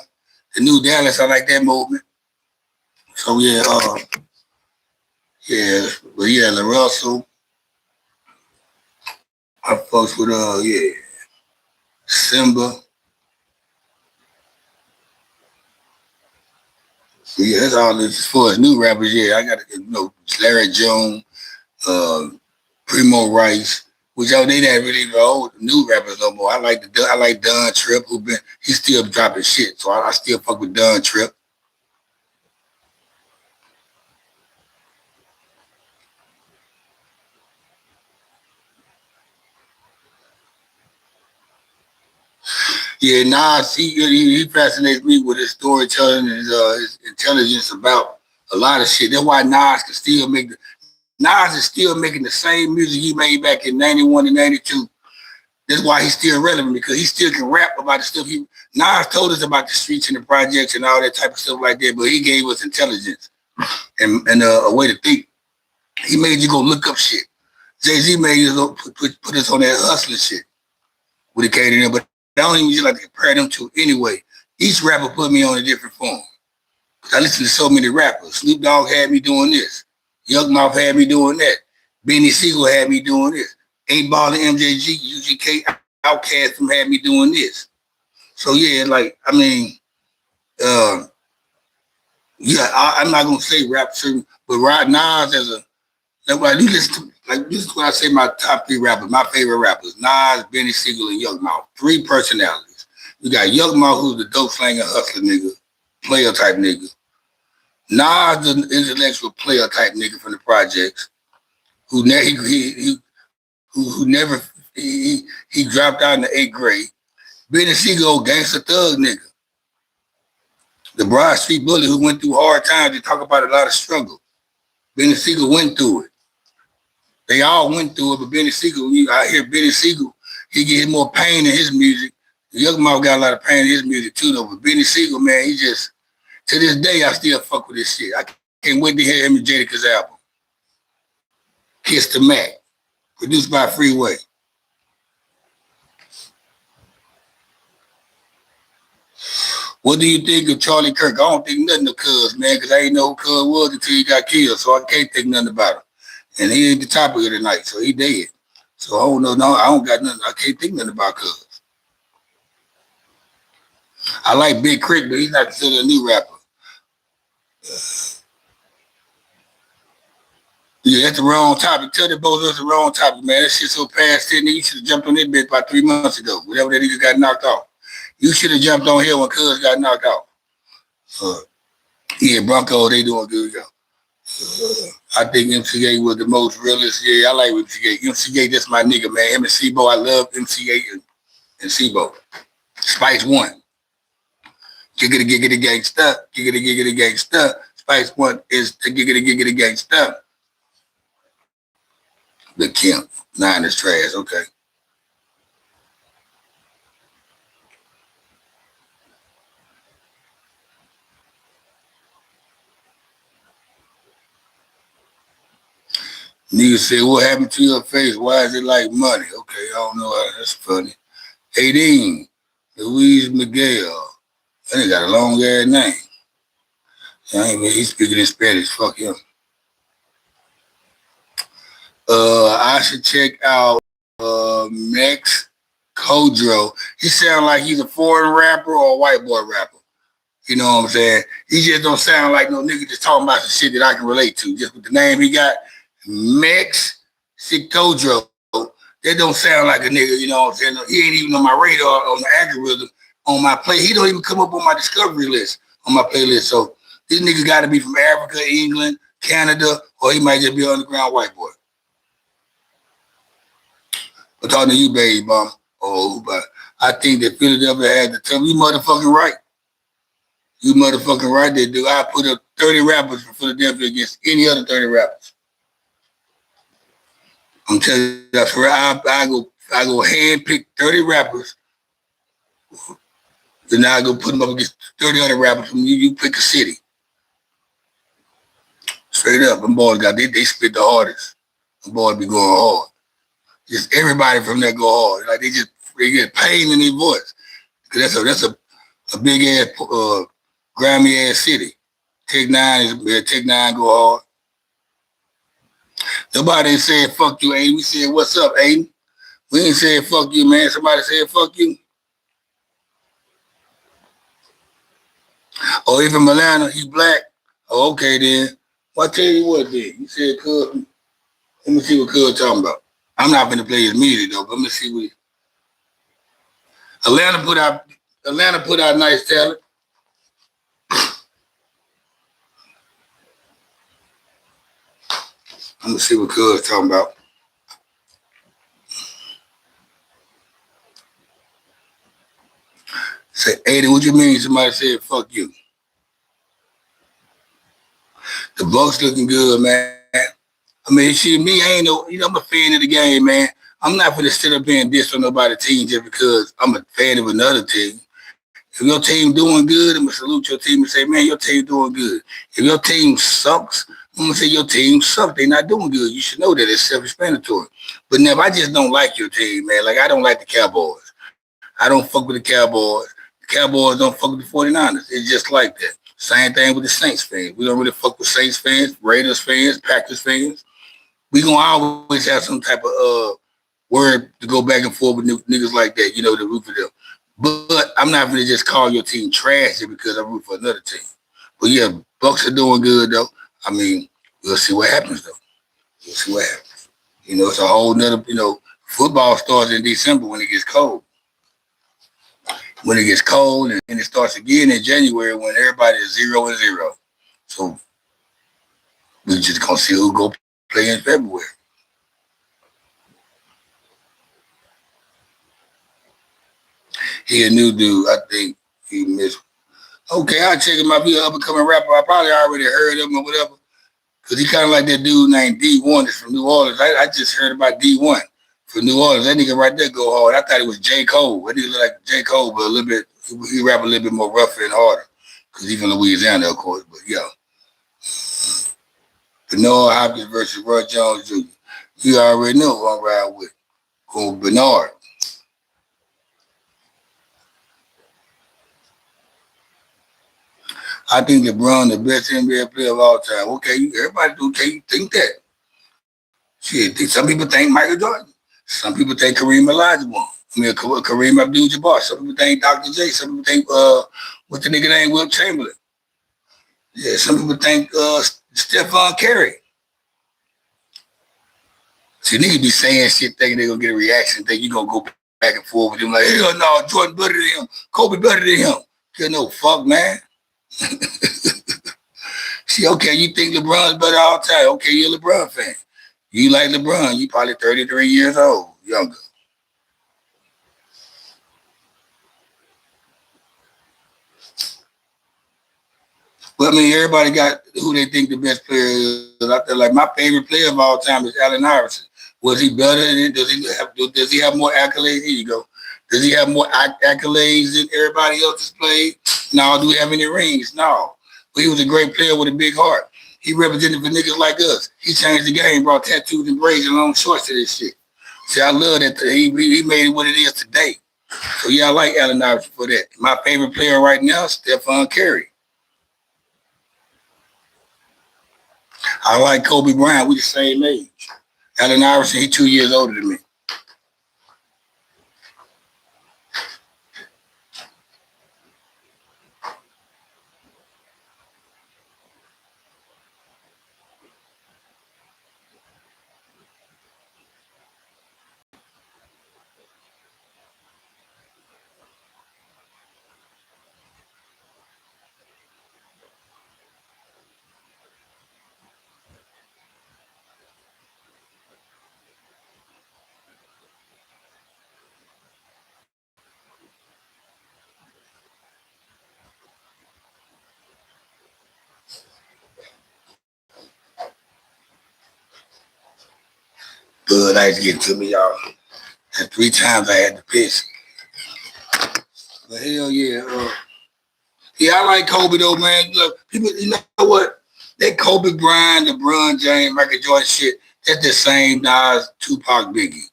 The new Dallas, I like that movement. So yeah, La Russell. I fucks with Simba. So yeah, that's all this as far as new rappers. Yeah, I got Larry June, Primo Rice, which they not really the old new rappers no more. I like Don Trip, he's still dropping shit, so I still fuck with Don Trip. Yeah, Nas, he fascinates me with his storytelling and his intelligence about a lot of shit. That's why Nas is still making the same music he made back in 91 and 92. That's why he's still relevant, because he still can rap about the stuff Nas told us about the streets and the projects and all that type of stuff like that, but he gave us intelligence and a way to think. He made you go look up shit. Jay-Z made us put us on that hustling shit with the K, but I don't even just like to compare them to anyway. Each rapper put me on a different form. I listen to so many rappers. Snoop Dogg had me doing this. Young Mouth had me doing that. Benny Siegel had me doing this. 8Ball and MJG, UGK, Outkast had me doing this. So yeah, I'm not gonna say rap certain, but Nas that's why you listen to, this is what I say my top 3 rappers, my favorite rappers: Nas, Benny Siegel, and Young Mouth. 3 personalities. You got Young Mouth, who's the dope slinger, hustler nigga, player type nigga. Nas, the intellectual player type nigga from the projects, who never he dropped out in the 8th grade. Benny Siegel, gangster thug nigga. The Broad Street bully who went through hard times. They talk about a lot of struggle. Benny Siegel went through it. They all went through it, but Benny Siegel, I hear Benny Siegel, he get more pain in his music. The Young Mouth got a lot of pain in his music too, though. But Benny Siegel, man, he just, to this day, I still fuck with this shit. I can't wait to hear him and Jadakiss album. Kiss the Mac, produced by Freeway. What do you think of Charlie Kirk? I don't think nothing of Cuz, man, because I ain't know who Cuz was until he got killed, so I can't think nothing about him. And he ain't the topic of the night, so he dead. So I don't know, no, I don't got nothing. I can't think nothing about Cuz. I like Big Crit, but he's not considered a new rapper. Yeah, that's the wrong topic. Tell the both of us the wrong topic, man. That shit so past 10. You should have jumped on that bitch about 3 months ago. Whatever that nigga got knocked off. You should have jumped on here when Cuz got knocked out. Yeah, Bronco, they doing good, yo. I think MCA was the most realist. Yeah, I like MCA. MCA, that's my nigga, man. Him and Sebo, I love MCA and Sebo. Spice One. Giggity gangsta. Giggity gangsta. Spice One is the giggity gangsta. The Kemp. 9 is trash. Okay. Nigga said, what happened to your face? Why is it like money? Okay, I don't know. That's funny. 18, Luis Miguel. That nigga got a long ass name. He's speaking in Spanish. Fuck him. I should check out Max Kodro. He sound like he's a foreign rapper or a white boy rapper. You know what I'm saying? He just don't sound like no nigga just talking about some shit that I can relate to. Just with the name he got. Max Sicodro, that don't sound like a nigga, you know what I'm saying? He ain't even on my radar, on the algorithm, on my play. He don't even come up on my discovery list, on my playlist. So this nigga got to be from Africa, England, Canada, or he might just be an underground white boy. I'm talking to you, baby, mom. Oh, but I think that Philadelphia had to tell me, you motherfucking right. You motherfucking right there, dude. I put up 30 rappers from Philadelphia against any other 30 rappers. I'm telling you, that's where I go hand pick 30 rappers. Then I go put them up against 30 other rappers from you pick a city. Straight up, them boys they spit the hardest. Them boys be going hard. Just everybody from there go hard. Like they get pain in their voice. Cause that's a big ass grimy ass city. Tech Nine go hard. Nobody said fuck you, Aiden. We said what's up, Aiden. We ain't said fuck you, man. Somebody said fuck you. Oh, he from Atlanta, he black. Oh, okay then. Well, I tell you what then. You said Cuz. Let me see what Cuz talking about. I'm not gonna play his music though, but let me see what Atlanta put out nice talent. I'm gonna see what Cuz talking about. Say, Aiden, what you mean somebody said fuck you? The Bucks looking good, man. I mean, shit, me, I ain't no, I'm a fan of the game, man. I'm not gonna sit up here and diss on nobody's team just because I'm a fan of another team. If your team doing good, I'm gonna salute your team and say, man, your team doing good. If your team sucks, I'm gonna say your team sucks. They not doing good. You should know that it's self-explanatory. But now, if I just don't like your team, man, like I don't like the Cowboys. I don't fuck with the Cowboys. The Cowboys don't fuck with the 49ers. It's just like that. Same thing with the Saints fans. We don't really fuck with Saints fans, Raiders fans, Packers fans. We gonna always have some type of word to go back and forth with niggas like that, to root for them. But I'm not gonna just call your team trash just because I root for another team. But yeah, Bucks are doing good though. I mean, we'll see what happens though. We'll see what happens. It's a whole nother, football starts in December when it gets cold. When it gets cold and it starts again in January when everybody is 0-0. So we just gonna see who go play in February. He a new dude. I think he missed. Okay, I'll check him out. He an up and coming rapper. I probably already heard of him or whatever. Cause he kind of like that dude named D1 that's from New Orleans. I just heard about D1 from New Orleans. That nigga right there go hard. I thought it was J. Cole. That nigga look like J. Cole, but a little bit, he rap a little bit more rougher and harder. Cause he's from Louisiana, of course. But yo, Bernard Hopkins versus Roy Jones Jr. You already know who I'm riding with. Going Bernard. I think LeBron the best NBA player of all time. Okay, everybody do. Okay, you think that? Shit, some people think Michael Jordan. Some people think Kareem Olajuwon. I mean, Kareem Abdul-Jabbar. Some people think Dr. J. Some people think what the nigga name Will Chamberlain. Yeah, some people think Stephon Curry. See, niggas be saying shit thinking they gonna get a reaction, think you gonna go back and forth with him like, hell no, Jordan better than him, Kobe better than him. You no fuck, man. See, okay, you think LeBron's better all the time. Okay, you're a LeBron fan. You like LeBron, you probably 33 years old, younger. But I mean, everybody got who they think the best player is out there. Like my favorite player of all time is Allen Iverson. Was he better than? Does he have more accolades? Here you go. Does he have more accolades than everybody else has played? No. Do we have any rings? No. But he was a great player with a big heart. He represented for niggas like us. He changed the game, brought tattoos and braids and long shorts to this shit. See, I love that. He made it what it is today. So yeah, I like Allen Iverson for that. My favorite player right now is Stephon Curry. I like Kobe Bryant. We the same age. Allen Iverson, he 2 years older than me. Bud Ice getting to me, y'all. And 3 times I had to piss. But hell yeah. Yeah, I like Kobe though, man. Look, people, you know what? That Kobe Bryant, LeBron James, Michael Jordan shit, that's the same Nas, Tupac, Biggie.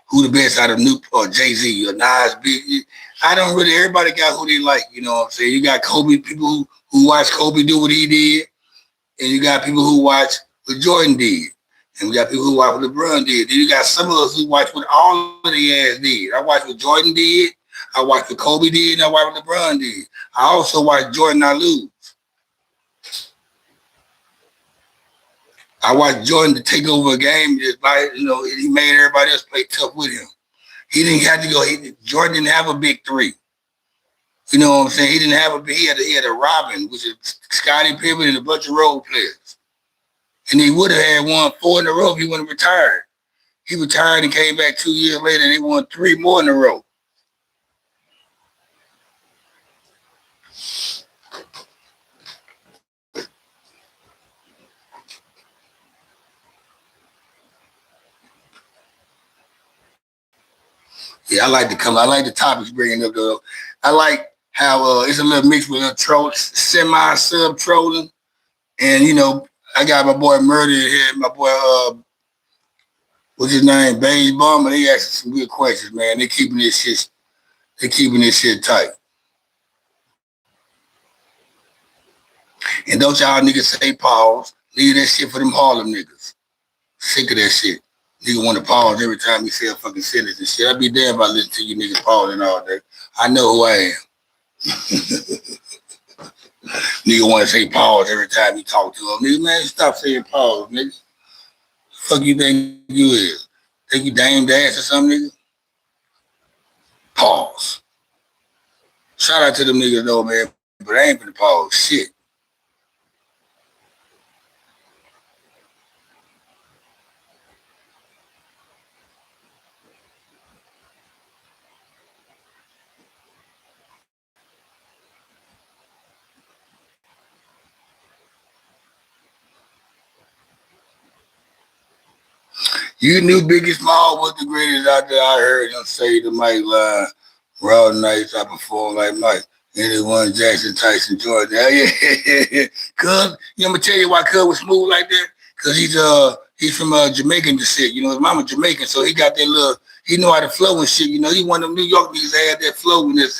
Who the best out of Nuke or Jay-Z or Nas, Biggie? I don't really, everybody got who they like, you know what I'm saying? You got Kobe, people who watch Kobe do what he did, and you got people who watch what Jordan did. And we got people who watch what LeBron did. Then you got some of us who watch what all of the ass did. I watched what Jordan did. I watched what Kobe did. And I watched what LeBron did. I also watched Jordan not lose. I watched Jordan to take over a game just by, you know, he made everybody else play tough with him. He didn't have to go. Jordan didn't have a big 3. You know what I'm saying? He didn't have he had a Robin, which is Scottie Pippen and a bunch of role players. And he would have had won 4 in a row if he wouldn't have retired. He retired and came back 2 years later and he won 3 more in a row. Yeah, I like the topics bringing up though. I like how it's a little mixed with a troll, semi-sub trolling. And, you know, I got my boy Murder here, my boy, what's his name, Beige Bomber. They asking some good questions, man. They keeping this shit tight. And don't y'all niggas say pause. Leave that shit for them Harlem niggas. Sick of that shit. Nigga want to pause every time he say a fucking sentence and shit. I'd be damned if I listen to you niggas pausing all day. I know who I am. Nigga want to say pause every time he talk to him. Nigga, man, stop saying pause, nigga. Fuck you think you is? Think you Dame Dash or something, nigga? Pause. Shout out to them niggas though, man. But I ain't finna pause shit. You knew Biggie Small was the greatest out there. I heard him say the Mike line, raw nights I perform like Mike. Anyone Jackson, Tyson, Jordan. Hell yeah. Cuz, you know, I'm gonna tell you why Cuz was smooth like that. Cause he's from Jamaican descent. You know, his mama Jamaican, so he got that little he know how to flow and shit. You know, he one of them New York niggas that had that flow and that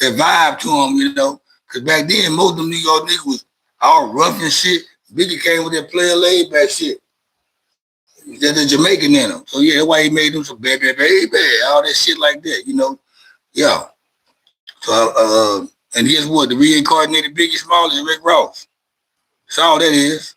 vibe to him, you know. Cause back then most of them New York niggas was all rough and shit. Biggie came with that player laid back shit. There's a Jamaican in him. So yeah, that's why he made them some baby, all that shit like that, you know. Yeah. So and here's what the reincarnated Biggie Smalls is Rick Ross. That's all that is.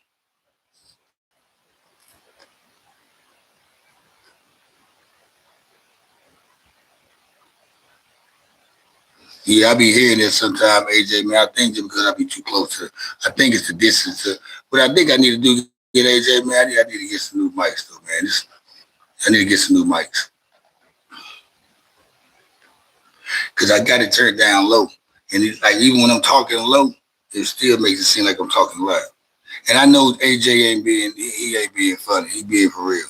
Yeah, I be hearing this sometime, AJ. Man, I think just because I be too close to, I think it's the distance. But I think I need to do get AJ. Man, I need to get some new mics though, man. I need to get some new mics because I got it turned down low, and it's like even when I'm talking low, it still makes it seem like I'm talking loud. And I know AJ ain't being he ain't being funny. He being for real.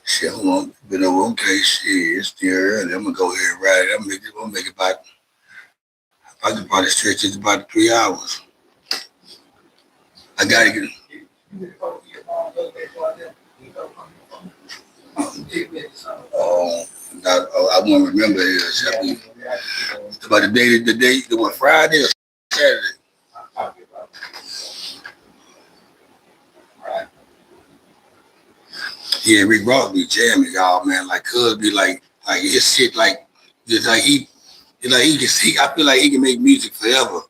Shit, hold on. But okay, shit, it's still early. I'm gonna go ahead and ride it. I'm gonna make it about. I can probably stretch it about 3 hours. I gotta get. Oh, I won't remember it. It's about the what Friday or Saturday. Yeah, Rick Ross be jamming y'all, man. Like could be like his shit like just like he can see. I feel like he can make music forever.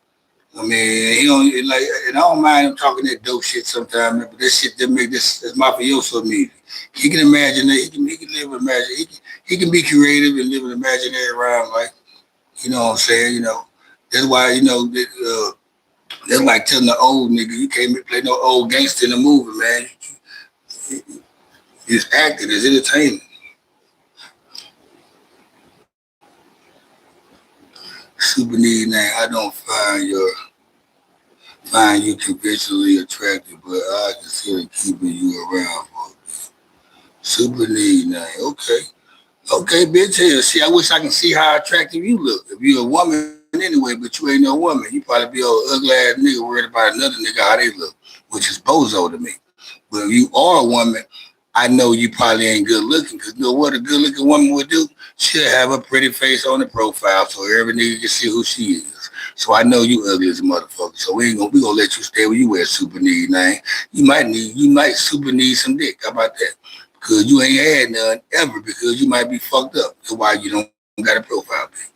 I mean, he don't like, and I don't mind him talking that dope shit sometimes, but that shit that make this mafioso music. He can imagine that. He can live with imagine. He can be creative and live an imaginary rhyme, like you know what I'm saying. You know, that's why you know that's like telling the old nigga you can't play no old gangster in a movie, man. It's acting, it's entertainment. Super need name. I don't find you conventionally attractive, but I consider keeping you around for super need name. Okay. Okay, bitch. Hell, see, I wish I can see how attractive you look. If you're a woman anyway, but you ain't no woman, you probably be an ugly ass nigga worried about another nigga how they look, which is bozo to me. But if you are a woman, I know you probably ain't good looking because you know what a good looking woman would do? She'll have a pretty face on the profile so every nigga can see who she is. So I know you ugly as a motherfucker. So we gonna let you stay where you at, super need, man. You might super need some dick. How about that? Because you ain't had none ever because you might be fucked up. That's why you don't got a profile pic.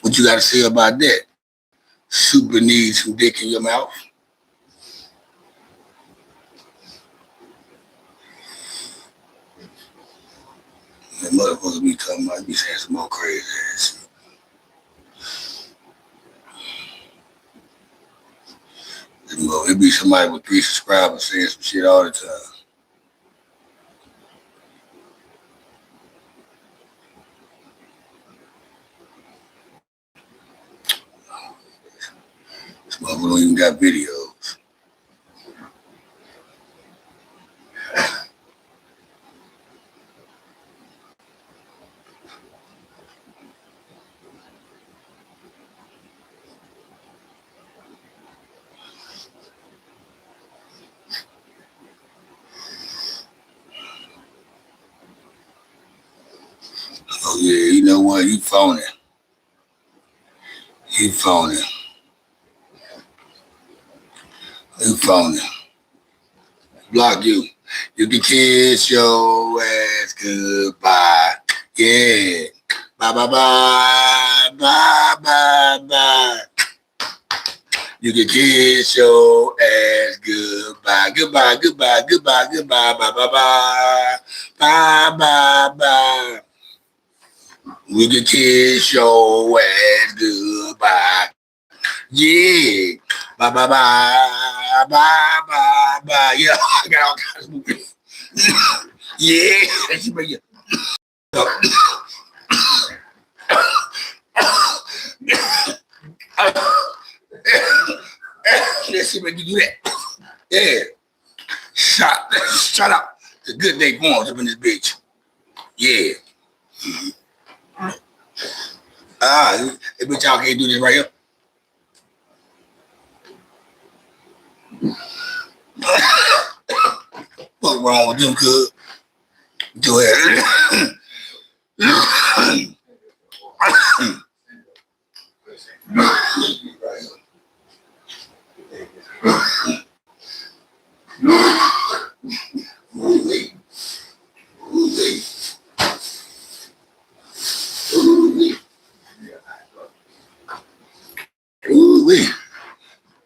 What you got to say about that? Super need some dick in your mouth. The motherfuckers be talking about, be saying some more crazy ass shit. It be somebody with 3 subscribers saying some shit all the time. Some of them don't even got videos. Oh yeah, you know what? You phony. You phony. You phony. Block you. You can kiss your ass goodbye. Yeah. Bye bye bye. Bye bye bye. You can kiss your ass goodbye. Goodbye, goodbye, goodbye, goodbye. Bye bye bye. Bye bye bye. We can kiss your ass goodbye. Yeah. Bye bye bye. Bye bye bye. Yeah, I got all kinds of movies. Yeah. Let's bring it up. Let's see if I can do that. Yeah. Shut up. It's a good day going up in this bitch. Yeah. Hey, bitch, y'all can't do this right here. What's wrong with them, cuz? Do it.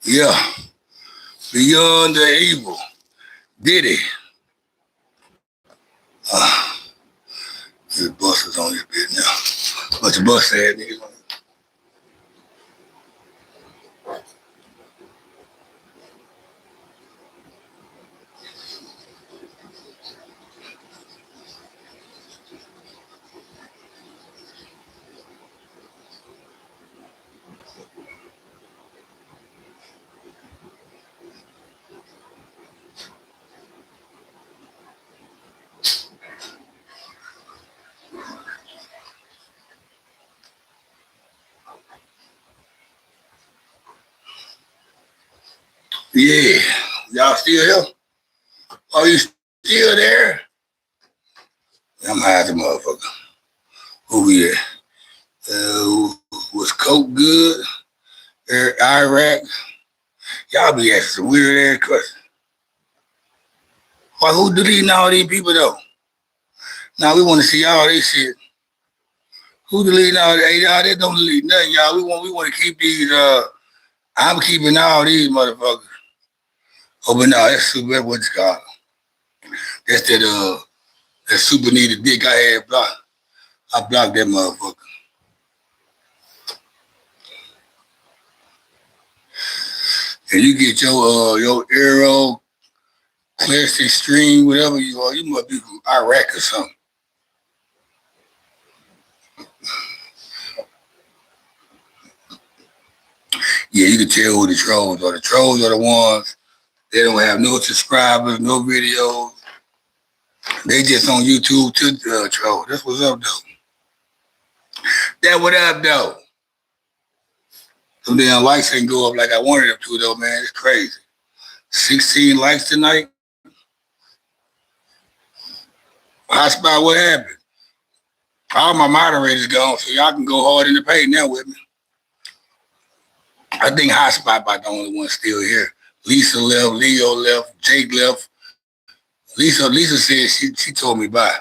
Yeah. Beyond the evil. Diddy. There's busters on this bitch now. Bunch of bust ass niggas on it. Yeah. Y'all still here? Are you still there? I'm high as a motherfucker. Who we at? Was Coke good? Iraq? Y'all be asking some weird ass questions. Why who deleting all these people though? Now we want to see all this shit. Who deleting all that? Y'all, they don't delete nothing, y'all. We want to keep these. I'm keeping all these motherfuckers. Oh, but no, that's super. What's it called? That's that super needed dick I had blocked. I blocked that motherfucker. And you get your Aero Classic Stream, whatever you are, you must be from Iraq or something. Yeah, you can tell who the trolls are. The trolls are the ones, they don't have no subscribers, no videos. They just on YouTube to troll. That's what's up, though. That what up, though. Some damn likes ain't go up like I wanted them to, though, man. It's crazy. 16 likes tonight. Hotspot, what happened? All my moderators gone, so y'all can go hard in the paint now with me. I think Hotspot about the only one still here. Lisa left, Leo left, Jake left. Lisa said she told me bye.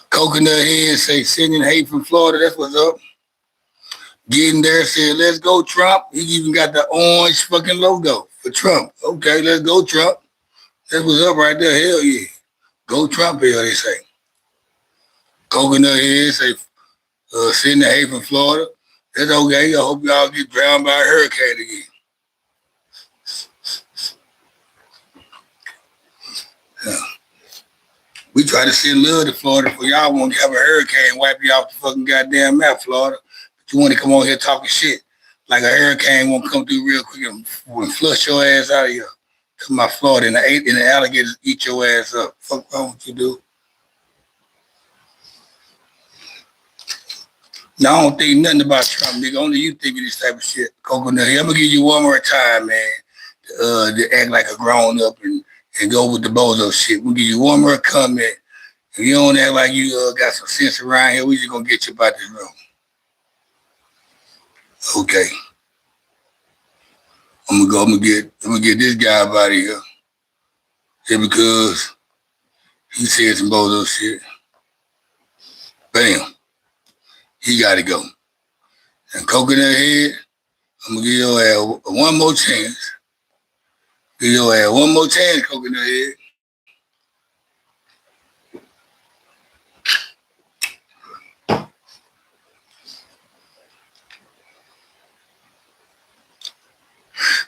Coconut Head say sending hate from Florida. That's what's up. Getting there said, let's go Trump. He even got the orange fucking logo for Trump. Okay, let's go Trump. That's what's up right there. Hell yeah. Go Trump here, they say. Coconut Head say sending hate from Florida. That's okay. I hope y'all get drowned by a hurricane again. Yeah. We try to send love to Florida for y'all won't have a hurricane wipe you off the fucking goddamn map, Florida. But you want to come on here talking shit like a hurricane won't come through real quick and flush your ass out of here. Come my Florida and the alligators eat your ass up. Fuck wrong with you, dude? No, I don't think nothing about Trump, nigga. Only you thinking this type of shit. Coconut. I'm gonna give you one more time, man. To act like a grown up and go with the bozo shit. We'll give you one more comment. If you don't act like you got some sense around here, we just gonna get you about this room. Okay. I'm gonna get this guy up out of here. Just because he said some bozo shit. Bam. He gotta go. And Coconut Head, I'm gonna give your ass one more chance. Give your ass one more chance, Coconut Head.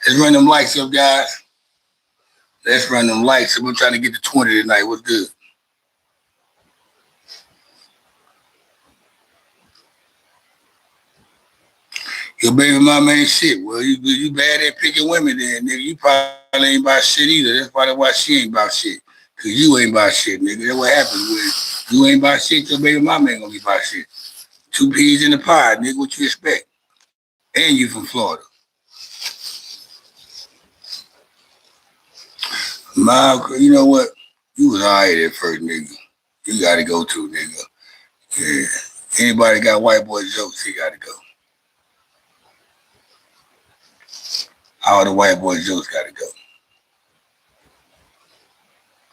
Let's run them lights up, guys. Let's run them lights up. I'm trying to get to 20 tonight. What's good? Your baby mama ain't shit. Well, you bad at picking women then, nigga. You probably ain't about shit either. That's probably why she ain't about shit. Cause you ain't about shit, nigga. That's what happens when you ain't about shit, your baby mama ain't gonna be about shit. 2 peas in the pod, nigga. What you expect? And you from Florida. You know what? You was alright at first, nigga. You gotta go too, nigga. Yeah. Anybody got white boy jokes, he gotta go. All the white boy jokes gotta go.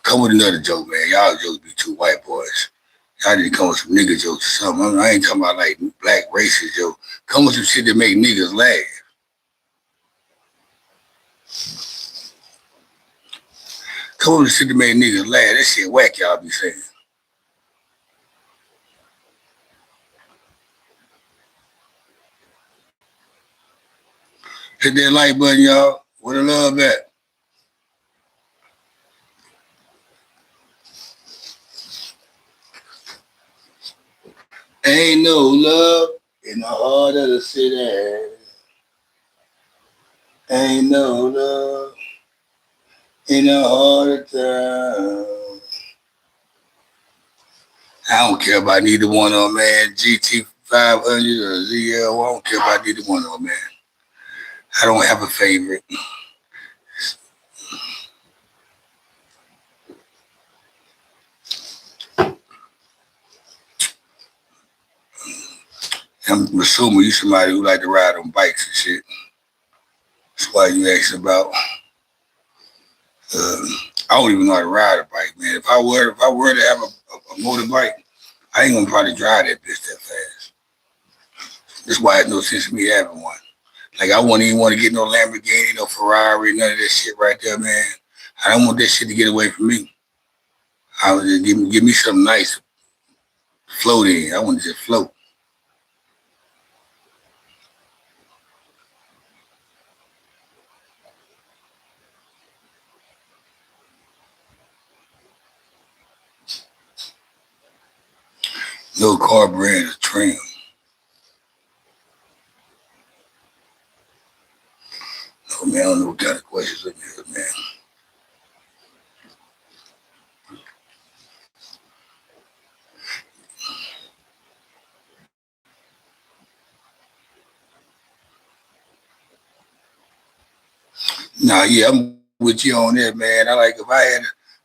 Come with another joke, man. Y'all jokes be too white boys. Y'all need to come with some nigga jokes or something. I ain't talking about like black racist jokes. Come with some shit that make niggas laugh. Come with some shit that make niggas laugh. That shit whack, y'all be saying. Hit that like button, y'all. Where the love at? Ain't no love in the heart of the city. Ain't no love in the heart of town. I don't care about neither one of them, man. GT 500 or ZL, I don't care about neither one of them, man. I don't have a favorite. I'm assuming you somebody who like to ride on bikes and shit. That's why you asked about. I don't even know how to ride a bike, man. If I were to have a motorbike, I ain't gonna probably drive that bitch that fast. That's why it's no sense to me having one. Like I wouldn't even want to get no Lamborghini, no Ferrari, none of that shit right there, man. I don't want that shit to get away from me. I would just give me something nice, float in. I want to just float. No carburetor trim. No, man, I don't know what kind of questions in here, man. Nah, yeah, I'm with you on that, man.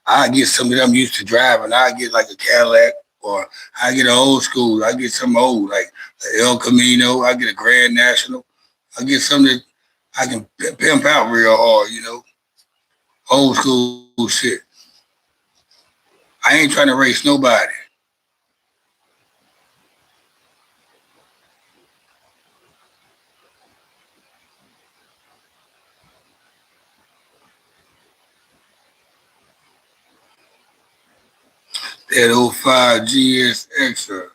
I get something that I'm used to driving. I get like a Cadillac, or I get an old school. I get something old like El Camino. I get a Grand National. I get something that I can pimp out real hard, old school shit. I ain't trying to race nobody. That 05 GSX.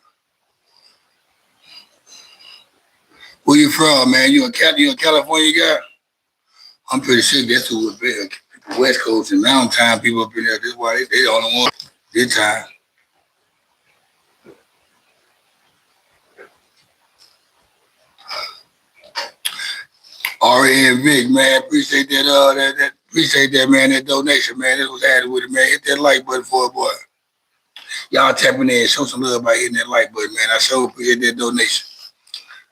Where you from, man? You a California guy? I'm pretty sure that's who would be. West Coast and Mountain Time people up in there. That's why they the only one this time. Ari and Vic, man, appreciate that. Appreciate that, man. That donation, man. That was added with it, man. Hit that like button for it, boy. Y'all tapping in, show some love by hitting that like button, man. I sure appreciate that donation.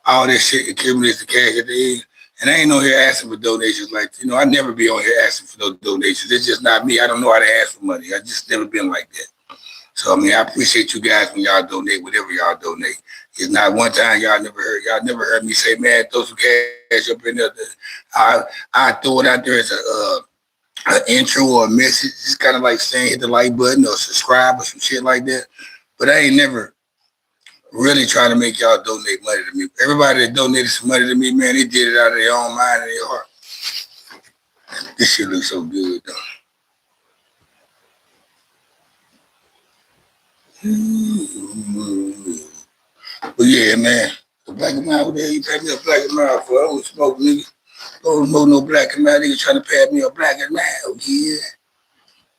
All that shit accumulates the cash at the end. And I ain't on here asking for donations. Like, I never be on here asking for no donations. It's just not me. I don't know how to ask for money. I just never been like that. So, I appreciate you guys when y'all donate, whatever y'all donate. It's not one time y'all never heard me say, man, throw some cash up in there. I throw it out there as an intro or a message. It's kind of like saying hit the like button or subscribe or some shit like that. But I ain't never really trying to make y'all donate money to me. Everybody that donated some money to me, man, they did it out of their own mind and their heart. This shit looks so good, though. But yeah, man, the black and mild there, you pay me a black and mild for. I don't smoke, nigga. Don't smoke no black and mild. Nigga trying to pay me a black and mild, yeah.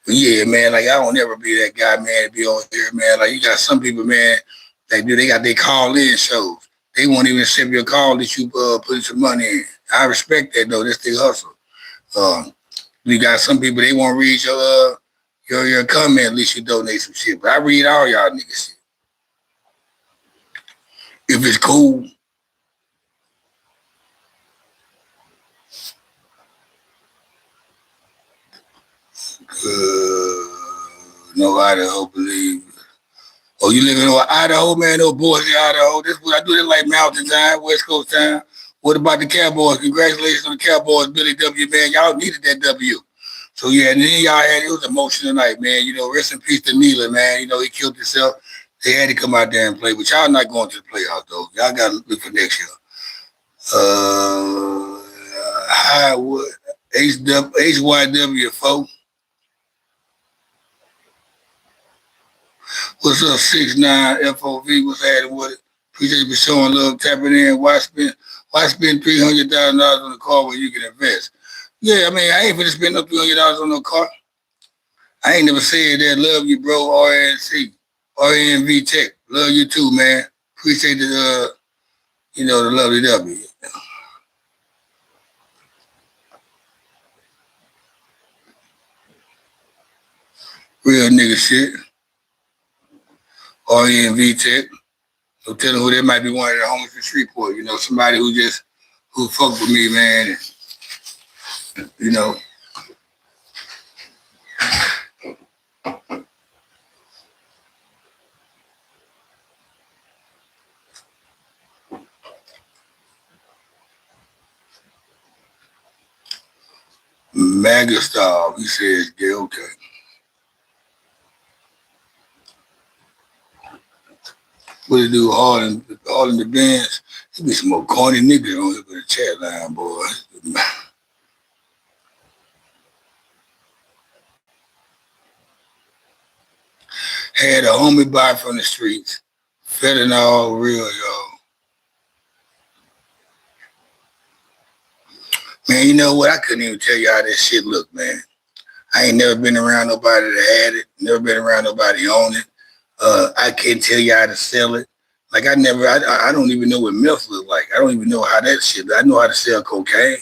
But yeah, man, like I don't ever be that guy, man, to be on here, man. Like you got some people, man, they got their call-in shows. They won't even accept your call that you put some money in. I respect that though. That's their hustle. You got some people they won't read your comment at least you donate some shit. But I read all y'all niggas shit. If it's cool. No Idaho believe. Oh, you live in Idaho, man? No Boise, Idaho. This what I do. This like Mountain Time, West Coast Time. What about the Cowboys? Congratulations on the Cowboys, Billy W. Man, y'all needed that W. So yeah, and then y'all had it was emotional tonight, man. You know, rest in peace to Neela, man. You know, he killed himself. They had to come out there and play, but y'all not going to the playoffs though. Y'all got to look for next year. Highwood, HYW 4. What's up, 6'9" FOV? What's happening with it? Appreciate you for showing love, tapping in. Why spend $300,000 on a car when you can invest? Yeah, I mean, I ain't finna spend no $300 on no car. I ain't never said that. Love you, bro. RNV Tech. Love you too, man. Appreciate the lovely W. Real nigga shit. RNV Tech. So tell them who they might be one of the homies from Shreveport. You know, somebody who fuck with me, man. And, you know. Magastar, he says, yeah, okay. What it do, all in the bands? There be some more corny niggas on here for the chat line, boy. Had a homie buy from the streets. Fentanyl real, y'all. Man, you know what? I couldn't even tell you how that shit look, man. I ain't never been around nobody that had it. Never been around nobody own it. I can't tell you how to sell it. Like I don't even know what meth look like. I don't even know how that shit. I know how to sell cocaine.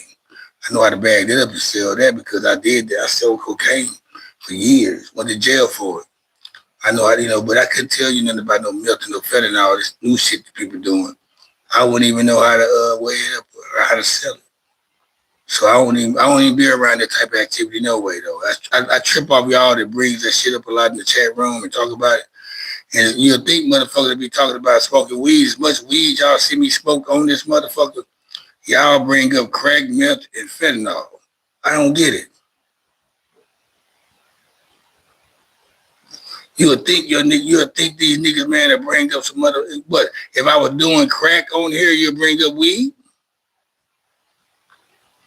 I know how to bag that up and sell that because I did that. I sold cocaine for years. Went to jail for it. I know how, but I couldn't tell you nothing about no meth and no fentanyl, this new shit that people doing. I wouldn't even know how to weigh it up or how to sell it. So I don't even be around that type of activity no way though. I trip off y'all that brings that shit up a lot in the chat room and talk about it. And you'll think motherfuckers be talking about smoking weed. As much weed y'all see me smoke on this motherfucker, y'all bring up crack, meth, and fentanyl. I don't get it. You'll think these niggas, man, that bring up some other. But if I was doing crack on here, you'll bring up weed.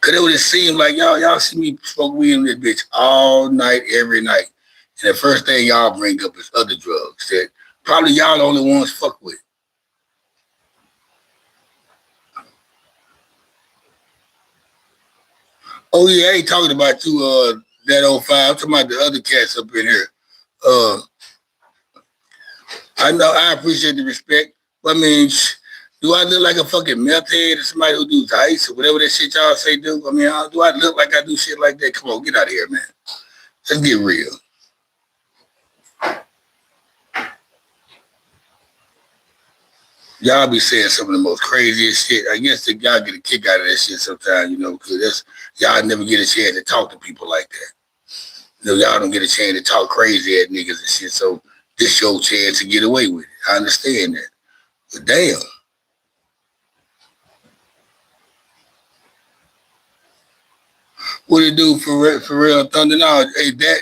Cause it would have seemed like y'all see me smoke weed in this bitch all night, every night. And the first thing y'all bring up is other drugs that probably y'all the only ones fuck with. Oh yeah, I ain't talking about you, that 05. I'm talking about the other cats up in here. I know I appreciate the respect, but I mean, do I look like a fucking meth head or somebody who do dice or whatever that shit y'all say do? I mean, do I look like I do shit like that? Come on, get out of here, man. Let's get real. Y'all be saying some of the most craziest shit. I guess that y'all get a kick out of that shit sometimes, because y'all never get a chance to talk to people like that. Y'all don't get a chance to talk crazy at niggas and shit, so this your chance to get away with it. I understand that. But damn. What it do for real Thunder? No, hey, that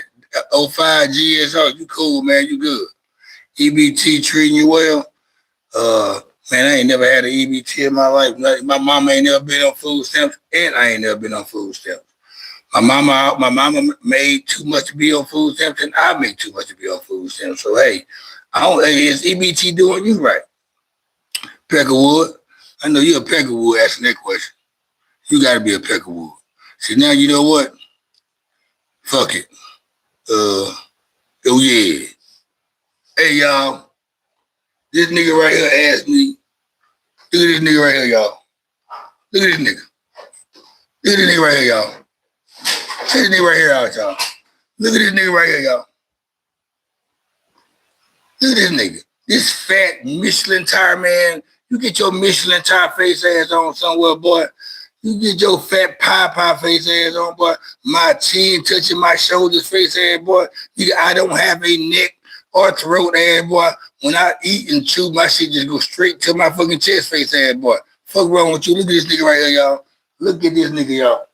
05 GSR, you cool, man. You good. EBT treating you well. Man, I ain't never had an EBT in my life. My mama ain't never been on food stamps, and I ain't never been on food stamps. My mama made too much to be on food stamps, and I make too much to be on food stamps. So hey, hey, is EBT doing you right? Peckerwood, I know you're a Peckerwood asking that question. You got to be a Peckerwood. See now, you know what? Fuck it. Oh yeah. Hey y'all, this nigga right here asked me. Look at this nigga right here, y'all. Look at this nigga. Look at this nigga right here, y'all. Check this nigga right here out, y'all. Look at this nigga right here, y'all. Look at this nigga. This fat Michelin tire man. You get your Michelin tire face ass on somewhere, boy. You get your fat pie face ass on, boy. My chin touching my shoulders face ass, boy. I don't have a neck or throat ass, boy. When I eat and chew, my shit just go straight to my fucking chest face ass, boy. Fuck wrong with you? Look at this nigga right here, y'all. Look at this nigga, y'all.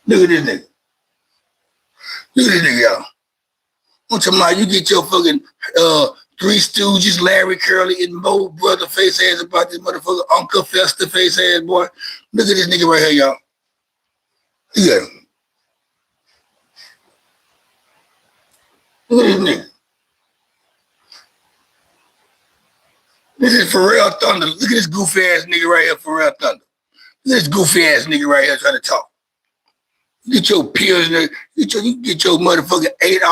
Look at this nigga. Look at this nigga, y'all. I'm talking about you get your fucking Three Stooges, Larry Curly, and Mo brother face ass about this motherfucker Uncle Fester face ass, boy. Look at this nigga right here, y'all. Look at him. Look at this nigga. This is Pharrell Thunder. Look at this goofy ass nigga right here, Pharrell Thunder. Look at this goofy ass nigga right here trying to talk. Get your pills, you get your motherfucking ate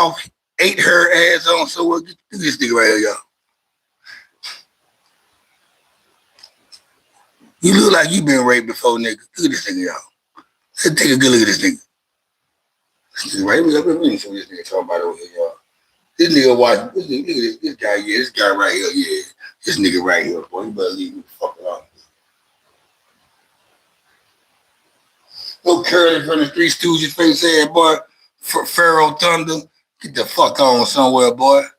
her ass on. So look at this nigga right here, y'all. You look like you been raped before, nigga. Look at this nigga, y'all. Let's take a good look at this nigga. This nigga right here. Let me show this nigga talking about over here, y'all. This nigga watch. This nigga, look at this guy. Yeah, this guy right here. Yeah, this nigga right here, boy. You better leave me the fuck alone. No curly from the Three Stooges face ass, boy. Pharaoh Thunder. Get the fuck on somewhere, boy. And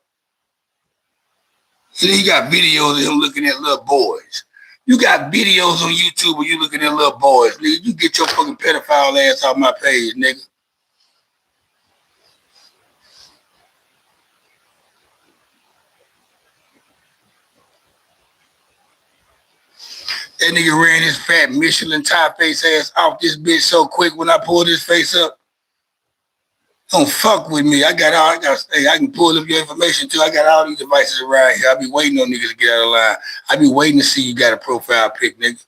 then you got videos of him looking at little boys. You got videos on YouTube where you looking at little boys, nigga. You get your fucking pedophile ass off my page, nigga. That nigga ran his fat Michelin tire face ass off this bitch so quick when I pulled his face up. Don't fuck with me. I can pull up your information too. I got all these devices around here. I be waiting on niggas to get out of line. I be waiting to see you got a profile pic, nigga.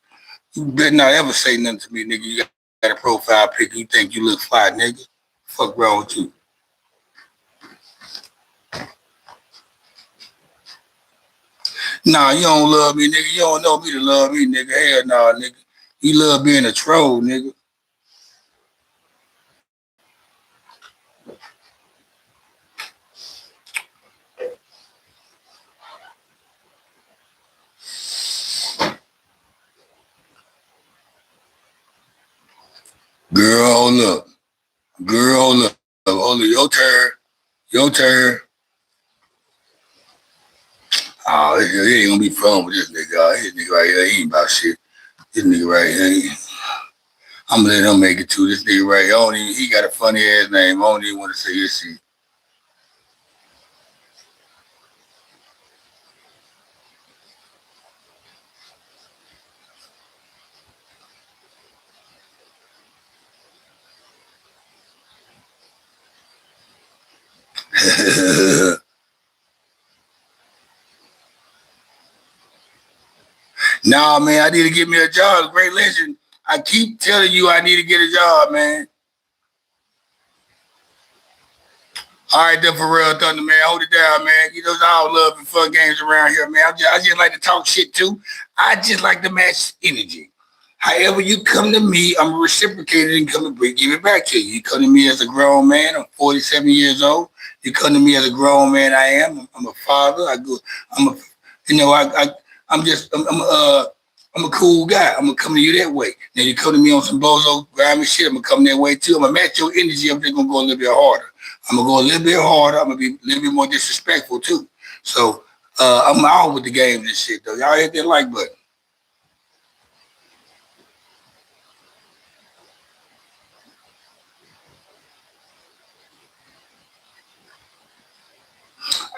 You better not ever say nothing to me, nigga. You got a profile pic. You think you look fly, nigga. Fuck wrong with you? Nah, you don't love me, nigga. You don't know me to love me, nigga. Hell nah, nigga. You love being a troll, nigga. Girl, hold up. Girl, hold up. Hold up. Your turn. Your turn. Oh, it ain't gonna be fun with this nigga. This nigga right here, he ain't about shit. This nigga right here, I'm gonna let him make it too. This nigga right here, he got a funny ass name. I don't even want to say his shit. Nah, man, I need to get me a job. Great legend. I keep telling you I need to get a job, man. All right, then, for real, Thunder, man. Hold it down, man. You know, it's all love and fun games around here, man. I just like to talk shit, too. I just like to match energy. However you come to me, I'm reciprocated and come and give it back to you. You come to me as a grown man. I'm 47 years old. You come to me as a grown man. I am. I'm a father. I'm a cool guy. I'm gonna come to you that way. Now you come to me on some bozo grimy shit. I'm gonna come that way too. I'm gonna match your energy. I'm just gonna go a little bit harder. I'm gonna go a little bit harder. I'm gonna be a little bit more disrespectful too. So I'm out with the games and shit though. Y'all hit that like button.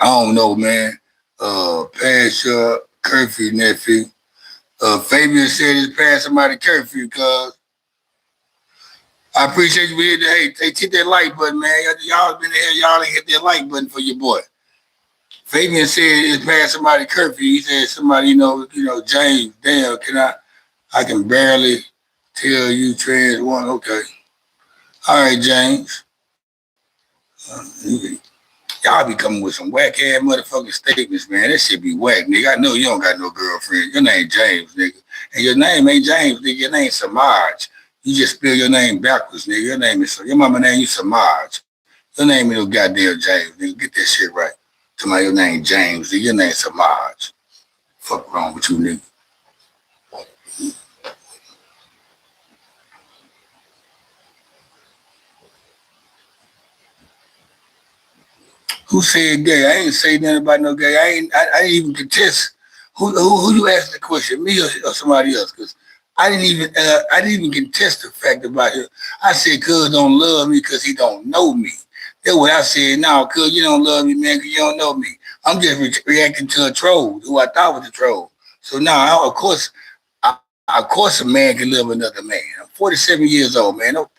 I don't know, man. Past your curfew, nephew. Fabian said it's past somebody curfew, cuz I appreciate you being there. Hey, hit that like button, man. Y'all been here, y'all ain't hit that like button for your boy. Fabian said it's past somebody curfew. He said somebody, James, damn, I can barely tell you trans one. Okay. All right, James. Y'all be coming with some whack ass motherfucking statements, man. That shit be whack, nigga. I know you don't got no girlfriend. Your name James, nigga. And your name ain't James, nigga. Your name Samaj. You just spell your name backwards, nigga. Your mama name you Samaj. Your name ain't no goddamn James, nigga. Get that shit right. Your name James, nigga. Your name Samaj. Fuck wrong with you, nigga. Who said gay? I ain't say nothing about no gay. I didn't even contest. Who you asking the question? Me or somebody else? Because I didn't even contest the fact about it. I said, cuz don't love me because he don't know me. That's what I said. No, cuz you don't love me, man, because you don't know me. I'm just reacting to a troll who I thought was a troll. So now, of course, a man can love another man. I'm 47 years old, man. Don't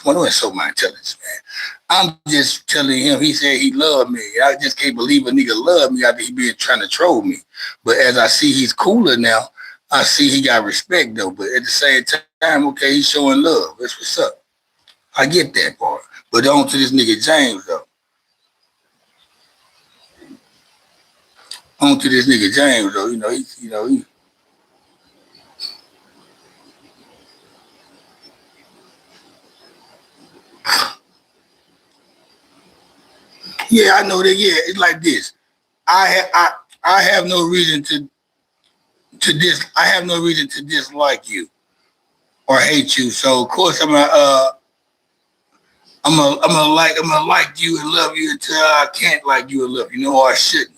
insult my intelligence, man. I'm just telling him. He said he loved me. I just can't believe a nigga love me after he been trying to troll me. But as I see he's cooler now, I see he got respect though. But at the same time, okay, he's showing love. That's what's up. I get that part. But on to this nigga James though. On to this nigga James though. He yeah, I know that. Yeah, it's like this. I have no reason I have no reason to dislike you or hate you. So of course I'm gonna like you and love you until I can't like you and love you, or I shouldn't.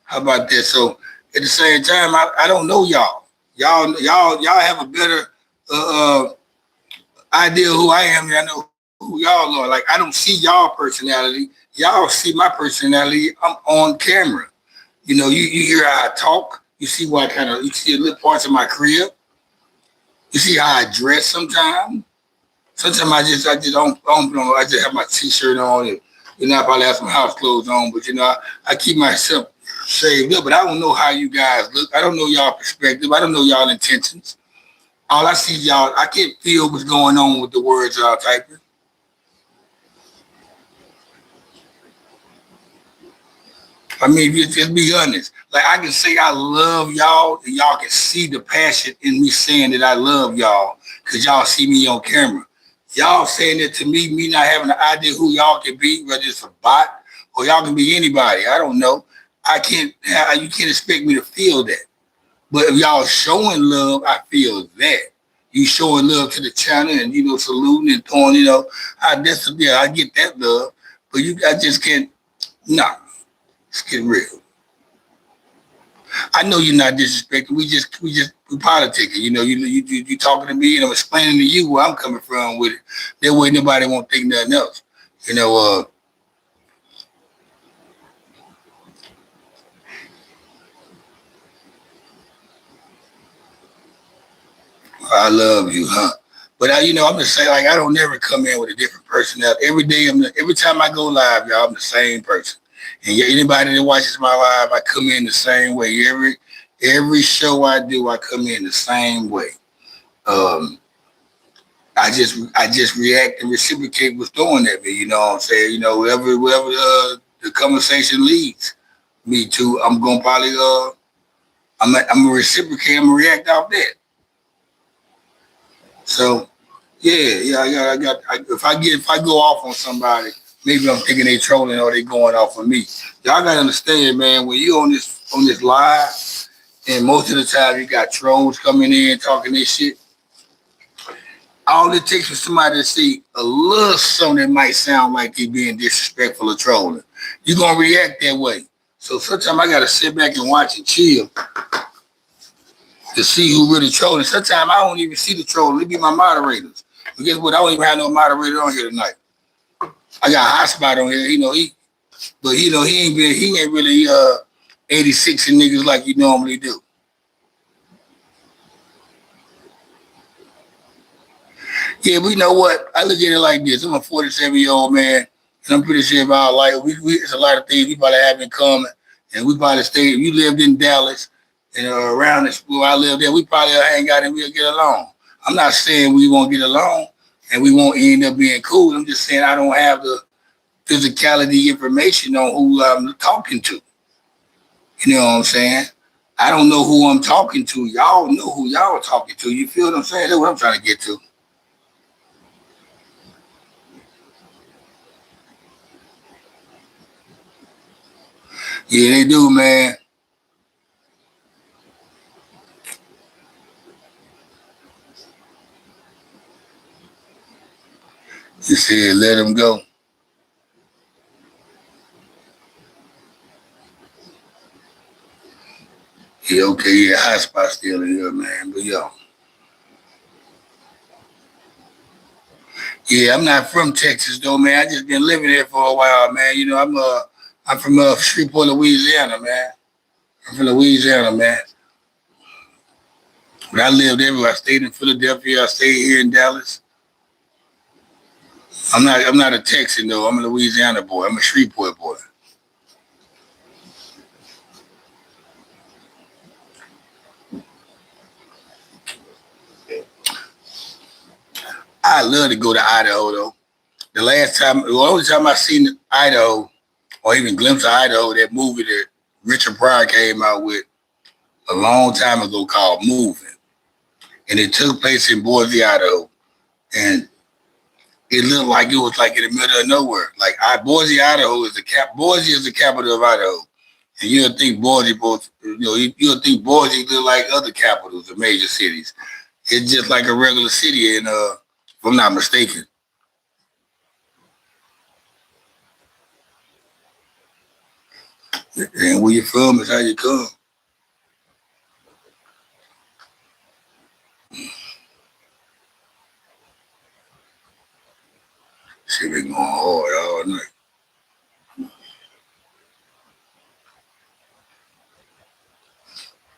How about that? So at the same time, I don't know y'all. Y'all have a better idea who I am than I know who y'all are. Like I don't see y'all personality. Y'all see my personality. I'm on camera. You hear how I talk. You see you see a little parts of my crib. You see how I dress sometimes. Sometimes I just don't know. I just have my t-shirt on and I probably have some house clothes on, but I keep myself shaved up. But I don't know how you guys look. I don't know y'all perspective. I don't know y'all intentions. All I see y'all, I can't feel what's going on with the words y'all typing. I mean, just be honest. Like I can say I love y'all, and y'all can see the passion in me saying that I love y'all, cause y'all see me on camera. Y'all saying it to me not having an idea who y'all can be, whether it's a bot or y'all can be anybody. I don't know. You can't expect me to feel that. But if y'all showing love, I feel that. You showing love to the channel and saluting and throwing, I get that love. But I just can't. Nah, let's get real. I know you're not disrespecting. We politicking. You talking to me and I'm explaining to you where I'm coming from with it. That way nobody won't think nothing else. I love you, huh? But I'm just saying, like, I don't never come in with a different personality. Every day, every time I go live, y'all, I'm the same person. And anybody that watches my live, I come in the same way. Every show I do, I come in the same way. Um, I just react and reciprocate what's throwing at me. You know what I'm saying? Wherever the conversation leads me to, I'm gonna probably I'm gonna reciprocate. I'm gonna react off that. So yeah, if I go off on somebody, maybe I'm thinking they trolling or they going off on me. Y'all gotta understand, man. When you on this live, and most of the time you got trolls coming in talking this shit. All it takes for somebody to see a little something that might sound like they being disrespectful or trolling. You're gonna react that way. So sometimes I gotta sit back and watch and chill to see who really trolling. Sometimes I don't even see the trolling. It be my moderators. But guess what? I don't even have no moderator on here tonight. I got a hot spot on here. He ain't really 86 and niggas like you normally do. Yeah, but you know what? I look at it like this. I'm a 47-year-old man, and I'm pretty sure if our life, it's a lot of things we probably have in common, and we probably stayed. You lived in Dallas, and around this where I lived there, we probably hang out and we'll get along. I'm not saying we won't get along and we won't end up being cool. I'm just saying I don't have the physicality information on who I'm talking to. You know what I'm saying? I don't know who I'm talking to. Y'all know who y'all are talking to. You feel what I'm saying? That's what I'm trying to get to. Yeah, they do, man. You said let them go. Yeah, okay, yeah, hot spot still in here, man. But yo. Yeah, I'm not from Texas though, man. I just been living here for a while, man. You know, I'm from Shreveport, Louisiana, man. I'm from Louisiana, man. But I lived everywhere. I stayed in Philadelphia. I stayed here in Dallas. I'm not a Texan though. I'm a Louisiana boy. I'm a Shreveport boy. I love to go to Idaho though. The only time I seen Idaho or even glimpse of Idaho, that movie that Richard Pryor came out with a long time ago called Moving. And it took place in Boise, Idaho. And it looked like it was like in the middle of nowhere. Like Boise, Idaho is Boise is the capital of Idaho. And you'll think Boise, you'll think Boise look like other capitals or major cities. It's just like a regular city, and if I'm not mistaken. And where you from is how you come. Shit been going hard all night.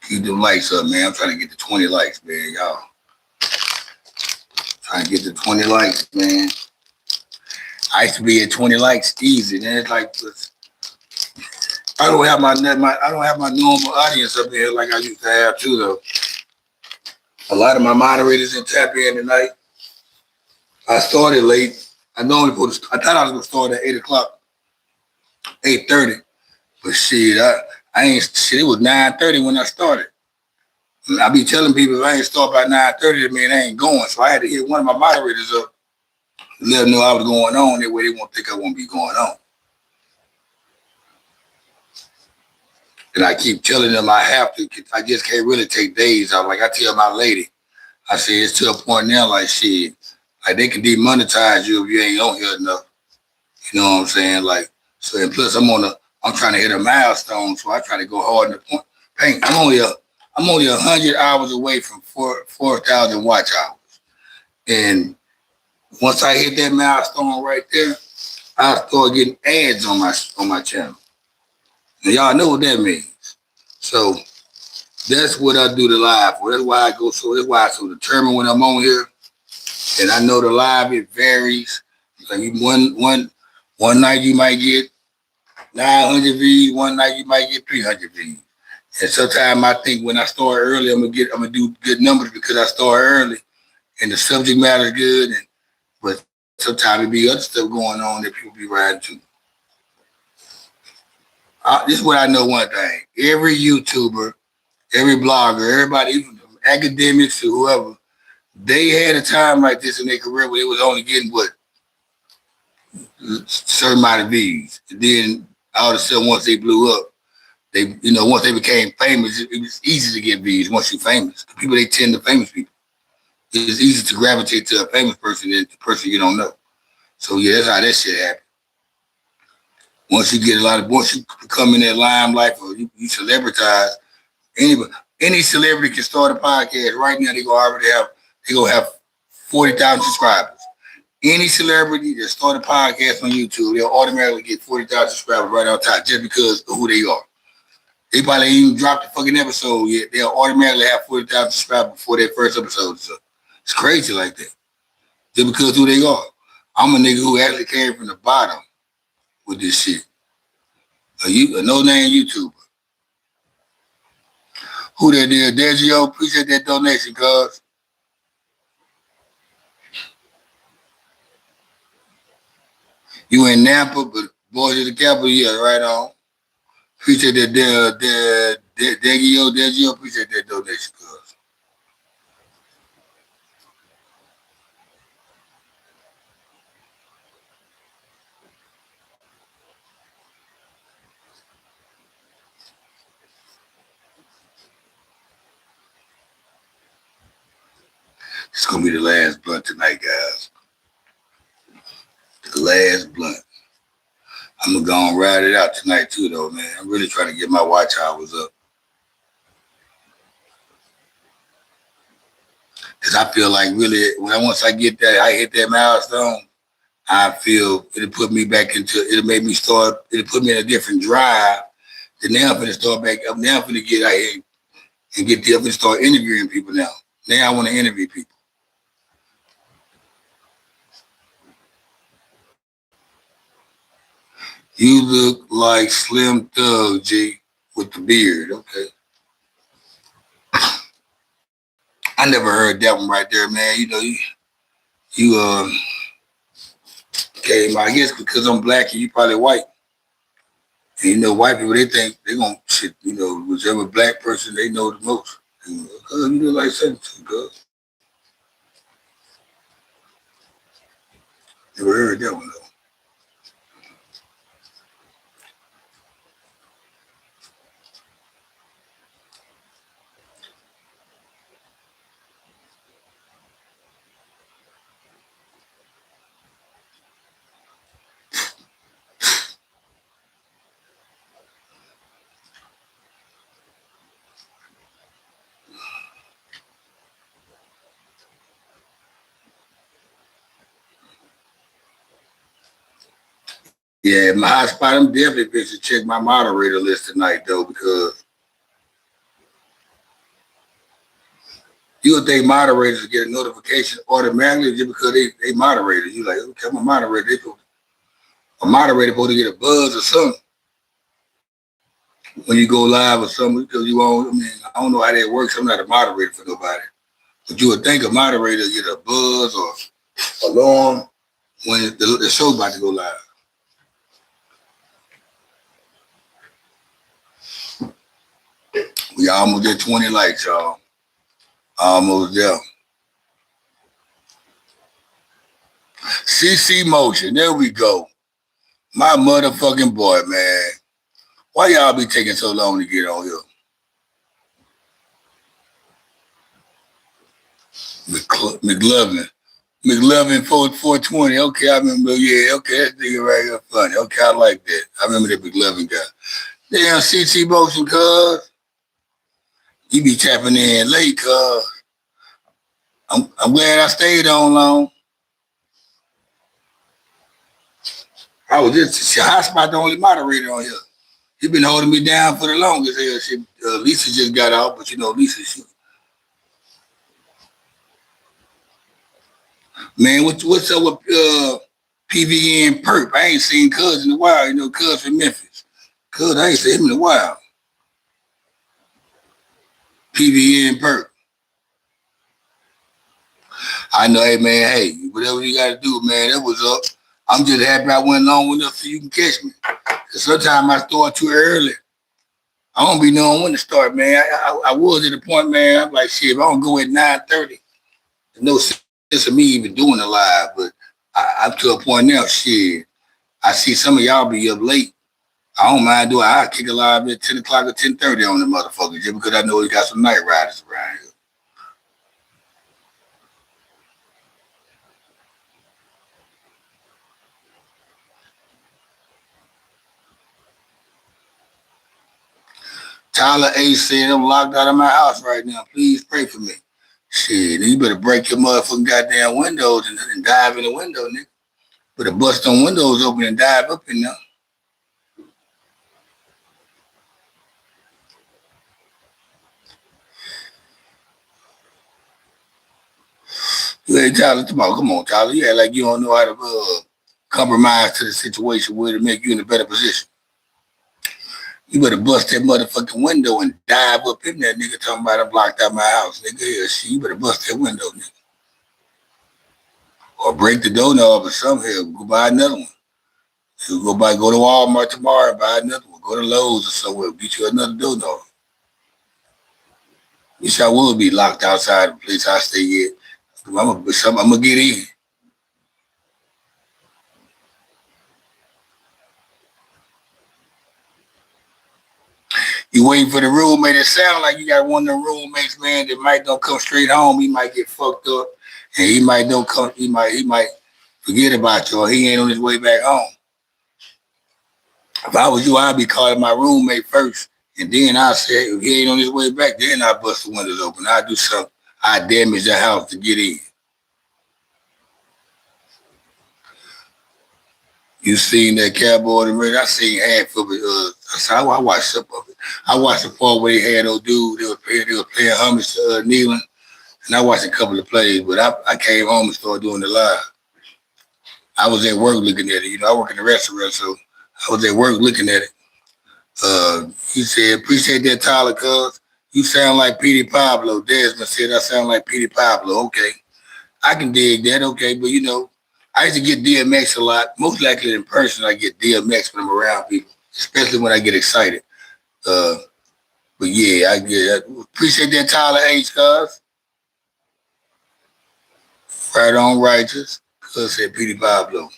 Keep them lights up, man. I'm trying to get to 20 likes, man, y'all. Trying to get to 20 likes, man. I used to be at 20 likes easy. Then it's like I don't have my normal audience up here like I used to have too, though. A lot of my moderators didn't tap in tonight. I started late. I thought I was gonna start at 8 o'clock, 8:30. But shit, I ain't shit. It was 9:30 when I started. And I be telling people if I ain't start by 9:30, that mean I ain't going. So I had to hit one of my moderators up to let them know I was going on. That way they won't think I won't be going on. And I keep telling them I have to. I just can't really take days off. Like I tell my lady, I say it's to a point now. Like shit, like they can demonetize you if you ain't on here enough. You know what I'm saying? Like so. And plus, I'm trying to hit a milestone, so I try to go hard in the paint. I'm only 100 hours away from 4,000 watch hours, and once I hit that milestone right there, I start getting ads on my channel. And y'all know what that means. So that's what I do the live for. That's why I go so. That's why I so determined when I'm on here, and I know the live it varies. Like one night you might get 900 views. One night you might get 300 views. And sometimes I think when I start early, I'm gonna do good numbers because I start early, and the subject matter is good. But sometimes it be other stuff going on that people be riding to. This is what I know one thing. Every YouTuber, every blogger, everybody, even academics or whoever, they had a time like this in their career where they was only getting certain amount of views. And then all of a sudden, once they blew up, once they became famous, it was easy to get views once you're famous. People, they tend to famous people. it's easy to gravitate to a famous person than the person you don't know. So yeah, that's how that shit happens. Once you get once you become in that limelight or you celebritize, any celebrity can start a podcast right now. They gonna have 40,000 subscribers. Any celebrity that start a podcast on YouTube, they'll automatically get 40,000 subscribers right on top just because of who they are. They probably ain't even dropped the fucking episode yet. They'll automatically have 40,000 subscribers before their first episode. So it's crazy like that. Just because of who they are. I'm a nigga who actually came from the bottom with this shit. A no-name YouTuber. Who that is? Degio, appreciate that donation, cuz. You in Napa, but boys of the capital, yeah, right on. Appreciate that, Degio, appreciate that donation, cuz. It's gonna be the last blunt tonight, guys. The last blunt. I'm gonna go and ride it out tonight too, though, man. I'm really trying to get my watch hours up. Cause I feel like really, once I get that, I hit that milestone, I feel it'll put me back it'll put me in a different drive. Then now I'm gonna start back up. Now I'm gonna get out here and get there and start interviewing people now. Now I want to interview people. You look like Slim Thug, G, with the beard. Okay. I never heard that one right there, man. You know, you came out, I guess because I'm black and you probably white. And you know, white people, they think they're gonna shit, you know, whichever black person they know the most. You look like something, girl. Never heard that one though. Yeah, my hotspot, I'm definitely going to check my moderator list tonight, though, because you would think moderators get a notification automatically just because they moderators. You like, okay, I'm a moderator. A moderator supposed to get a buzz or something when you go live or something because you won't. I mean, I don't know how that works. I'm not a moderator for nobody. But you would think a moderator get a buzz or alarm when the show's about to go live. We almost at 20 likes, y'all. Almost there. CC Motion, there we go. My motherfucking boy, man. Why y'all be taking so long to get on here? McLovin 420. Okay, I remember. Yeah, okay, that nigga right here funny. Okay, I like that. I remember that McLovin guy. Damn, CC Motion, cuz. He be tapping in late, cuz. I'm glad I stayed on long. I was just hotspot the only moderator on here. He been holding me down for the longest. Shit. Lisa just got out, but you know, Lisa, man, what's up with PVN Perp? I ain't seen Cuz in a while. You know, Cuz from Memphis. Cuz, I ain't seen him in a while. PVN Perp. I know, hey, man, hey, whatever you got to do, man, that was up. I'm just happy I went long enough so you can catch me. Because sometimes I start too early. I don't be knowing when to start, man. I was at the point, man, I'm like, shit, if I don't go at 9:30, there's no sense of me even doing a live. But I'm to a point now, shit. I see some of y'all be up late. I don't mind doing it. I'll kick a live at 10 o'clock or 10:30 on the motherfucker just because I know we got some night riders around here. Tyler A said I'm locked out of my house right now. Please pray for me. Shit, you better break your motherfucking goddamn windows and dive in the window, nigga. Better bust them windows open and dive up in there. Hey, Tyler, come on, Tyler. You act like you don't know how to compromise to the situation where to make you in a better position. You better bust that motherfucking window and dive up in there, nigga, talking about I blocked out my house, nigga. Yeah, shit, you better bust that window, nigga. Or break the doorknob or something. Go buy another one. You go to Walmart tomorrow and buy another one. Go to Lowe's or somewhere, get you another doorknob. Wish I would be locked outside the place I stay at. I'm gonna get in. You waiting for the roommate. It sound like you got one of them roommates, man, that might don't come straight home. He might get fucked up, and he might don't come. He might forget about you, or he ain't on his way back home. If I was you, I'd be calling my roommate first, and then I say if he ain't on his way back, then I bust the windows open. I do something. I damage the house to get in. You seen that Cowboy and Red? I seen half of it. I watched some of it. I watched the part where they had those dudes. They were playing homage to Nealon, and I watched a couple of plays. But I came home and started doing the live. I was at work looking at it. You know, I work in the restaurant, so I was at work looking at it. He said, "Appreciate that, Tyler, cuz you sound like Petey Pablo." Desmond said, "I sound like Petey Pablo." Okay, I can dig that. Okay, but you know. I used to get DMX a lot. Most likely in person, I get DMX when I'm around people, especially when I get excited. But yeah, I appreciate that, Tyler H. Cuz. Right on, righteous. Cuz said Petey Pablo.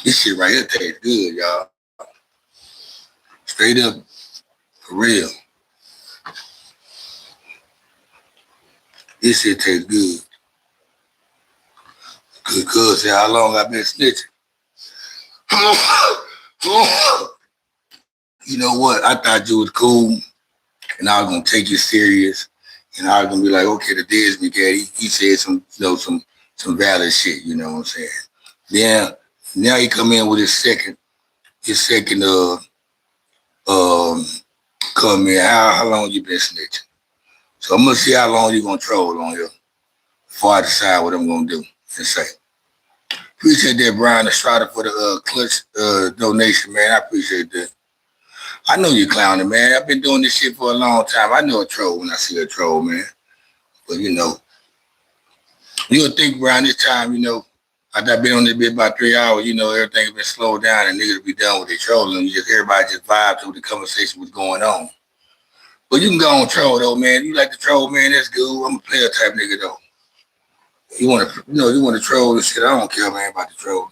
This shit right here tastes good, y'all. Straight up, for real. This shit tastes good. Good cuz said, how long I been snitching? You know what? I thought you was cool, and I was gonna take you serious, and I was gonna be like, okay, the Desmond cat, he said some valid shit. You know what I'm saying? Then now he come in with his second come in. How long you been snitching? So I'm gonna see how long you gonna troll on here before I decide what I'm gonna do and say. Appreciate that, Brian Estrada, for the clutch donation, man. I appreciate that. I know you're clowning, man. I've been doing this shit for a long time. I know a troll when I see a troll, man. But you know, you'll think around this time, you know, after I've been on this bit about 3 hours, you know, everything's been slowed down and niggas be done with their trolling. Everybody just vibe to what the conversation was going on. But you can go on troll though, man. You like to troll, man, that's good. I'm a player type nigga though. You want to troll this shit. I don't care, man, about the troll.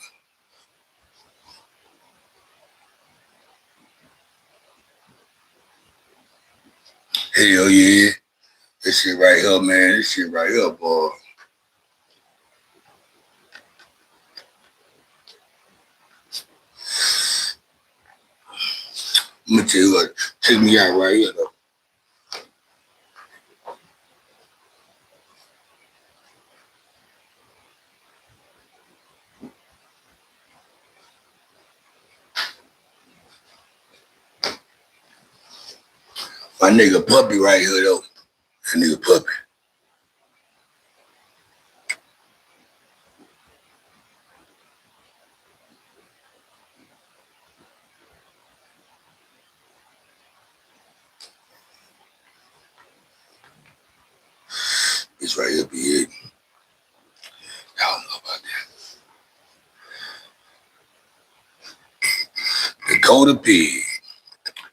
Hell yeah. This shit right here, man. This shit right here, boy. I'm gonna tell you what, take me out right here though. My nigga Puppy right here though. That nigga Puppy. This right here be it. I don't know about that. Dakota Pig.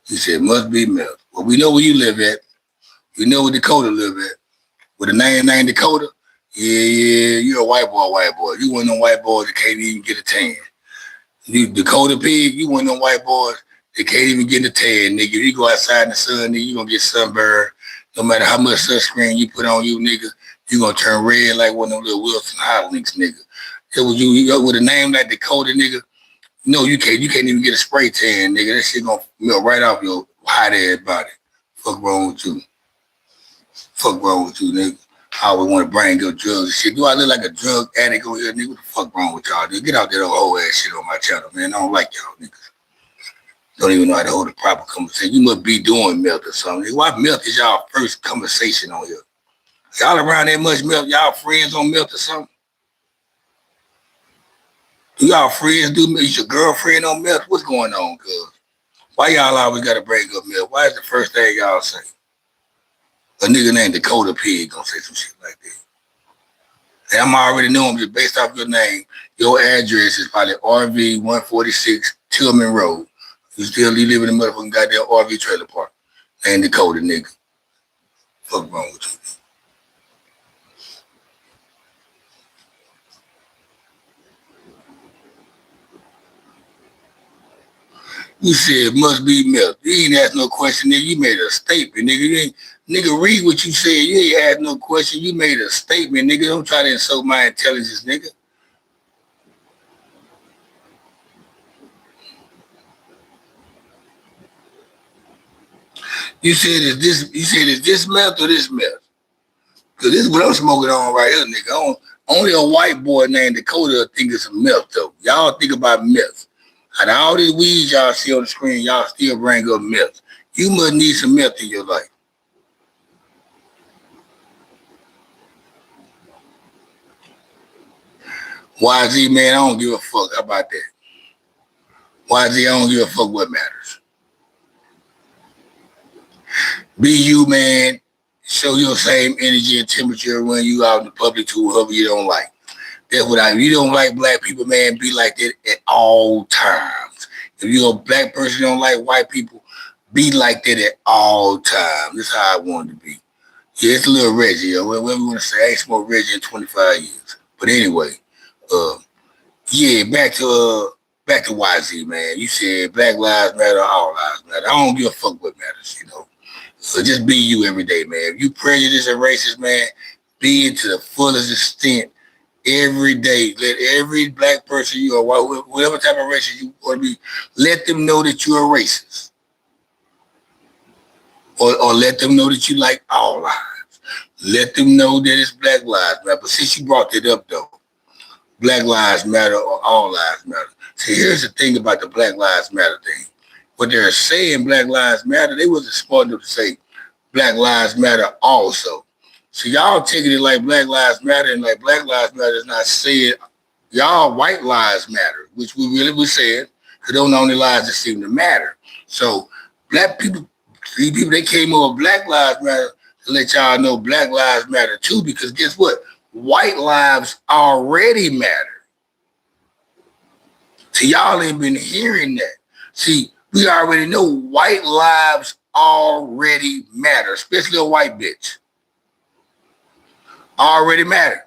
He said, must be milk. Well, we know where you live at. We know where Dakota live at. With a name named Dakota, yeah, you're a white boy. You one of them white boys that can't even get a tan. You Dakota Pig, you one of them white boys that can't even get a tan, nigga. You go outside in the sun, nigga, you gonna get sunburned. No matter how much sunscreen you put on you, nigga, you gonna turn red like one of them little Wilson Hot Links, nigga. It was you with a name like Dakota, nigga. No, you can't. You can't even get a spray tan, nigga. That shit gonna melt right off your hot ass body. Fuck wrong with you? Fuck wrong with you, nigga? I always want to bring up drugs and shit. Do I look like a drug addict over here, nigga? What the fuck wrong with y'all, dude? Get out that whole ass shit on my channel, man. I don't like y'all, niggas. Don't even know how to hold a proper conversation. You must be doing meth or something. Why meth is y'all first conversation on here? Y'all around that much meth? Y'all friends on meth or something? Do y'all friends do meth? Is your girlfriend on meth? What's going on, cuz? Why y'all always gotta bring up meth? Why is the first thing y'all say? A nigga named Dakota Pig gonna say some shit like that. And I'm already knowing just based off your name, your address is probably RV 146 Tillman Road. You live in the motherfucking goddamn RV trailer park. Named Dakota, nigga. Fuck wrong with you? You said must be milk. You ain't asked no question, nigga. You made a statement, nigga. Nigga, read what you said. You ain't asked no question. You made a statement, nigga. Don't try to insult my intelligence, nigga. You said is this meth or this meth? Cause this is what I'm smoking on right here, nigga. Only a white boy named Dakota think it's a meth though. Y'all think about meth. Out of all these weeds y'all see on the screen, y'all still bring up meth. You must need some meth in your life. YZ, man, I don't give a fuck. How about that? YZ, I don't give a fuck what matters. Be you, man. Show your same energy and temperature when you out in the public to whoever you don't like. That's what if you don't like black people, man, be like that at all times. If you're a black person, you don't like white people, be like that at all times. That's how I want to be. Yeah, it's a little Reggie. Whatever you want to say, I ain't smoked Reggie in 25 years. But anyway, yeah, back to YZ, man. You said Black Lives Matter, all lives matter. I don't give a fuck what matters, you know. So just be you every day, man. If you prejudiced and racist, man, be it to the fullest extent every day. Let every black person you are, whatever type of racist you want to be, let them know that you're a racist. Or let them know that you like all lives. Let them know that it's Black Lives Matter. But since you brought that up, though, Black Lives Matter or all lives matter. See, here's the thing about the Black Lives Matter thing. What they're saying Black Lives Matter, they wasn't smart enough to say Black Lives Matter also. So y'all taking it like Black Lives Matter and like Black Lives Matter is not saying y'all white lives matter, which we really was saying, because those are the only lives that seem to matter. So black people, they came over Black Lives Matter to let y'all know Black Lives Matter too, because guess what? White lives already matter. See, y'all ain't been hearing that. See, we already know white lives already matter, especially a white bitch. Already matter.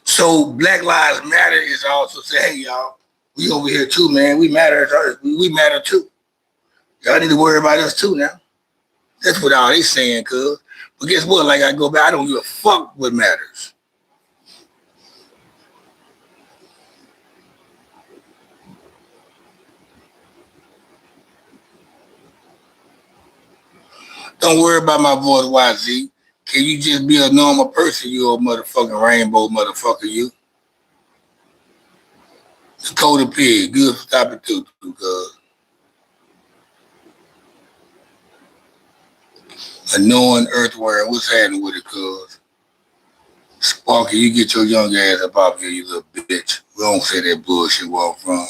So Black Lives Matter is also say, hey, y'all, we over here too, man. We matter. We matter too. Y'all need to worry about us too now. That's what all they saying, cuz. But guess what? Like I go back, I don't give a fuck what matters. Don't worry about my voice, YZ. Can you just be a normal person, you old motherfucking rainbow motherfucker, you? Dakota Pig, good for stopping too, cuz. Annoying earthworm, what's happening with it, cuz? Sparky, you get your young ass up out here, you little bitch. We don't say that bullshit where I'm from.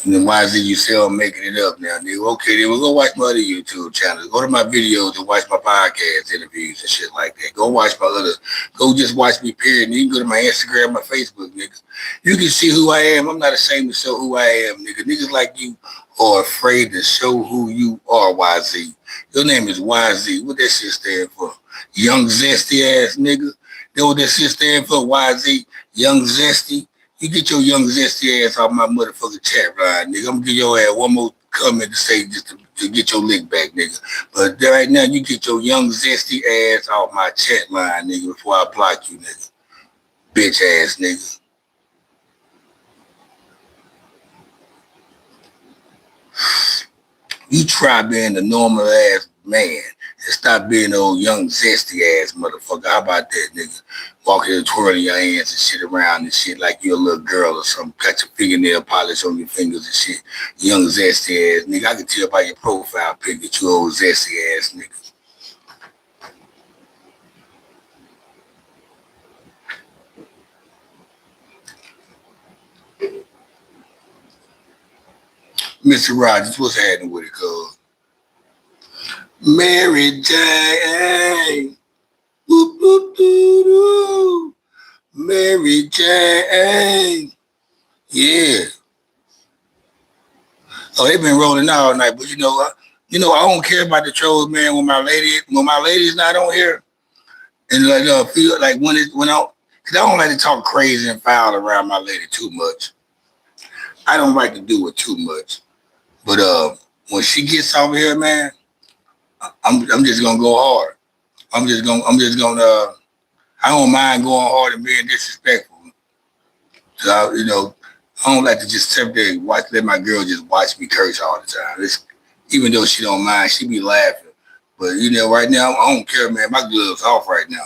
And then YZ, you say I'm making it up now, nigga. Okay, then we'll go watch my other YouTube channels. Go to my videos and watch my podcast interviews and shit like that. Go watch my other, go just watch me, period. And you can go to my Instagram, my Facebook, nigga. You can see who I am. I'm not ashamed to show who I am, nigga. Niggas like you are afraid to show who you are, YZ. Your name is YZ. What that shit stand for? Young Zesty ass nigga. Know what that shit stand for, YZ? Young Zesty. You get your young zesty ass off my motherfucking chat line, nigga. I'm gonna give your ass one more comment to say just to get your lick back, nigga. But right now, you get your young zesty ass off my chat line, nigga, before I block you, nigga. Bitch ass nigga. You try being the normal ass man and stop being old young zesty ass motherfucker. How about that, nigga? Walking and twirling your hands and shit around and shit like you're a little girl or something. Got your fingernail polish on your fingers and shit. Young zesty ass nigga. I can tell by your profile pic that you old zesty ass nigga. Mr. Rogers, what's happening with it, cuz? Mary Jane. Whoop, whoop, doo, doo. Mary Jane. Yeah. Oh, they've been rolling out all night, but I don't care about the trolls, man. When my lady's not on here, and feel like cause I don't like to talk crazy and foul around my lady too much. I don't like to do it too much. But when she gets over here, man, I'm just gonna go hard. I'm just gonna I don't mind going hard and being disrespectful. So I don't like to just sit there and let my girl just watch me curse all the time. Even though she don't mind, she be laughing. But right now I don't care, man. My gloves off right now.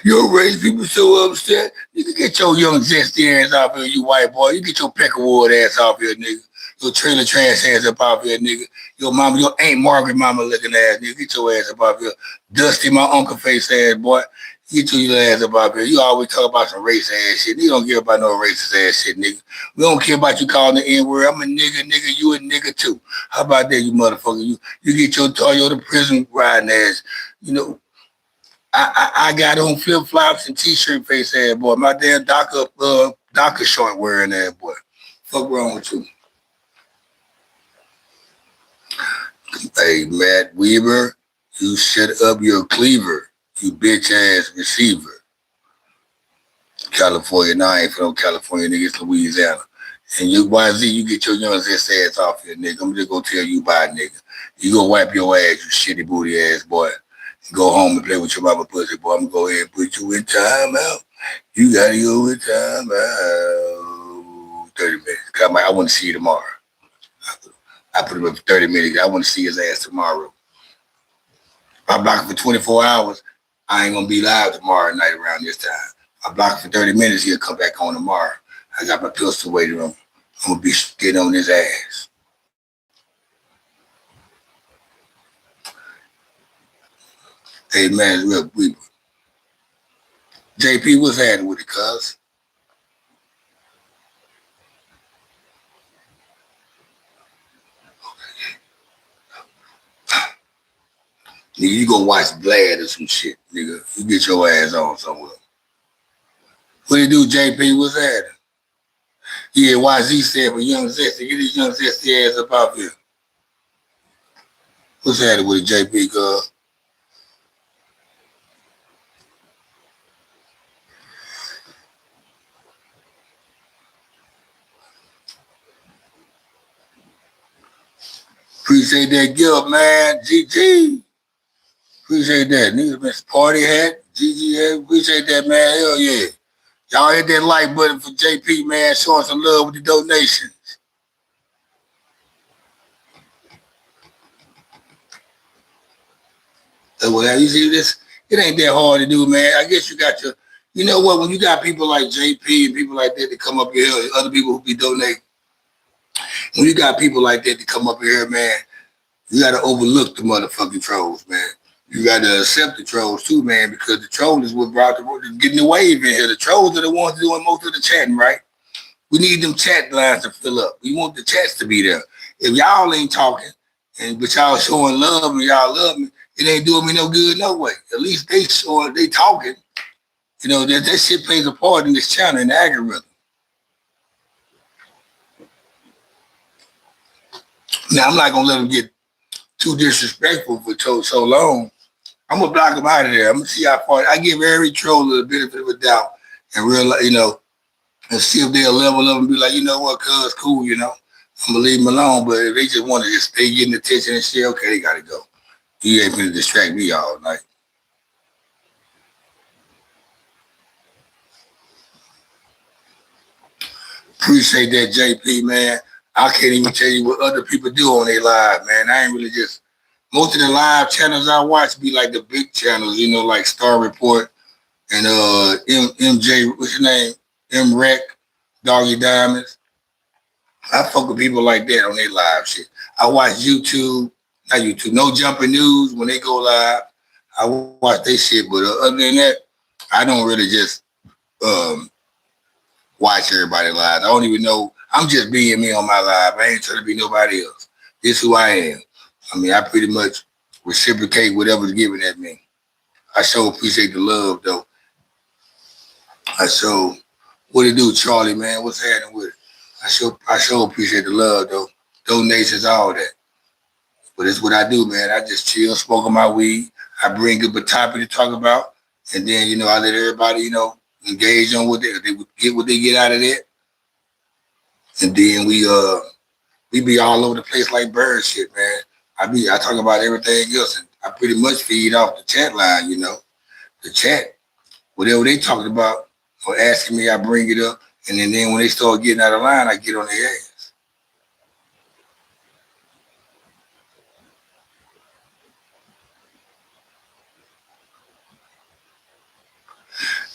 Your race people so upset. You can get your young zesty ass off here, you white boy. You get your peckerwood ass off here, nigga. Your trailer trash ass up off here, nigga. Your mama, your Aunt Margaret mama looking ass, nigga. Get your ass up off here. Dusty, my uncle face ass, boy. Get your ass up off here. You always talk about some race ass shit. You don't care about no racist ass shit, nigga. We don't care about you calling the N-word. I'm a nigga. You a nigga too. How about that, you motherfucker? You get your Toyota prison riding ass, I got on flip flops and t-shirt face ass boy. My damn Docker short wearing ass boy. Fuck wrong with you? Hey, Matt Weaver, you shut up your cleaver, you bitch ass receiver. California, now I ain't from California, nigga, it's Louisiana. And you YZ, you get your young ass off here, nigga. I'm just gonna tell you bye, nigga. You go wipe your ass, you shitty booty ass boy. Go home and play with your mama pussy, boy. I'm gonna go ahead and put you in timeout. You gotta go in timeout. 30 minutes. I want to see you tomorrow. I put him up for 30 minutes. I want to see his ass tomorrow. If I block him for 24 hours, I ain't gonna be live tomorrow night around this time. I block him for 30 minutes, he'll come back on tomorrow. I got my pistol waiting on him. I'm gonna be getting on his ass. Hey man, it's real Weaver. JP, what's happening with it, cuz? Nigga, you go watch Vlad or some shit, nigga. You get your ass on somewhere. What you do, JP? What's happening? Yeah, YZ said for young Zesty, get his young Zesty ass up out here. What's happening with it, JP, cuz? Appreciate that gift, man. GG. Appreciate that. Niggas been party hat. GG. Appreciate that, man. Hell yeah. Y'all hit that like button for JP, man. Showing some love with the donations. Well, you see this? It ain't that hard to do, man. I guess you got your, you know what? When you got people like JP and people like that to come up here, other people who be donating, when you got people like that to come up here, man, you got to overlook the motherfucking trolls, man. You got to accept the trolls too, man, because the troll is what brought getting the wave in here. The trolls are the ones doing most of the chatting, right? We need them chat lines to fill up. We want the chats to be there. If y'all ain't talking, but y'all showing love and y'all love me, it ain't doing me no good no way. At least they talking. That shit plays a part in this channel in the algorithm. Now, I'm not going to let them get too disrespectful for so long. I'm going to block them out of there. I'm going to see how far. I give every troll a benefit of a doubt and realize, and see if they'll level up and be like, you know what, cuz cool, you know. I'm gonna leave them alone. But if they just want to just stay getting attention and shit, okay, they gotta go. You ain't gonna distract me all night. Appreciate that, JP, man. I can't even tell you what other people do on their live, man. I ain't really just most of the live channels I watch be like the big channels, you know, like Star Report and MJ, what's your name? M Rec, Doggy Diamonds. I fuck with people like that on their live shit. I watch YouTube, not YouTube, No Jumping News when they go live. I watch they shit, but other than that, I don't really just um, watch everybody live. I don't even know. I'm just being me on my live. I ain't trying to be nobody else. This who I am. I mean, I pretty much reciprocate whatever's given at me. I sure appreciate the love, though. I sure, what it do, Charlie, man? What's happening with it? I sure appreciate the love, though. Donations, all that. But it's what I do, man. I just chill, smoke on my weed. I bring up a topic to talk about, and then I let everybody engage on what they get out of it, and then we be all over the place like bird shit, man. I talk about everything else, and I pretty much feed off the chat line, the chat, whatever they talking about or asking me, I bring it up, and then when they start getting out of line, I get on their ass.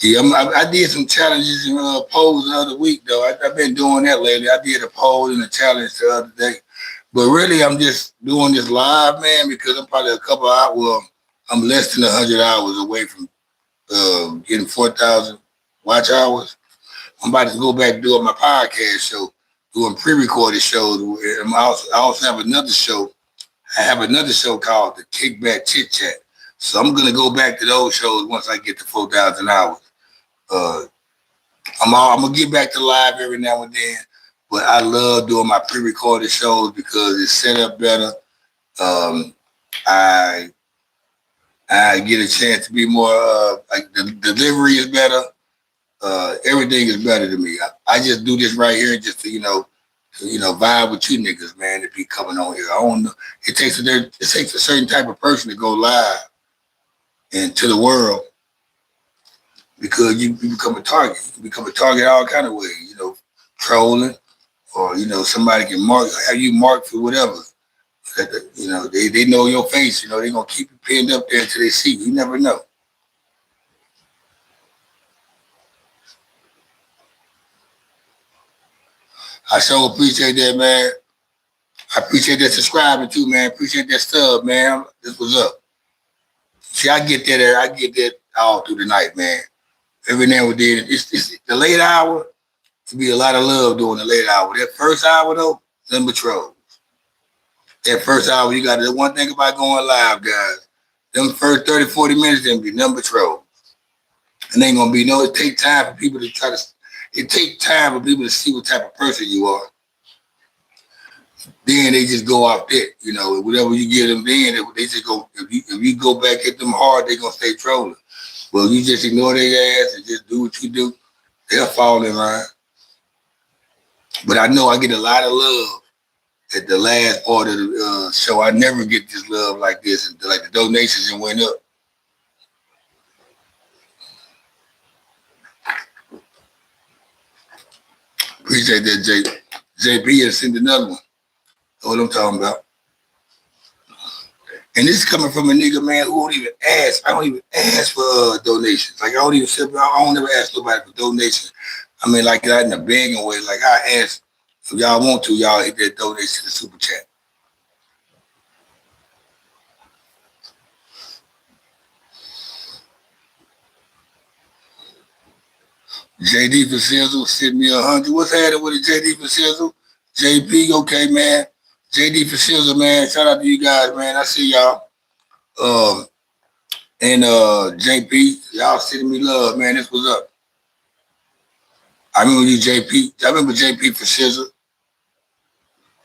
Yeah, I did some challenges and polls the other week though. I've been doing that lately. I did a poll and a challenge the other day, but really I'm just doing this live, man, because I'm probably a couple of hours. Well, I'm less than 100 hours away from getting 4,000 watch hours. I'm about to go back to doing my podcast show, doing pre-recorded shows. I also have another show. I have another show called the Kickback Chit Chat. So I'm gonna go back to those shows once I get to 4,000 hours. Uh, I'm gonna get back to live every now and then, but I love doing my pre-recorded shows because it's set up better. Um, I I get a chance to be more like the delivery is better. Everything is better to me. I just do this right here just to vibe with you niggas, man. To be coming on here, I don't know. It takes a certain type of person to go live and to the world because you become a target. You can become a target all kind of ways. Trolling or somebody can have you marked for whatever. They know your face. They're gonna keep you pinned up there until they see you. You never know. I so appreciate that, man. I appreciate that subscribing too, man. Appreciate that sub, man. This was up. See, I get that. I get that all through the night, man. Every now and then, it's the late hour. To be a lot of love during the late hour. That first hour though, number trolls. That first hour, you got the one thing about going live, guys. Them first 30, 40 minutes, then be number trolls. And ain't gonna be no. It take time for people to try to. It take time for people to see what type of person you are. Then they just go off that, whatever you give them. Then they just go. If you go back at them hard, they gonna stay trolling. Well, you just ignore their ass and just do what you do. They'll fall in line. But I know I get a lot of love at the last part of the show. I never get this love like this. Like the donations and went up. Appreciate that, JP has sent another one. That's what I'm talking about. And this is coming from a nigga, man, who don't even ask. I don't even ask for donations. Like, I don't ever ask nobody for donations. I mean, like, that in a begging way. Like, I ask, if y'all want to, y'all hit that donation to the super chat. JD for Sizzle sent me 100. What's happening with it, JD for Sizzle? JP, okay, man. JD for Sizzle, man. Shout out to you guys, man. I see y'all. Um, and JP, y'all sending me love, man. This was up. I remember you, JP. I remember JP for Sizzle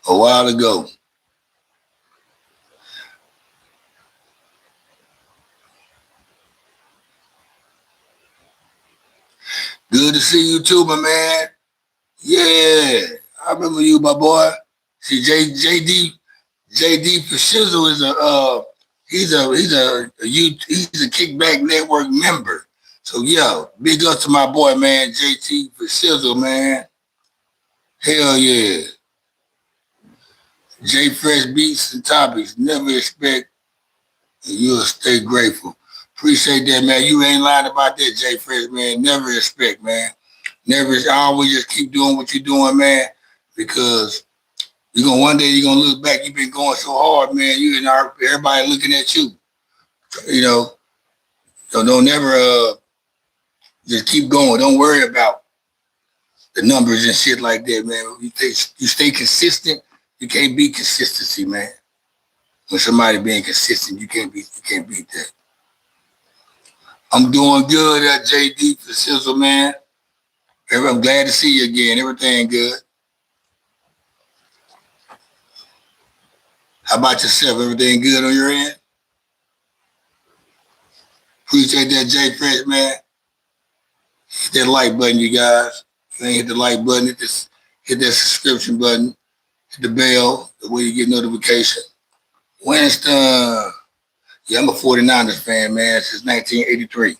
a while ago. Good to see you too, my man. Yeah, I remember you, my boy. See, JD for Shizzle is he's a Kickback Network member. So yo, big up to my boy, man, JT for Shizzle, man. Hell yeah. J Fresh Beats and Topics. Never expect and you'll stay grateful. Appreciate that, man. You ain't lying about that, J Fresh, man. Never expect, man. Never always just keep doing what you're doing, man, because you're gonna one day you're gonna look back. You've been going so hard, man. You and everybody looking at you. You know, so don't never just keep going. Don't worry about the numbers and shit like that, man. You stay consistent. You can't beat consistency, man. When somebody being consistent, you can't beat that. I'm doing good at JD for Sizzle, man. I'm glad to see you again. Everything good. How about yourself? Everything good on your end? Appreciate that, J Fresh, man. Hit that like button, you guys. If you ain't hit the like button, hit that subscription button. Hit the bell, the way you get notification. Winston. Yeah, I'm a 49ers fan, man, since 1983.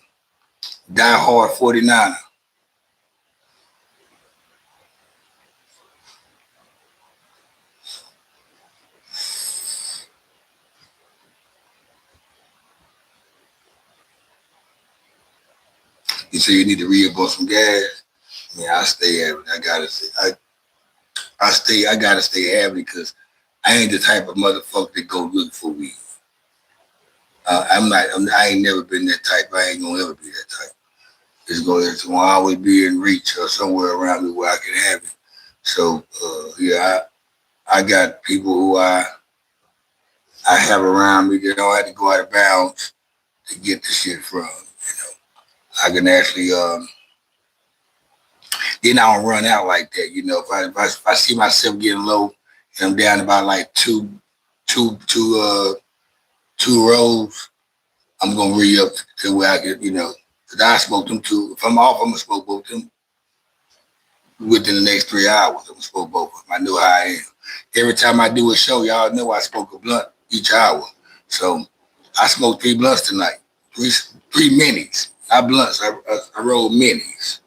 Die hard 49er. You say you need to re-up on some gas. Yeah, I stay happy. I gotta stay happy because I ain't the type of motherfucker that go look for weed. I ain't never been that type. I ain't gonna ever be that type. It's gonna always be in reach or somewhere around me where I can have it. So yeah, I got people who I have around me that don't have to go out of bounds to get the shit from. I can actually then I don't run out like that. If I see myself getting low and I'm down about like two rows, I'm gonna re up to where I can, because I smoke them too. If I'm off, I'm gonna smoke both of them within the next 3 hours. I'm gonna smoke both of them. I know how I am. Every time I do a show, y'all know I smoke a blunt each hour. So I smoked 3 blunts tonight, three minis, not blunts. I roll minis.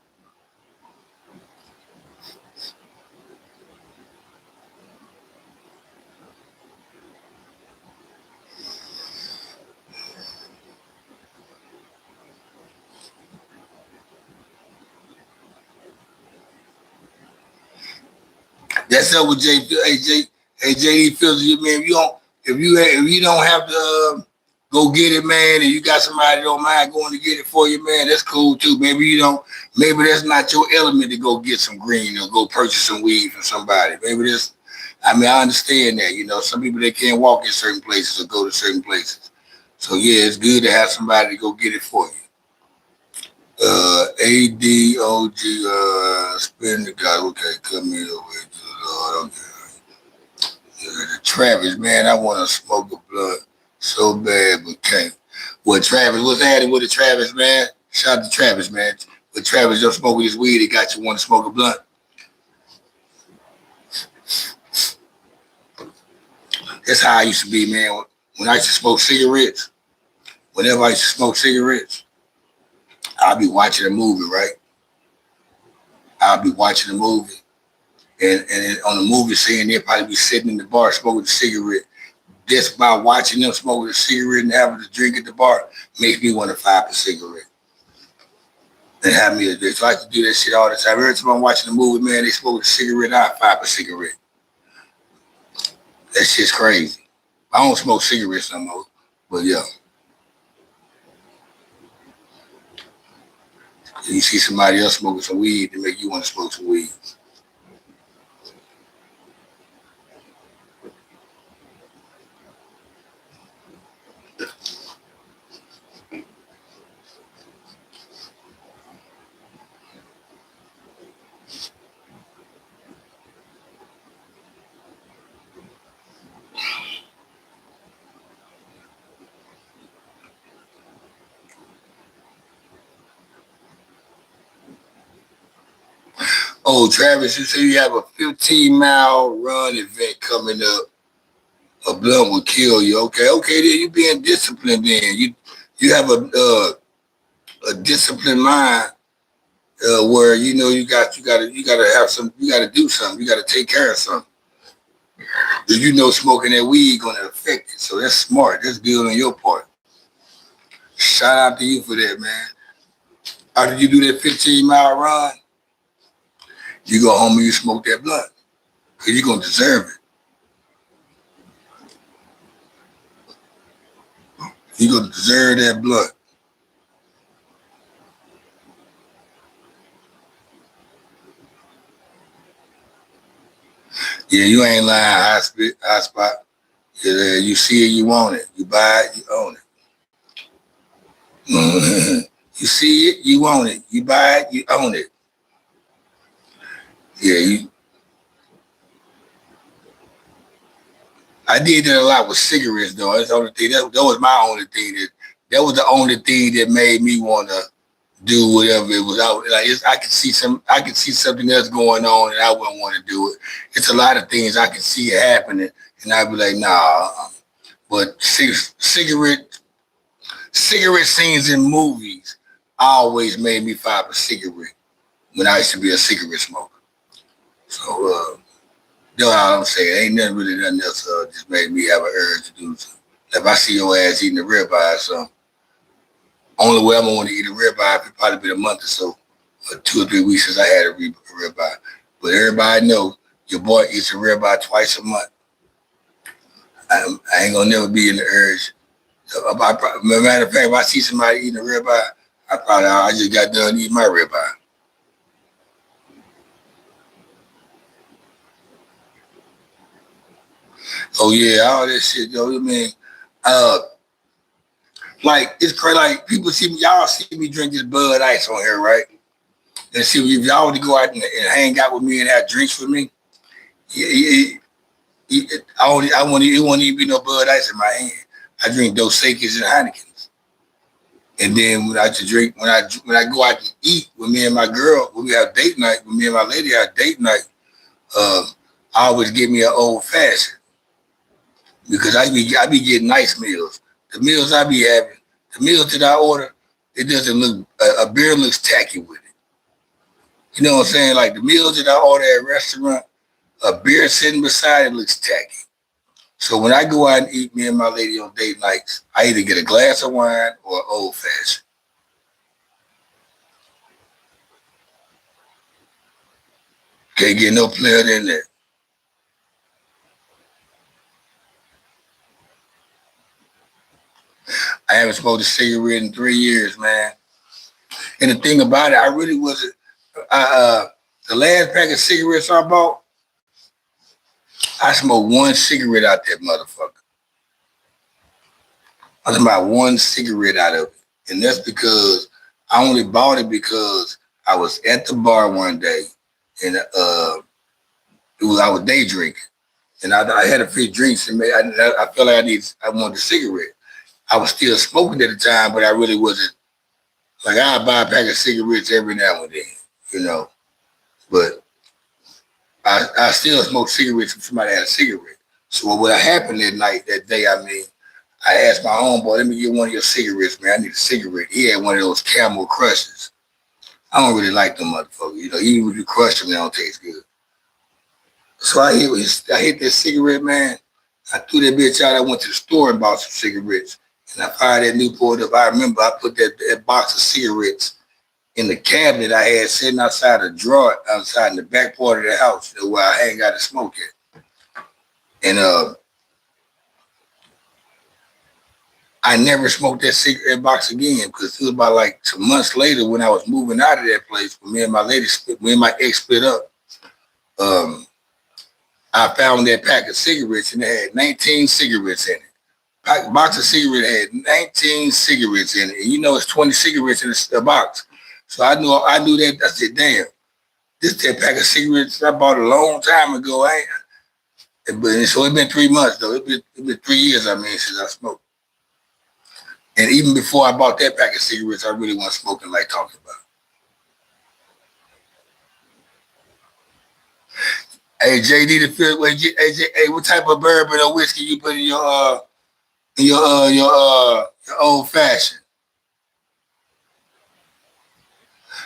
That's up with Hey JD feels you, man. If you don't have to go get it, man, and you got somebody that don't mind going to get it for you, man, that's cool too. Maybe that's not your element to go get some green or go purchase some weed from somebody. I understand that. Some people they can't walk in certain places or go to certain places. So yeah, it's good to have somebody to go get it for you. ADOG, spin the guy. Okay, come here over here, Lord. Okay. Travis, man, I want to smoke a blunt so bad, but can't. What Travis? What's happening with the Travis, man? Shout out to Travis, man. But Travis just smoking his weed, it got you want to smoke a blunt. That's how I used to be, man. When I used to smoke cigarettes, whenever I used to smoke cigarettes, I'll be watching a movie, right? I'll be watching a movie, and on the movie scene, they'll probably be sitting in the bar smoking a cigarette. Just by watching them smoking a cigarette and having a drink at the bar makes me want to fire up a cigarette and have me a drink. So I like to do that shit all the time. Every time I'm watching a movie, man, they smoke a cigarette, I fire up a cigarette. That shit's crazy. I don't smoke cigarettes no more, but yeah. You see somebody else smoking some weed to make you want to smoke some weed. Oh, Travis, you say you have a 15-mile run event coming up. A blunt will kill you. Okay, then you being disciplined. Then you have a disciplined mind where you know you gotta have some. You gotta do something. You gotta take care of something. Because you know smoking that weed gonna affect it. So that's smart. That's good on your part. Shout out to you for that, man. After you do that 15-mile run, you go home and you smoke that blunt. Because you're gonna deserve it. You're gonna deserve that blunt. Yeah, you ain't lying, high spot. Yeah, you see it, you want it. You buy it, you own it. You see it, you want it. You buy it, you own it. Yeah, I did that a lot with cigarettes though. That's the only thing. That was my only thing. That was the only thing that made me want to do whatever it was. I could see something else going on, and I wouldn't want to do it. It's a lot of things I could see happening, and I'd be like, nah. But cigarette scenes in movies always made me fire up a cigarette when I used to be a cigarette smoker. So that's all I'm saying. Ain't nothing else just made me have an urge to do something. If I see your ass eating a ribeye or something, only way I'm gonna want to eat a ribeye for probably been a month or so, or 2 or 3 weeks since I had a ribeye. But everybody know your boy eats a ribeye twice a month. I ain't gonna never be in the urge. Matter of fact, if I see somebody eating a ribeye, I just got done eating my ribeye. Oh yeah, all that shit, yo. I mean, like it's crazy. Like people see me, y'all see me drink this Bud Ice on here, right? And see if y'all want to go out and hang out with me and have drinks with me, I want it won't even be no Bud Ice in my hand. I drink Dos Equis and Heinekens. And then when I go out to eat with me and my girl, when we have date night, when me and my lady have date night, I always get me an old fashioned because I be getting nice meals. The meals I be having, the meals that I order, it doesn't look a beer looks tacky with it. You know what I'm saying? Like the meals that I order at a restaurant, a beer sitting beside it looks tacky. So when I go out and eat, me and my lady on date nights, I either get a glass of wine or an old fashioned. Can't get no player than that. I haven't smoked a cigarette in 3 years, man. And the thing about it, I really wasn't. The last pack of cigarettes I bought, I smoked one cigarette out that motherfucker. I was about one cigarette out of it. And that's because I only bought it because I was at the bar one day and I was day drinking. And I had a few drinks and I felt like I wanted a cigarette. I was still smoking at the time, but I really wasn't. Like I'd buy a pack of cigarettes every now and then, you know. But I still smoke cigarettes if somebody had a cigarette. So what happened that day, I asked my homeboy, let me get one of your cigarettes, man. I need a cigarette. He had one of those Camel Crushes. I don't really like them motherfuckers. You know, even if you crush them, they don't taste good. So I hit that cigarette, man. I threw that bitch out. I went to the store and bought some cigarettes. And I fired that Newport up. I remember I put that box of cigarettes in the cabinet I had sitting outside a drawer outside in the back part of the house, you know, where I hang out and smoke at. And I never smoked that cigarette box again because it was about like 2 months later when I was moving out of that place, when me and my ex split up. I found that pack of cigarettes and it had 19 cigarettes in it. Box of cigarettes had 19 cigarettes in it. And you know it's 20 cigarettes in the box. So I knew that. I said, damn, this that pack of cigarettes I bought a long time ago. So it's been 3 months though. It's been 3 years, since I smoked. And even before I bought that pack of cigarettes, I really wasn't smoking like talking about. Hey JD, the fifth. Wait, hey, what type of bourbon or whiskey you put in your old fashioned?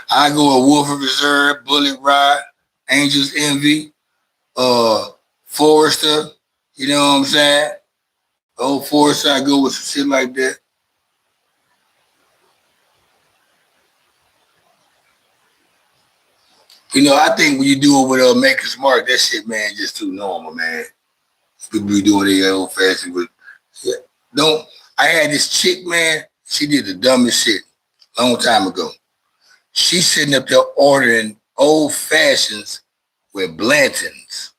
I go with Wolford Reserve, Bullet Ride, Angel's Envy, Forester. You know what I'm saying? Old Forester, I go with some shit like that. You know, I think when you do it with Maker's Mark, that shit, man, just too normal, man. People be doing their old fashioned with. Yeah. Don't. I had this chick, man. She did the dumbest shit a long time ago. She's sitting up there ordering old fashions with Blantons.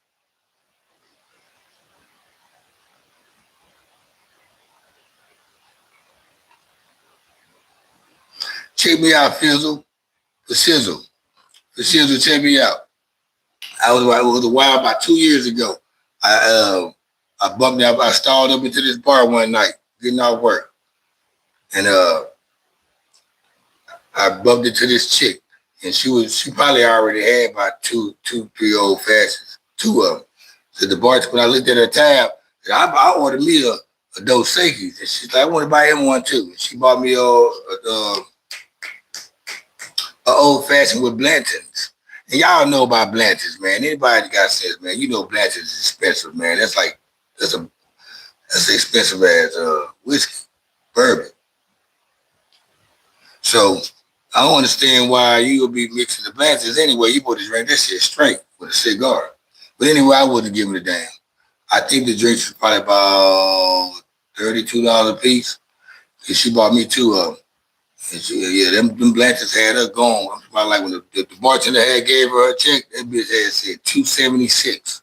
Check me out, Fizzle. The Sizzle. The Sizzle, check me out. It was a while, about 2 years ago. I bumped up, I stalled up into this bar one night, getting off work. And I bumped into this chick. And she probably already had about three old fashions, two of them. So the bartender, when I looked at her tab, I ordered me a Dos Equis. And she's like, I want to buy him one too. And she bought me a old fashioned with Blantons. And y'all know about Blantons, man. Anybody that got sense, man, you know Blantons is expensive, man. That's expensive as whiskey, bourbon. So I don't understand why you would be mixing the Blantons anyway. You supposed to drink this shit straight with a cigar. But anyway, I wouldn't give it a damn. I think the drinks was probably about $32 a piece. And she bought me two of them. And them Blantons had her going. I'm about like when the bartender had gave her a check, that bitch had said $276.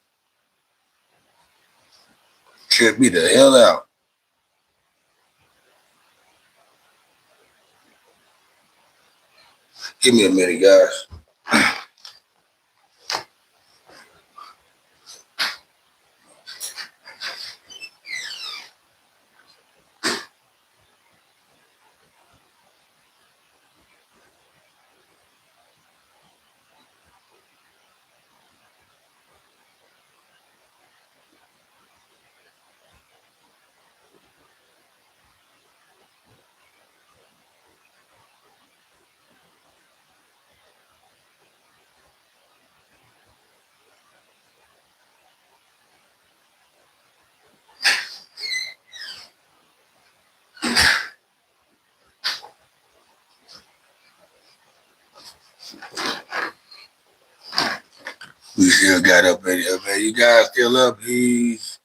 Tripped me the hell out. Give me a minute, guys. We still got up in here, man. You guys still up? He's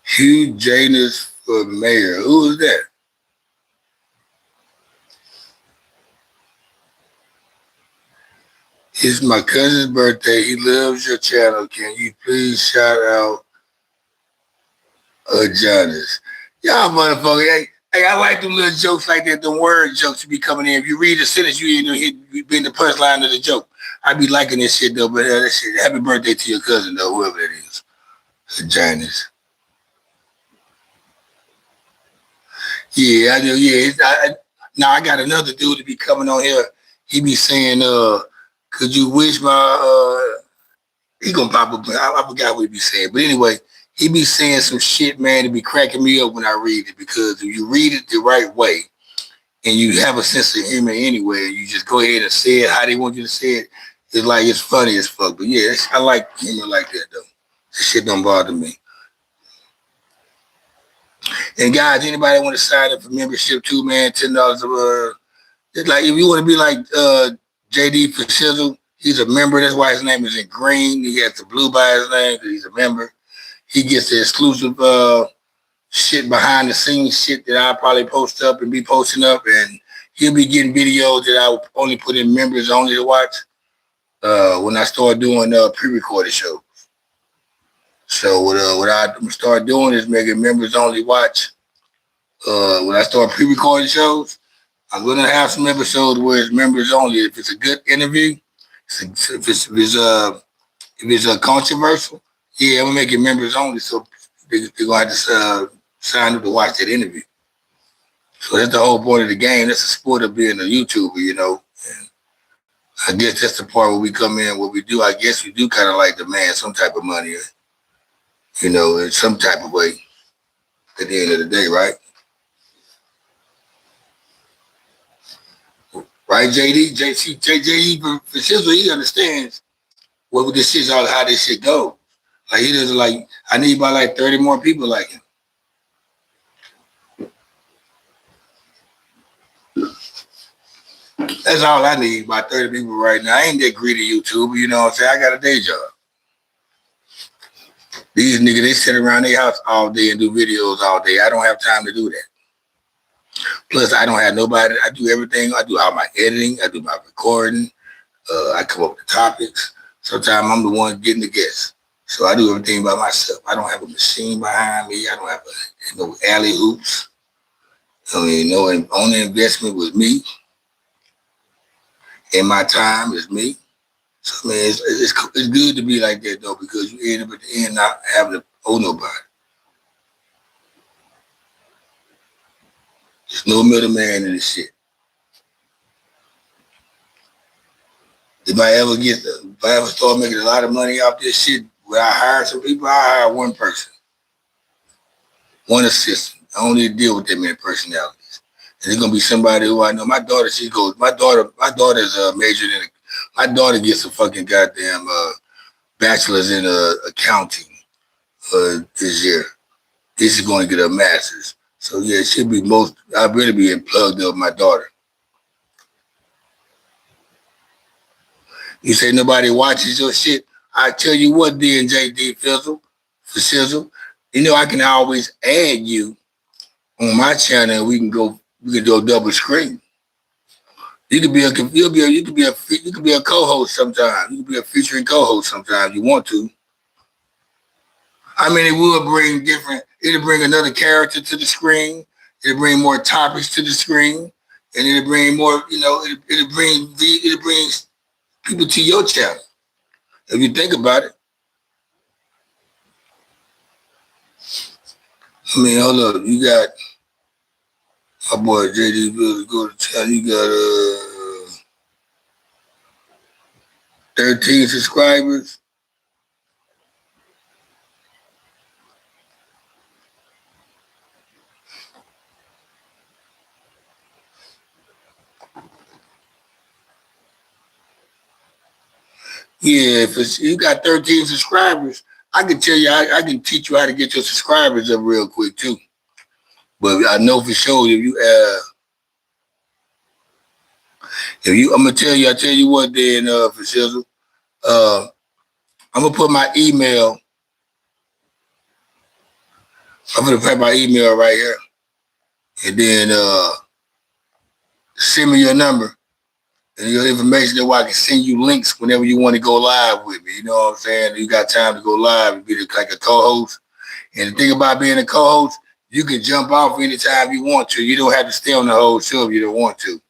Hugh Janus for mayor. Who is that? It's my cousin's birthday. He loves your channel. Can you please shout out Janus? Y'all motherfucker. Hey, I like them little jokes like that, the word jokes to be coming in. If you read the sentence, you ain't you be in the punchline of the joke. I be liking this shit though, but that shit, happy birthday to your cousin though, whoever it is. Janus. Yeah, I know. Yeah, now I got another dude to be coming on here. He be saying, "Could you wish my?" He gonna pop up. I forgot what he be saying, but anyway, he be saying some shit, man, to be cracking me up when I read it because if you read it the right way and you have a sense of humor anyway, you just go ahead and say it how they want you to say it. It's like it's funny as fuck. But yeah, I like humor like that though. This shit don't bother me. And guys, anybody want to sign up for membership too, man? $10 it's like if you want to be like JD for Shizzle, he's a member. That's why his name is in green. He has the blue by his name because he's a member. He gets the exclusive shit behind the scenes shit that I'll probably post up and be posting up, and he'll be getting videos that I will only put in members only to watch when I start doing pre-recorded shows. So what I start doing is making members only watch. When I start pre-recording shows, I'm gonna have some episodes where it's members only. If it's a good interview, if it's controversial, yeah, I'm gonna make it members only. So they're gonna have to sign up to watch that interview. So that's the whole point of the game. That's the sport of being a YouTuber, you know. And I guess that's the part where we come in. What we do, I guess we do kind of like demand some type of money, you know, in some type of way. At the end of the day, right? Right, JD, JD for Shizzle, he understands what this shit's all how this shit go. Like he doesn't like. I need about like 30 more people like him. That's all I need, about 30 people right now. I ain't that greedy YouTuber, you know what I'm saying? I got a day job. These niggas, they sit around their house all day and do videos all day. I don't have time to do that. Plus, I don't have nobody. I do everything. I do all my editing. I do my recording. I come up with the topics. Sometimes I'm the one getting the guests. So I do everything by myself. I don't have a machine behind me. I don't have no alley hoops. I mean, no only investment was me. And my time is me. So, man, it's good to be like that, though, because you end up at the end not having to owe nobody. There's no middleman in this shit. If I ever start making a lot of money off this shit, where I hire some people, I hire one person, one assistant. I don't need to deal with that many personalities. And it's gonna be somebody who I know. My daughter, my daughter's majored in. My daughter gets a fucking goddamn bachelor's in accounting this year. This is going to get a master's. So yeah, it should be I'd really be plugged up with my daughter. You say nobody watches your shit. I tell you what, D&JD for Sizzle, you know I can always add you on my channel. We can do a double screen. You could be a co-host sometimes. You could be a featuring co-host sometimes. You want to. I mean, it'll bring another character to the screen. It'll bring more topics to the screen, and it'll bring more. You know, it'll bring people to your channel. If you think about it. I mean, hold up. You got my boy JD Bills go to town. You got 13 subscribers. Yeah, if you got 13 subscribers, I can tell you, I can teach you how to get your subscribers up real quick too. But I know for sure I tell you what, then for Shizzle, I'm gonna put my email. I'm gonna put my email right here, and then send me your number and your information that way I can send you links whenever you want to go live with me. You know what I'm saying? You got time to go live and be like a co-host. And the thing about being a co-host, you can jump off anytime you want to. You don't have to stay on the whole show if you don't want to.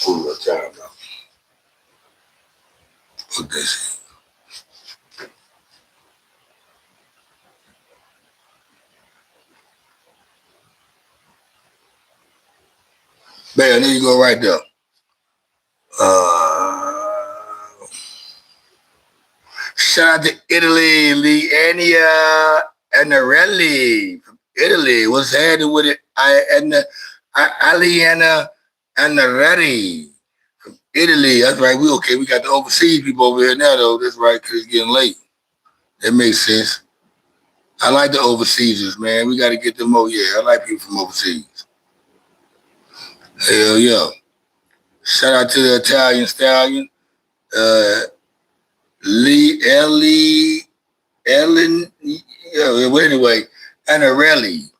Ooh, what time now? Put this in. Bam, there you go right there. Shout out to Italy, Liania Anarelli from Italy. What's happening with it? Aliana Anarelli from Italy. That's right. We okay. We got the overseas people over here now, though. That's right, because it's getting late. That makes sense. I like the overseasers, man. We got to get them over. Yeah, I like people from overseas. Hell yeah. Shout out to the Italian stallion. Ellen, yeah, well, anyway, Anarelli.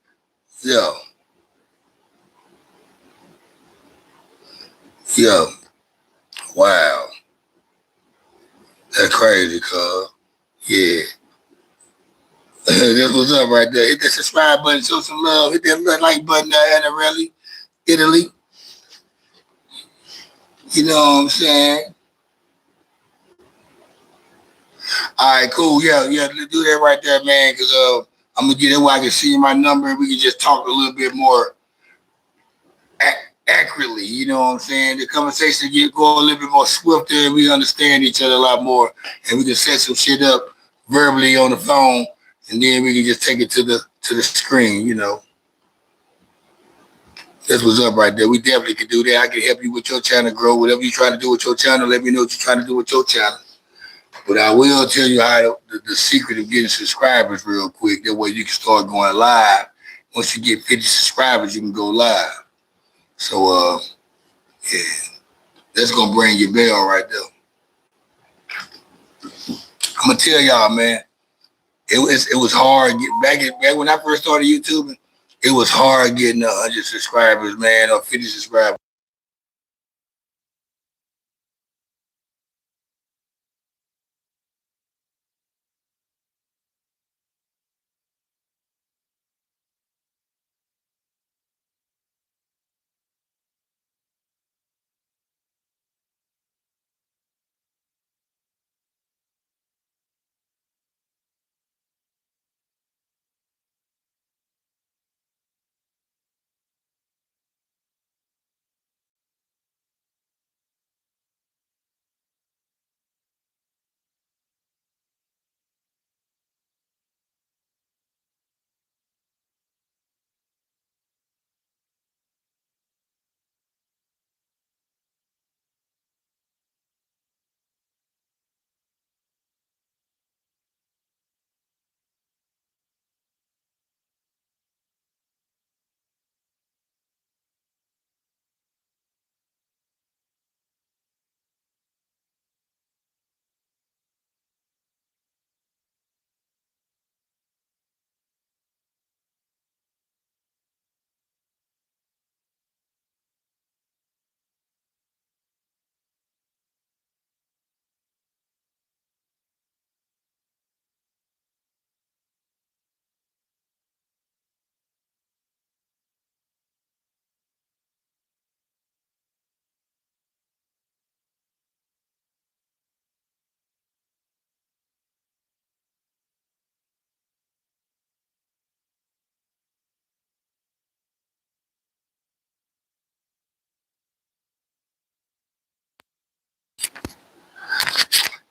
Yo. Wow. That's crazy, cuz. Yeah. That's what's up right there. Hit that subscribe button, show some love. Hit that like button, Anarelli, Italy. You know what I'm saying? All right, cool. Yeah, let's do that right there, man, because I'm going to get it where I can see my number. We can just talk a little bit more accurately. You know what I'm saying? The conversation get go a little bit more swifter, and we understand each other a lot more, and we can set some shit up verbally on the phone, and then we can just take it to the screen. You know, that's what's up right there. We definitely can do that. I can help you with your channel grow. Whatever you're trying to do with your channel, let me know what you're trying to do with your channel. But I will tell you how the secret of getting subscribers real quick. That way you can start going live. Once you get 50 subscribers, you can go live. So, yeah, that's gonna bring your bell right there. I'm gonna tell y'all, man. It was hard back when I first started YouTube. It was hard getting 100 subscribers, man, or 50 subscribers.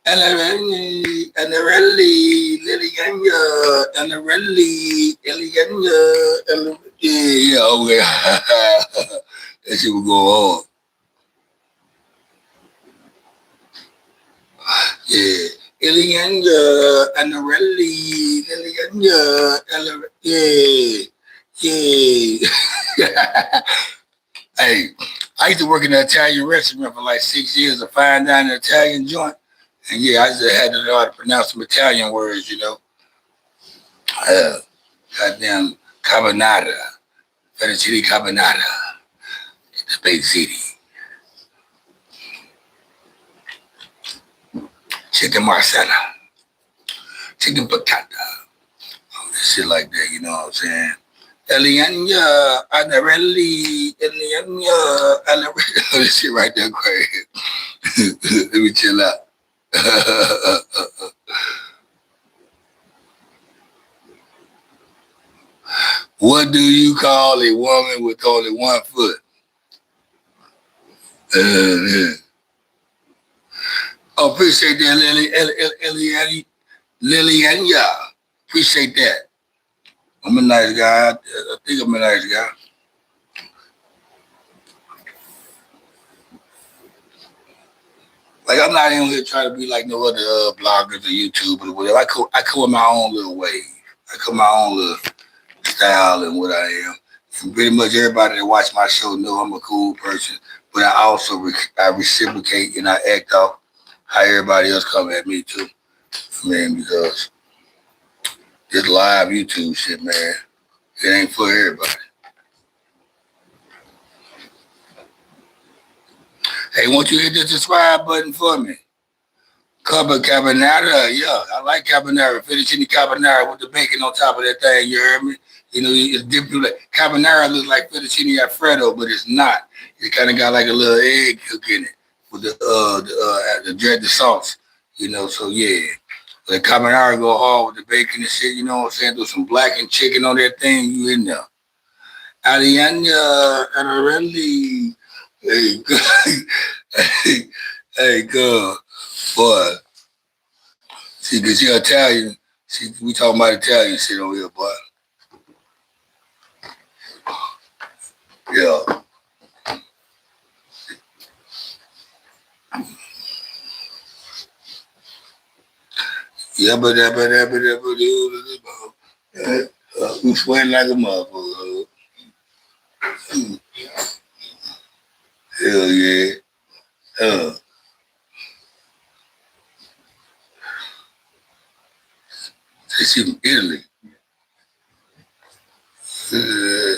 And the rally, Liliana, and the rally, Liliana, and yeah, okay. That shit will go on. Yeah. Liliana, and the rally, Liliana, and the, yeah, yeah. Hey, I used to work in an Italian restaurant for like 6 years, a fine dining Italian joint. And yeah, I just had to know how to pronounce some Italian words, you know. Uh, Goddamn carbonara, fettuccine carbonara, the big city, chicken marsala, chicken patata, all this shit like that, you know what I'm saying? Eliania, Anarelli, Eliania, Anarelli, this shit right there crazy. Let me chill out. What do you call a woman with only one foot? Oh, appreciate that, Liliania. Appreciate that. I'm a nice guy. I think I'm a nice guy. Like I'm not even here trying to be like no other bloggers or YouTubers or whatever. I come with my own little way. I come my own little style and what I am. And pretty much everybody that watch my show know I'm a cool person. But I also I reciprocate and I act out how everybody else come at me too. Man, because this live YouTube shit, man, it ain't for everybody. Hey, won't you hit the subscribe button for me? Carbonara, yeah, I like carbonara. Fettuccine carbonara with the bacon on top of that thing. You heard me? You know, it's different. Like, carbonara looks like fettuccine alfredo, but it's not. It kind of got like a little egg cook in it with the sauce. You know, so yeah, the carbonara go hard with the bacon and shit. You know what I'm saying? Do some blackened chicken on that thing. You in there? Ariana and really, hey, hey, hey, good boy. See, cause you're Italian. See, we talking about Italian shit over here, boy. Yeah. Yeah, we sweating like a motherfucker. Hell yeah. Uh, she from Italy. Uh,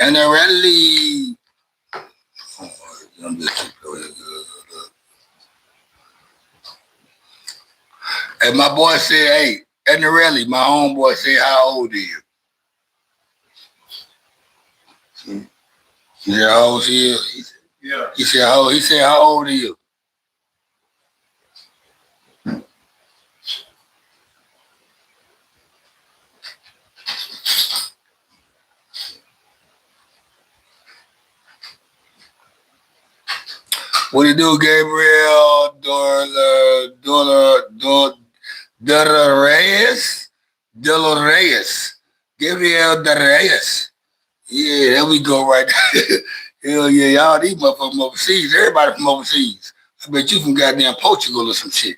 and I really, oh, I'm just and my boy said, hey, Ednarelli, my homeboy said, how old are you? He said, how old she is? Yeah. He said, how old are you? What do you do, Gabriel Dolores? Dolores. Gabriel Dolores. Yeah, there we go right there. Hell yeah, y'all, these motherfuckers from overseas. Everybody from overseas. I bet you from goddamn Portugal or some shit.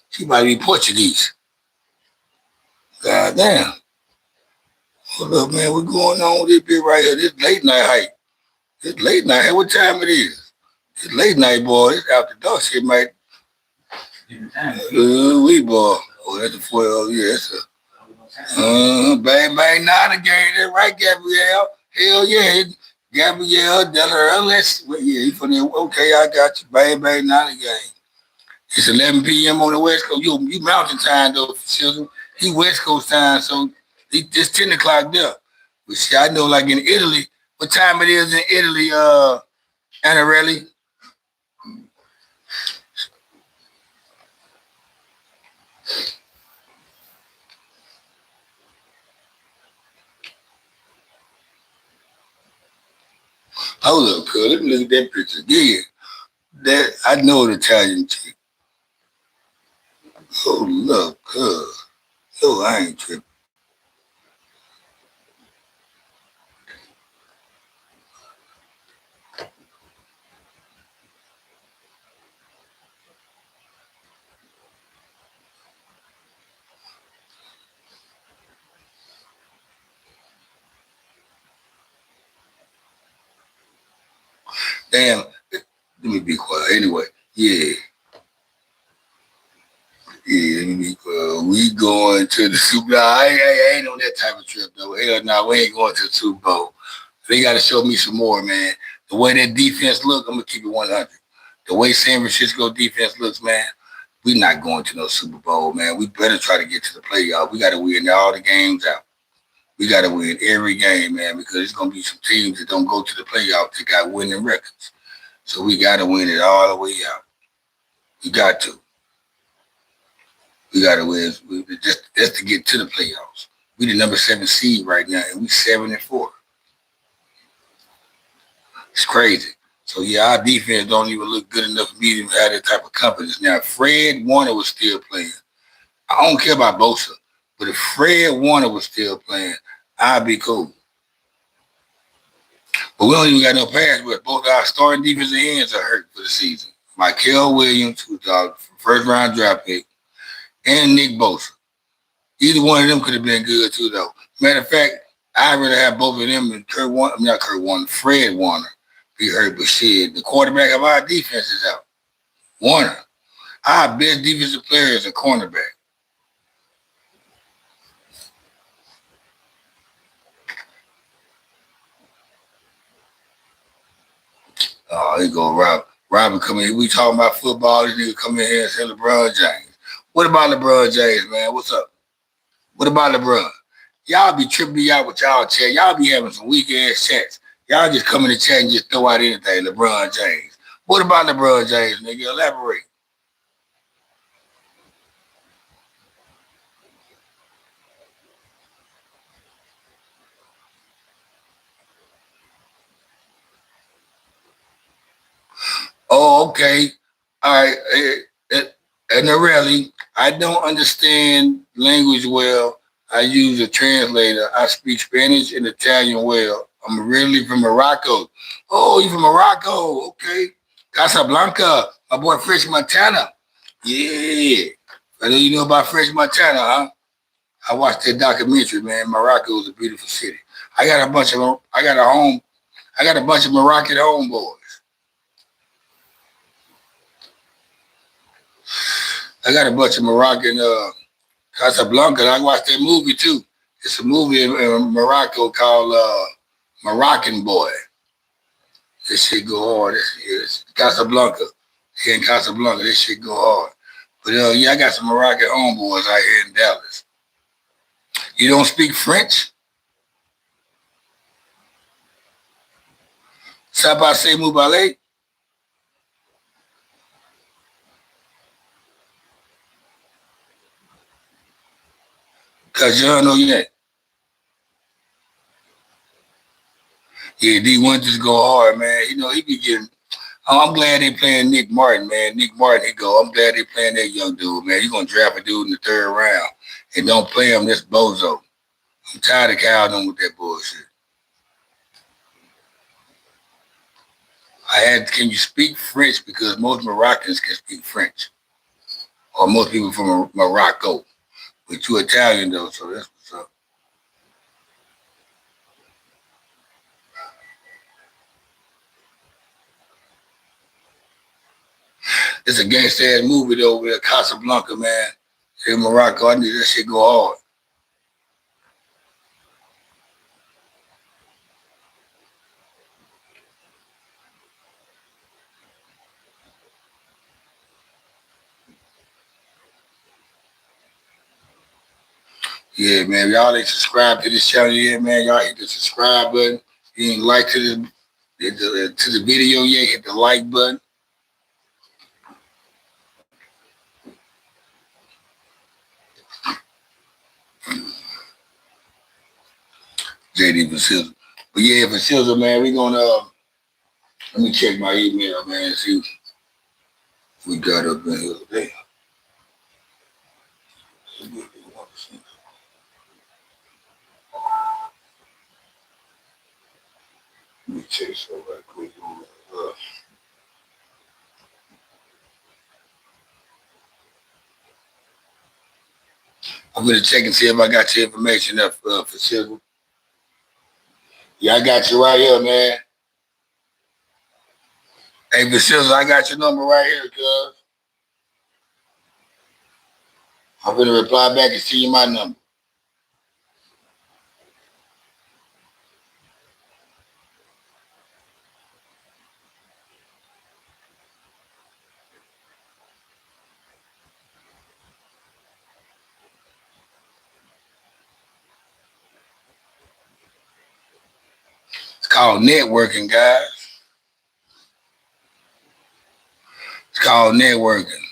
She might be Portuguese. God damn. Hold up, man. What's going on with this bit right here? This late night hype. This late night. Hey, what time it is? It's late night, boy. It's after dark shit, mate. We boy. Oh, that's a 12. Yeah, that's a bang bang nine again. That's right, Gabrielle. Hell yeah. Gabrielle Delarellis. Well, yeah, he from there. Okay, I got you. Bang bang nine again. It's 11 p.m. on the West Coast. You mountain time though, children. He West Coast time, so it's 10 o'clock there. But see, I know like in Italy, what time it is in Italy, Anarelli? Hold up, cuz. Let me look at that picture. Yeah. That I know the Italian chick. Hold up, cuz. No, I ain't tripping. Damn. Let me be quiet. Anyway, yeah. Yeah, let me be quiet. We going to the Super Bowl. I ain't on that type of trip, though. Hell no, we ain't going to the Super Bowl. They got to show me some more, man. The way that defense look, I'm going to keep it 100. The way San Francisco defense looks, man, we not going to no Super Bowl, man. We better try to get to the playoff. We got to win all the games out. We got to win every game, man, because it's going to be some teams that don't go to the playoffs that got winning records. So we got to win it all the way out. We got to. We got to win just to get to the playoffs. We the number 7 seed right now, and we 7-4. It's crazy. So yeah, our defense don't even look good enough for me to have that type of confidence. Now, if Fred Warner was still playing, I don't care about Bosa, but if Fred Warner was still playing, I'd be cool. But we don't even got no pass rush. Both our starting defensive ends are hurt for the season. Michael Williams, who's our first round draft pick, and Nick Bosa. Either one of them could have been good too, though. Matter of fact, I'd rather have both of them and Fred Warner be hurt. But shit, the quarterback of our defense is out. Warner. Our best defensive player is a cornerback. Oh, he go Rob. Robin come in. We talking about football. This nigga come in here and say LeBron James. What about LeBron James, man? What's up? What about LeBron? Y'all be tripping me out with y'all chat. Y'all be having some weak ass chats. Y'all just come in the chat and just throw out anything. LeBron James. What about LeBron James, nigga? Elaborate. Okay. All right. And really, I don't understand language well. I use a translator. I speak Spanish and Italian well. I'm originally from Morocco. Oh, you from Morocco? Okay. Casablanca. My boy Fresh Montana. Yeah. I know you know about Fresh Montana, huh? I watched that documentary, man. Morocco is a beautiful city. I got a bunch of Moroccan homeboys. I got a bunch of Moroccan Casablanca. I watched that movie too. It's a movie in Morocco called Moroccan Boy. This shit go hard. It's Casablanca. Here in Casablanca, this shit go hard. But yeah, I got some Moroccan homeboys out here in Dallas. You don't speak French? Ça passe vous parler? Cause you don't know yet. Yeah, D1 just go hard, man. You know, he be getting. Oh, I'm glad they playing Nick Martin, man. Nick Martin, he go. I'm glad they playing that young dude, man. You gonna draft a dude in the third round and don't play him this bozo. I'm tired of Cowden with that bullshit. Can you speak French? Because most Moroccans can speak French. Or most people from Morocco. But you Italian though, so that's what's up. It's a gangster ass movie though with Casablanca, man. In Morocco, I knew that shit go hard. Yeah, man. Y'all ain't subscribed to this channel yet, man. Y'all hit the subscribe button. You ain't like to the video yet, hit the like button. JD Vasilza. But yeah, Vasilza, man, we gonna let me check my email, man, and see what we got up in here today. Let me check so right quick. I'm gonna check and see if I got your information up for Silver. Yeah, I got you right here, man. Hey, Vasilza, I got your number right here, cuz. I'm gonna reply back and see you my number. It's called networking, guys. It's called networking.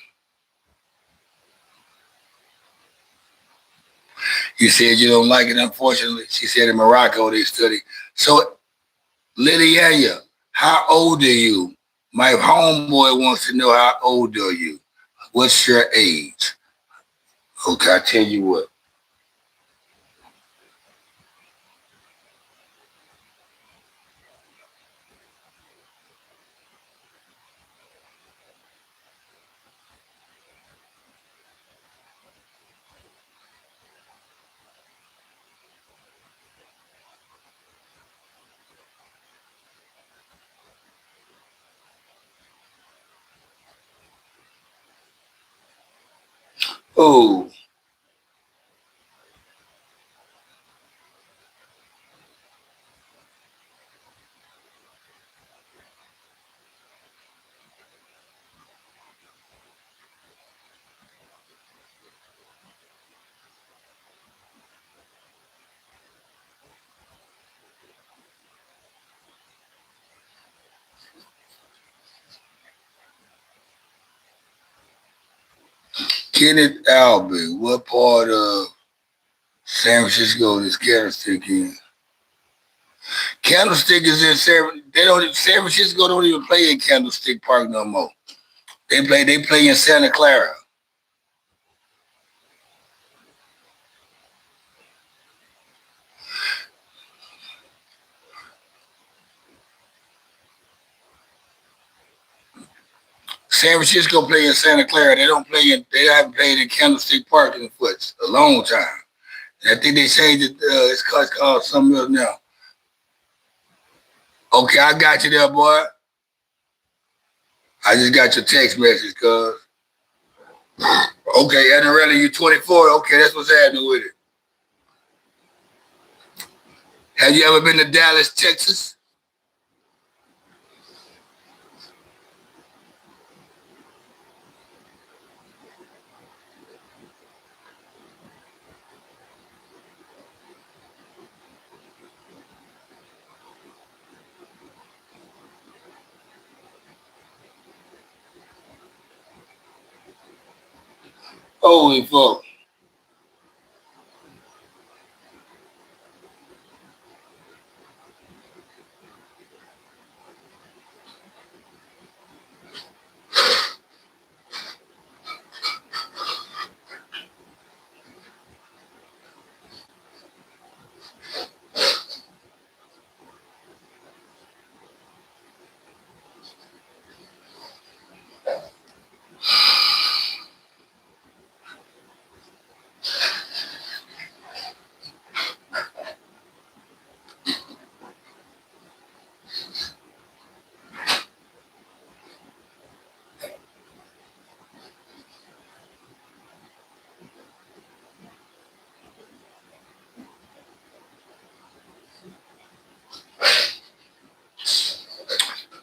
You said you don't like it, unfortunately. She said in Morocco they study. So, Lydia, how old are you? My homeboy wants to know how old are you? What's your age? Okay, I tell you what. Oh, Kenneth Albert, what part of San Francisco is Candlestick in? Candlestick is in San Francisco don't even play in Candlestick Park no more. They play in Santa Clara. San Francisco play in Santa Clara. They haven't played in Candlestick Park in a long time. And I think they changed it. It's called something else now. Okay, I got you there, boy. I just got your text message, cuz. Okay, Anarelli, you 24. Okay, that's what's happening with it. Have you ever been to Dallas, Texas? Holy fuck.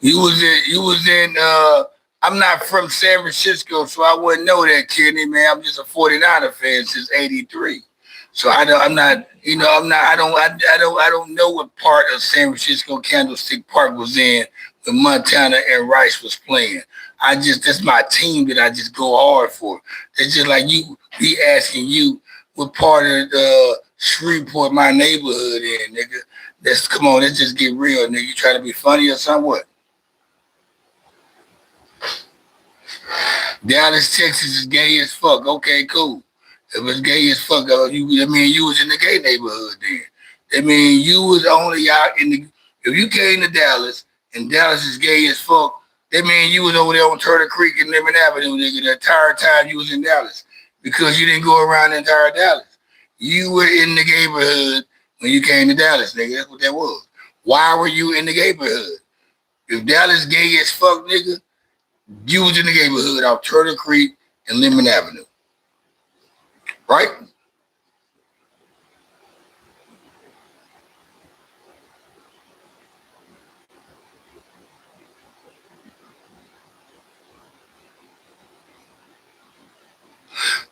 You was in I'm not from San Francisco, so I wouldn't know that, Kenny, man. I'm just a 49er fan since '83. So I'm not, I don't know what part of San Francisco Candlestick Park was in when Montana and Rice was playing. That's my team that I just go hard for. It's just like you be asking you what part of Shreveport my neighborhood in, nigga. Come on, let's just get real, nigga. You trying to be funny or something? Dallas, Texas is gay as fuck. Okay, cool. If it's gay as fuck, you was in the gay neighborhood then. That mean you was only out in the. If you came to Dallas and Dallas is gay as fuck, that mean you was over there on Turtle Creek and Lemon Avenue, nigga, the entire time you was in Dallas because you didn't go around the entire Dallas. You were in the neighborhood when you came to Dallas, nigga. That's what that was. Why were you in the neighborhood? If Dallas gay as fuck, nigga, you was in the neighborhood off Turtle Creek and Lemon Avenue, right?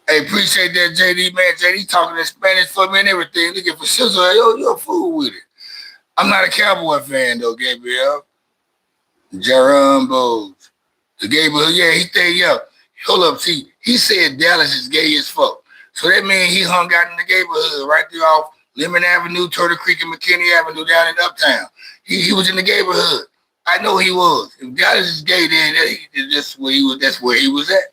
Hey, appreciate that, JD, man. JD talking in Spanish for me and everything. Looking for sizzle. Yo, you're a fool with it. I'm not a Cowboy fan, though, Gabriel. Jerome Bowes. The Gabriel, yeah, he said, yeah. Hold up, see, he said Dallas is gay as fuck. So that means he hung out in the neighborhood right there off Lemon Avenue, Turtle Creek, and McKinney Avenue down in Uptown. He was in the neighborhood. I know he was. If Dallas is gay, then that's where he was. That's where he was at.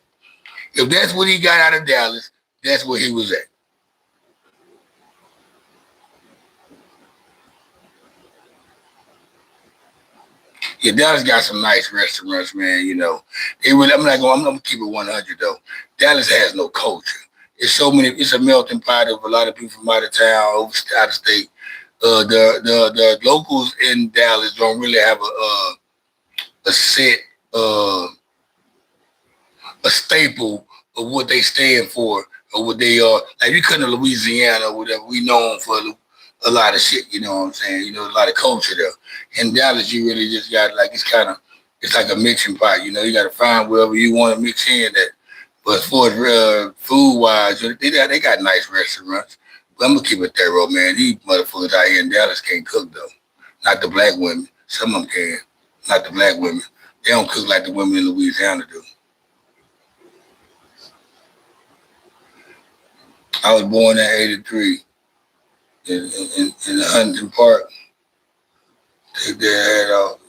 If that's what he got out of Dallas, that's where he was at. Yeah, Dallas got some nice restaurants, man. I'm gonna keep it 100 though. Dallas has no culture. It's a melting pot of a lot of people from out of town, out of state. The locals in Dallas don't really have a set uh, a staple of what they stand for or what they are. Like you come to Louisiana or whatever, we known for a lot of shit, you know what I'm saying? A lot of culture there. In Dallas, you really just got it's like a mixing pot, you got to find wherever you want to mix in that. But as far as food wise, they got nice restaurants. But I'm going to keep it there, bro, man. These motherfuckers out here in Dallas can't cook, though. Not the black women. Some of them can. Not the black women. They don't cook like the women in Louisiana do. I was born in '83 in Huntington Park. Take their head off.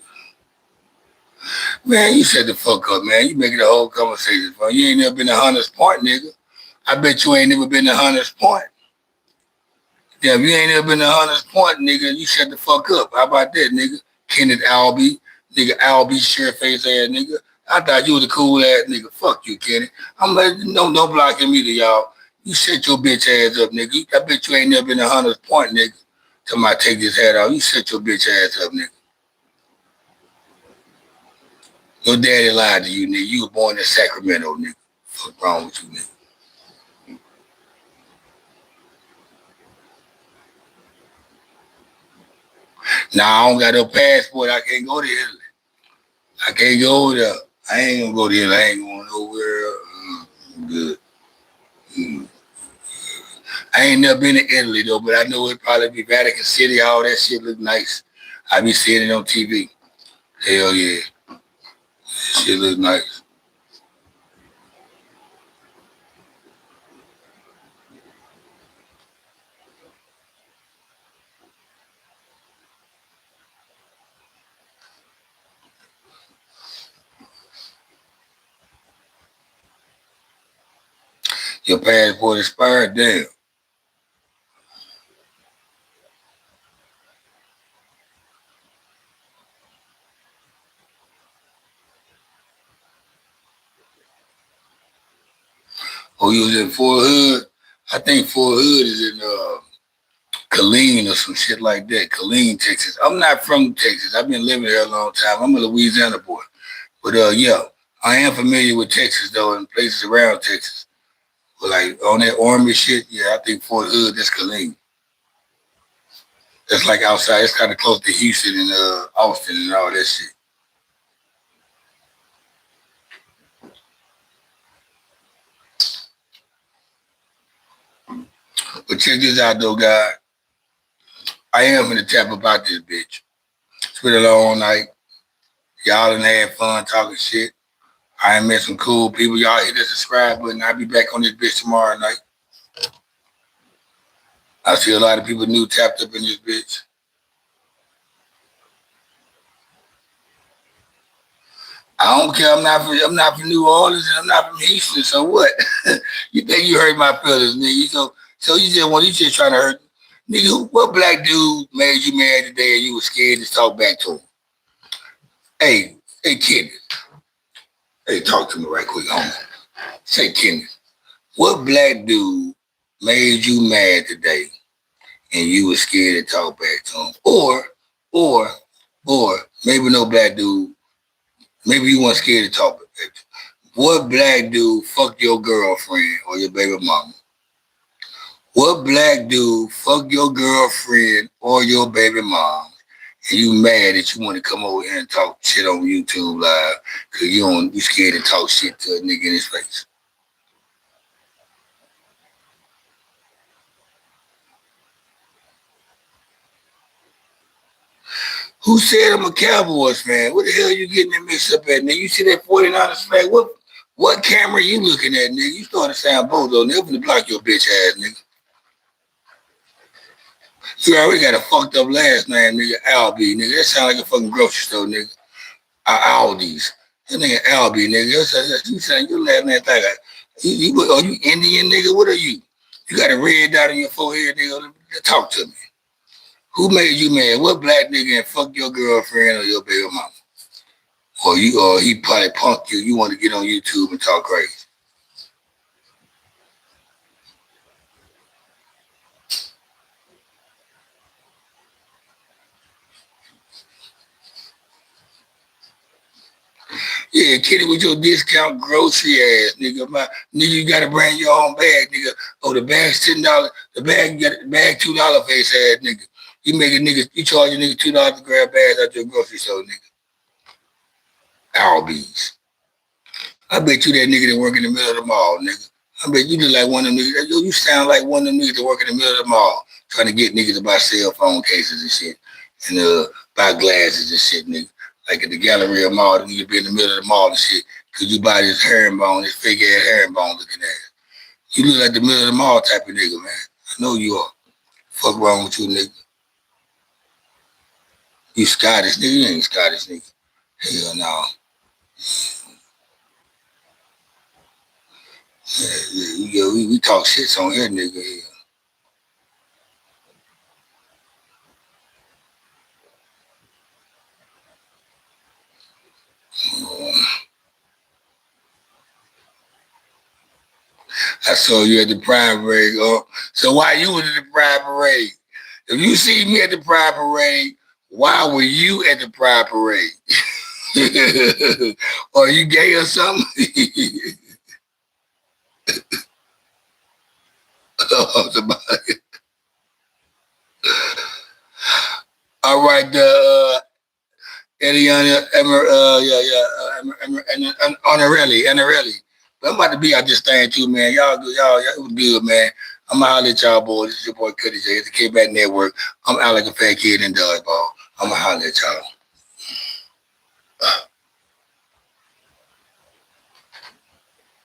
Man, you shut the fuck up, man. You making the whole conversation fun. You ain't never been to Hunter's Point, nigga. I bet you ain't never been to Hunter's Point. Yeah, if you ain't never been to Hunter's Point, nigga, you shut the fuck up. How about that, nigga? Kenneth Albee, nigga, Albee, share face ass nigga. I thought you was a cool ass nigga. Fuck you, Kenneth. I'm like, no blocking me to y'all. You shut your bitch ass up, nigga. I bet you ain't never been to Hunter's Point, nigga. Till I take this hat off. You shut your bitch ass up, nigga. Your daddy lied to you, nigga. You were born in Sacramento, nigga. What's wrong with you, nigga? Nah, I don't got no passport. I can't go to Italy. I can't go there. I ain't gonna go to Italy. I ain't going nowhere. Good. I ain't never been to Italy though, but I know it'd probably be Vatican City. All that shit look nice. I be seeing it on TV. Hell yeah, shit look nice. Your passport expired, damn. Oh, you was in Fort Hood? I think Fort Hood is in Killeen or some shit like that. Killeen, Texas. I'm not from Texas. I've been living here a long time. I'm a Louisiana boy. But yeah, I am familiar with Texas though and places around Texas. But like on that army shit, yeah, I think Fort Hood, that's Killeen. That's like outside. It's kind of close to Houston and Austin and all that shit. But check this out though, guy. I am gonna tap about this bitch. It's been a long night. Y'all done had fun talking shit. I ain't met some cool people. Y'all hit the subscribe button. I'll be back on this bitch tomorrow night. I see a lot of people new tapped up in this bitch. I don't care. I'm not from New Orleans and I'm not from Houston. So what? You think you hurt my feelings, nigga? So you just trying to hurt, nigga. What black dude made you mad today and you were scared to talk back to him? Hey, kid. Hey, talk to me right quick, homie. Say, Kenneth, what black dude made you mad today and you were scared to talk back to him? Or, maybe no black dude, maybe you weren't scared to talk back to him. What black dude fucked your girlfriend or your baby mama? What black dude fucked your girlfriend or your baby mom? And you mad that you want to come over here and talk shit on YouTube live because you scared to talk shit to a nigga in his face. Who said I'm a Cowboys fan? What the hell you getting it mixed up at, nigga? You see that 49ers flag? What camera you looking at, nigga? You starting to sound bozo, nigga. I'm gonna block your bitch ass, nigga. You already got a fucked up last name, nigga. Albee, nigga. That sound like a fucking grocery store, nigga. Aldi's. That nigga Albee, nigga. You saying your last name like are you Indian, nigga? What are you? You got a red dot on your forehead, nigga. Talk to me. Who made you mad? What black nigga and fuck your girlfriend or your baby mama? Or he probably punked you. You want to get on YouTube and talk crazy. Yeah, kitty with your discount grocery ass, nigga. Nigga, you gotta bring your own bag, nigga. Oh, the bag's $10. The bag, you got the bag $2 face ass, nigga. You charge a nigga $2 to grab bags out your grocery store, nigga. Albies. I bet you that nigga that work in the middle of the mall, nigga. I bet you look like one of them niggas. You sound like one of them niggas that work in the middle of the mall trying to get niggas to buy cell phone cases and shit. And buy glasses and shit, nigga. Like at the Galleria Mall, the nigga be in the middle of the mall and shit. Cause you buy this herringbone, this fake ass herringbone looking ass. You look like the middle of the mall type of nigga, man. I know you are. Fuck wrong with you, nigga. You Scottish, nigga. You ain't Scottish, nigga. Hell no. Yeah, we talk shits on here, nigga. I saw you at the Pride Parade. So why you was at the Pride Parade? If you see me at the Pride Parade, why were you at the Pride Parade? Or you gay or something? All right, Eliana, Anarelli. But I'm about to be out this thing too, man. Y'all good, y'all was good, man. I'm out holler at y'all boys. This is your boy Cuddy J. It's the K-Back Network. I'm out like a fat kid in dodgeball. I'm gonna holler at y'all.